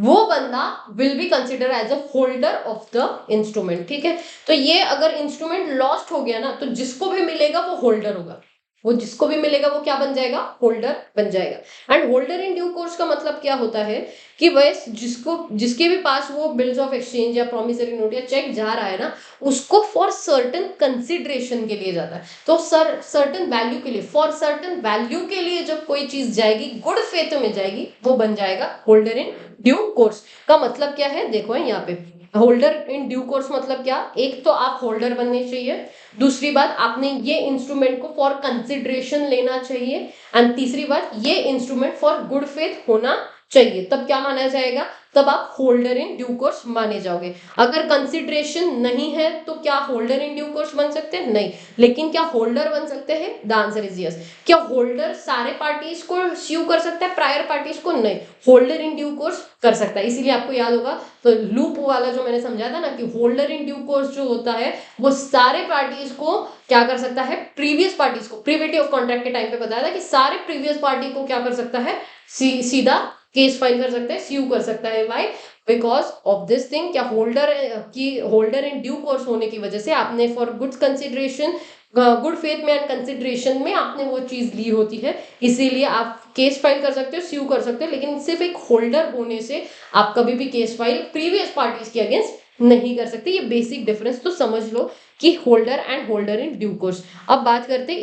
वो बंदा will be consider as a holder of the instrument, ठीक है। तो ये अगर इंस्ट्रूमेंट लॉस्ट हो गया ना, तो जिसको भी मिलेगा वो होल्डर होगा, वो जिसको भी मिलेगा वो क्या बन जाएगा, होल्डर बन जाएगा। And holder in due course का मतलब क्या होता है कि वह जिसको जिसके भी पास वो बिल्स ऑफ एक्सचेंज या प्रोमिसरी नोट या चेक जा रहा है ना, उसको फॉर सर्टेन कंसिडरेशन के लिए जाता है, तो सर्टेन वैल्यू के लिए, फॉर सर्टेन वैल्यू के लिए जब कोई चीज जाएगी, गुड फेथ में जाएगी, वो बन जाएगा होल्डर इन ड्यू कोर्स। का मतलब क्या है, देखो है यहाँ पे होल्डर इन ड्यू कोर्स मतलब क्या, एक तो आप होल्डर बनने चाहिए, दूसरी बात आपने ये इंस्ट्रूमेंट को फॉर कंसिडरेशन लेना चाहिए, एंड तीसरी बात ये इंस्ट्रूमेंट फॉर गुड फेथ होना चाहिए, तब क्या माना जाएगा? तब आप होल्डर इन ड्यू कोर्स माने जाओगे। अगर कंसिडरेशन नहीं है तो क्या होल्डर इन ड्यू कोर्स बन सकते हैं? नहीं। लेकिन क्या होल्डर बन सकते हैं? The answer is yes. क्या होल्डर सारे पार्टीज को स्यू कर सकता है, प्रायर पार्टीज को? नहीं। होल्डर इन ड्यू कोर्स कर सकता है। इसीलिए आपको याद होगा तो लूप वाला जो मैंने समझाया था ना कि होल्डर इन ड्यू कोर्स जो होता है वो सारे पार्टीज को क्या कर सकता है? प्रीवियस पार्टीज को, प्रीविटी ऑफ कॉन्ट्रैक्ट के टाइम पे बताया था कि सारे प्रीवियस पार्टी को क्या कर सकता है? सीधा केस फाइल कर सकता है, स्यू कर सकता है। Why? Because of this thing, क्या होल्डर इन ड्यू कोर्स होने की वजह से आपने for good consideration, good faith में एंड कंसिडरेशन में आपने वो चीज ली होती है, इसीलिए आप केस फाइल कर सकते हो, स्यू कर सकते हो। लेकिन सिर्फ एक होल्डर होने से आप कभी भी केस फाइल प्रीवियस पार्टीज के अगेंस्ट नहीं कर सकते। ये बेसिक डिफरेंस तो समझ लो कि holder and holder in due course. अब बात करते हैं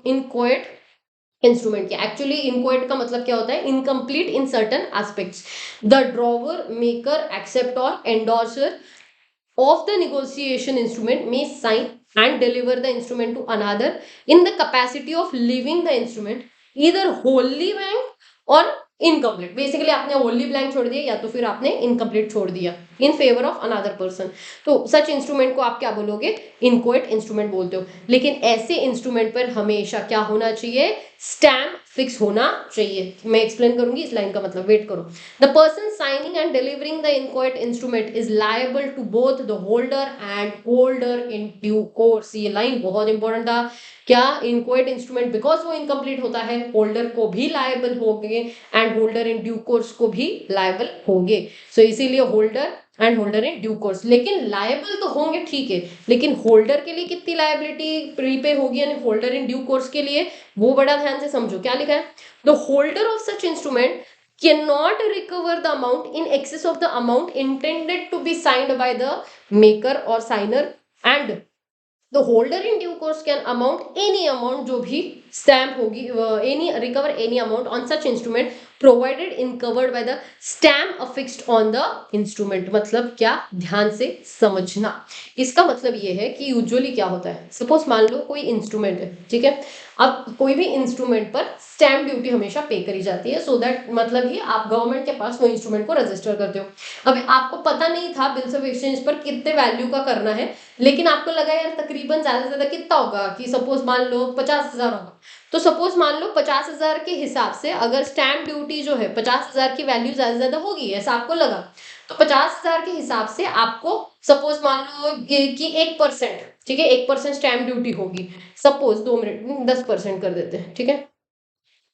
इनकोएट इंस्ट्रूमेंट की। एक्चुअली इनकोएट का मतलब क्या होता है? Incomplete in certain aspects. The drawer, maker, accept और endorser of the negotiation instrument may sign and deliver the instrument to another in the capacity of leaving the instrument either wholly blank or incomplete. Basically आपने होली ब्लैंक छोड़ दिया या तो फिर आपने इनकम्प्लीट छोड़ दिया in favour of another person, तो सच इंस्ट्रूमेंट को आप क्या बोलोगे? इनकोएट इंस्ट्रूमेंट बोलते हो। लेकिन ऐसे इंस्ट्रूमेंट पर हमेशा क्या होना चाहिए? स्टैम्प फिक्स होना चाहिए। मैं एक्सप्लेन करूंगी इस लाइन का मतलब, वेट करो। The person signing and delivering the inchoate instrument is liable to both the holder and holder in due course. ये लाइन बहुत इंपॉर्टेंट था। क्या? इनकोएट इंस्ट्रूमेंट बिकॉज वो इनकम्प्लीट होता है, होल्डर को भी लायबल होंगे and holder in due course को भी लायबल होंगे। सो इसीलिए holder and holder in due course. लेकिन लायबल तो होंगे, ठीक है, लेकिन होल्डर के लिए कितनी लायबिलिटी प्रीपे होगी यानी होल्डर इन ड्यू कोर्स के लिए, वो बड़ा ध्यान से समझो। क्या लिखा है? The holder of such instrument cannot recover the amount in excess of the amount intended to be signed by the maker or signer, and the holder in due course can amount any amount जो भी स्टैम्प होगी, any recover any amount on such instrument provided in covered by the stamp affixed on the instrument। मतलब क्या? ध्यान से समझना। इसका मतलब ये है कि यूजुअली क्या होता है, सपोज मान लो कोई इंस्ट्रूमेंट है, ठीक है। अब कोई भी इंस्ट्रूमेंट पर स्टैम्प ड्यूटी हमेशा पे करी जाती है, सो दैट मतलब कि आप गवर्नमेंट के पास वो इंस्ट्रूमेंट को रजिस्टर करते हो। अब आपको पता नहीं था बिल्स ऑफ एक्सचेंज पर कितने वैल्यू का करना है, लेकिन आपको लगा यार तकरीबन ज्यादा से ज्यादा कितना होगा, कि सपोज मान लो 50,000 होगा। तो सपोज मान लो 50,000 के हिसाब से अगर स्टैम्प ड्यूटी जो है 50,000 की वैल्यू ज्यादा से ज्यादा होगी, ऐसा आपको लगा, तो 50,000 के हिसाब से आपको सपोज मान लो कि 1%, ठीक है, 1% स्टैम्प ड्यूटी होगी। सपोज 2 मिनट 10% कर देते हैं, ठीक है,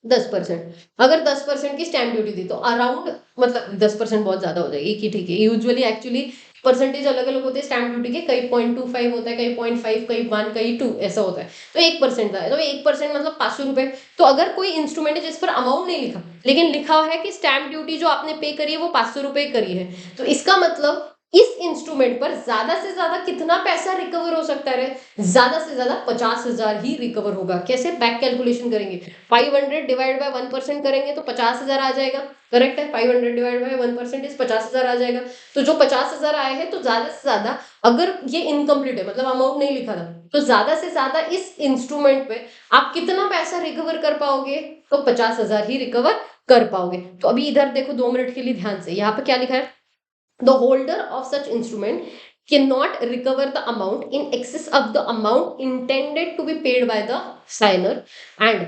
10%। अगर 10% की स्टैम्प ड्यूटी दी तो अराउंड, मतलब 10% बहुत ज्यादा हो जाएगी कि ठीक है, यूजुअली एक्चुअली परसेंटेज अलग अलग होते हैं स्टैम्प ड्यूटी के, कहीं 0.25 होता है, कहीं 0.5, कहीं 1, कहीं 2 ऐसा होता है। तो 1% का है, तो 1% मतलब 500 रुपए। तो अगर कोई इंस्ट्रूमेंट है जिस पर अमाउंट नहीं लिखा, लेकिन लिखा है कि स्टैम्प ड्यूटी जो आपने पे करी है वो 500 रुपए करी है, तो इसका मतलब इस इंस्ट्रूमेंट पर ज्यादा से ज्यादा कितना पैसा रिकवर हो सकता है? ज्यादा से ज्यादा 50,000 ही रिकवर होगा। कैसे? बैक कैलकुलेशन करेंगे, 500 डिवाइड बाय 1% करेंगे तो 50,000 आ जाएगा। करेक्ट है, 500 डिवाइड बाय 1% इज 50,000 आ जाएगा। तो जो 50,000 आए हैं, तो ज्यादा से ज्यादा, अगर ये इनकम्प्लीट है मतलब अमाउंट नहीं लिखा था, तो ज्यादा से ज्यादा इस इंस्ट्रूमेंट पे आप कितना पैसा रिकवर कर पाओगे? तो 50,000 ही रिकवर कर पाओगे। तो अभी इधर देखो 2 मिनट के लिए ध्यान से, यहाँ पे क्या लिखा है? The holder of such instrument cannot recover the amount in excess of the amount intended to be paid by the signer, and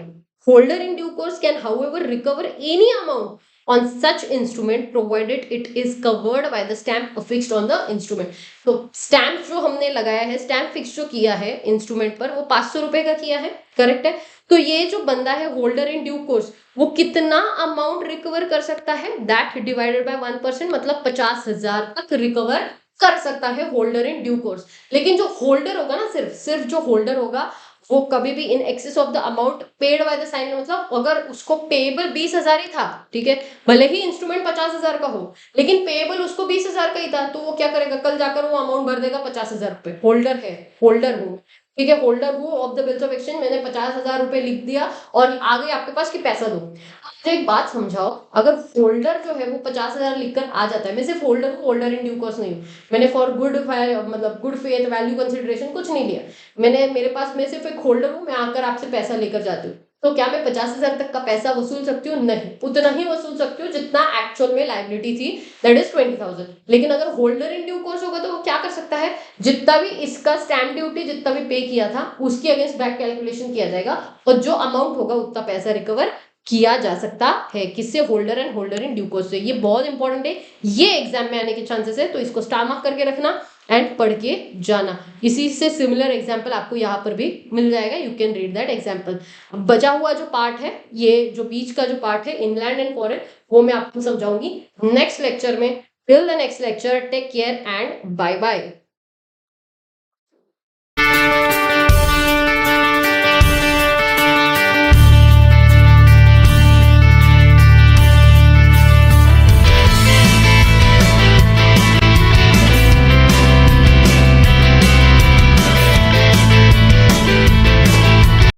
holder in due course can however recover any amount on such instrument provided it is covered by the stamp affixed on the instrument। तो स्टैम्प जो हमने लगाया है, स्टैम्प फिक्स जो किया है इंस्ट्रूमेंट पर, वो 500 रुपए का किया है। करेक्ट है। तो ये जो बंदा है होल्डर इन ड्यू कोर्स, वो कितना अमाउंट रिकवर कर सकता है? दैट डिवाइडेड बाय 1%, मतलब 50,000 तक रिकवर कर सकता है होल्डर इन ड्यू कोर्स। लेकिन जो होल्डर होगा ना, सिर्फ सिर्फ जो होल्डर होगा, वो कभी भी in excess of the amount paid by the signer, मतलब अगर उसको पेबल 20,000 ही था, ठीक है, भले ही इंस्ट्रूमेंट 50,000 का हो, लेकिन पेबल उसको 20,000 का ही था, तो वो क्या करेगा? कल जाकर वो अमाउंट भर देगा 50,000 रुपए। होल्डर है, होल्डर हूँ, ठीक है, होल्डर हूँ of the bills of exchange, मैंने 50,000 रुपए लिख दिया और आ गए आपके पास कि पैसा दो। तो एक बात समझाओ, अगर होल्डर जो है वो 50,000 लिखकर आ जाता है, मैं सिर्फ होल्डर हूँ, होल्डर इन ड्यू कोर्स नहीं हूँ, मैंने फॉर गुड मतलब गुड फेथ वैल्यू कंसिडरेशन कुछ नहीं लिया, मैंने, मेरे पास, मैं सिर्फ एक होल्डर हूँ, मैं आकर आपसे पैसा लेकर जाती हूँ, तो क्या मैं 50,000 तक का पैसा वसूल सकती हूँ? नहीं, उतना ही वसूल सकती हूँ जितना एक्चुअल में लायबिलिटी थी, दैट इज 20,000। लेकिन अगर होल्डर इन ड्यू कोर्स होगा तो वो क्या कर सकता है, जितना भी इसका स्टैंप ड्यूटी जितना भी पे किया था उसके अगेंस्ट बैक कैलकुलेशन किया जाएगा और जो अमाउंट होगा उतना पैसा रिकवर किया जा सकता है। किससे? Holder and holder in due course से। ये बहुत इंपॉर्टेंट है, ये एग्जाम में आने के चांसेस है, तो इसको स्टार मार्क करके रखना एंड पढ़ के जाना। इसी से सिमिलर एग्जाम्पल आपको यहाँ पर भी मिल जाएगा, you can read that example. बचा हुआ जो पार्ट है, ये जो बीच का जो पार्ट है इनलैंड एंड फॉरेन, वो मैं आपको समझाऊंगी नेक्स्ट लेक्चर में। Till the next lecture, take care and bye bye.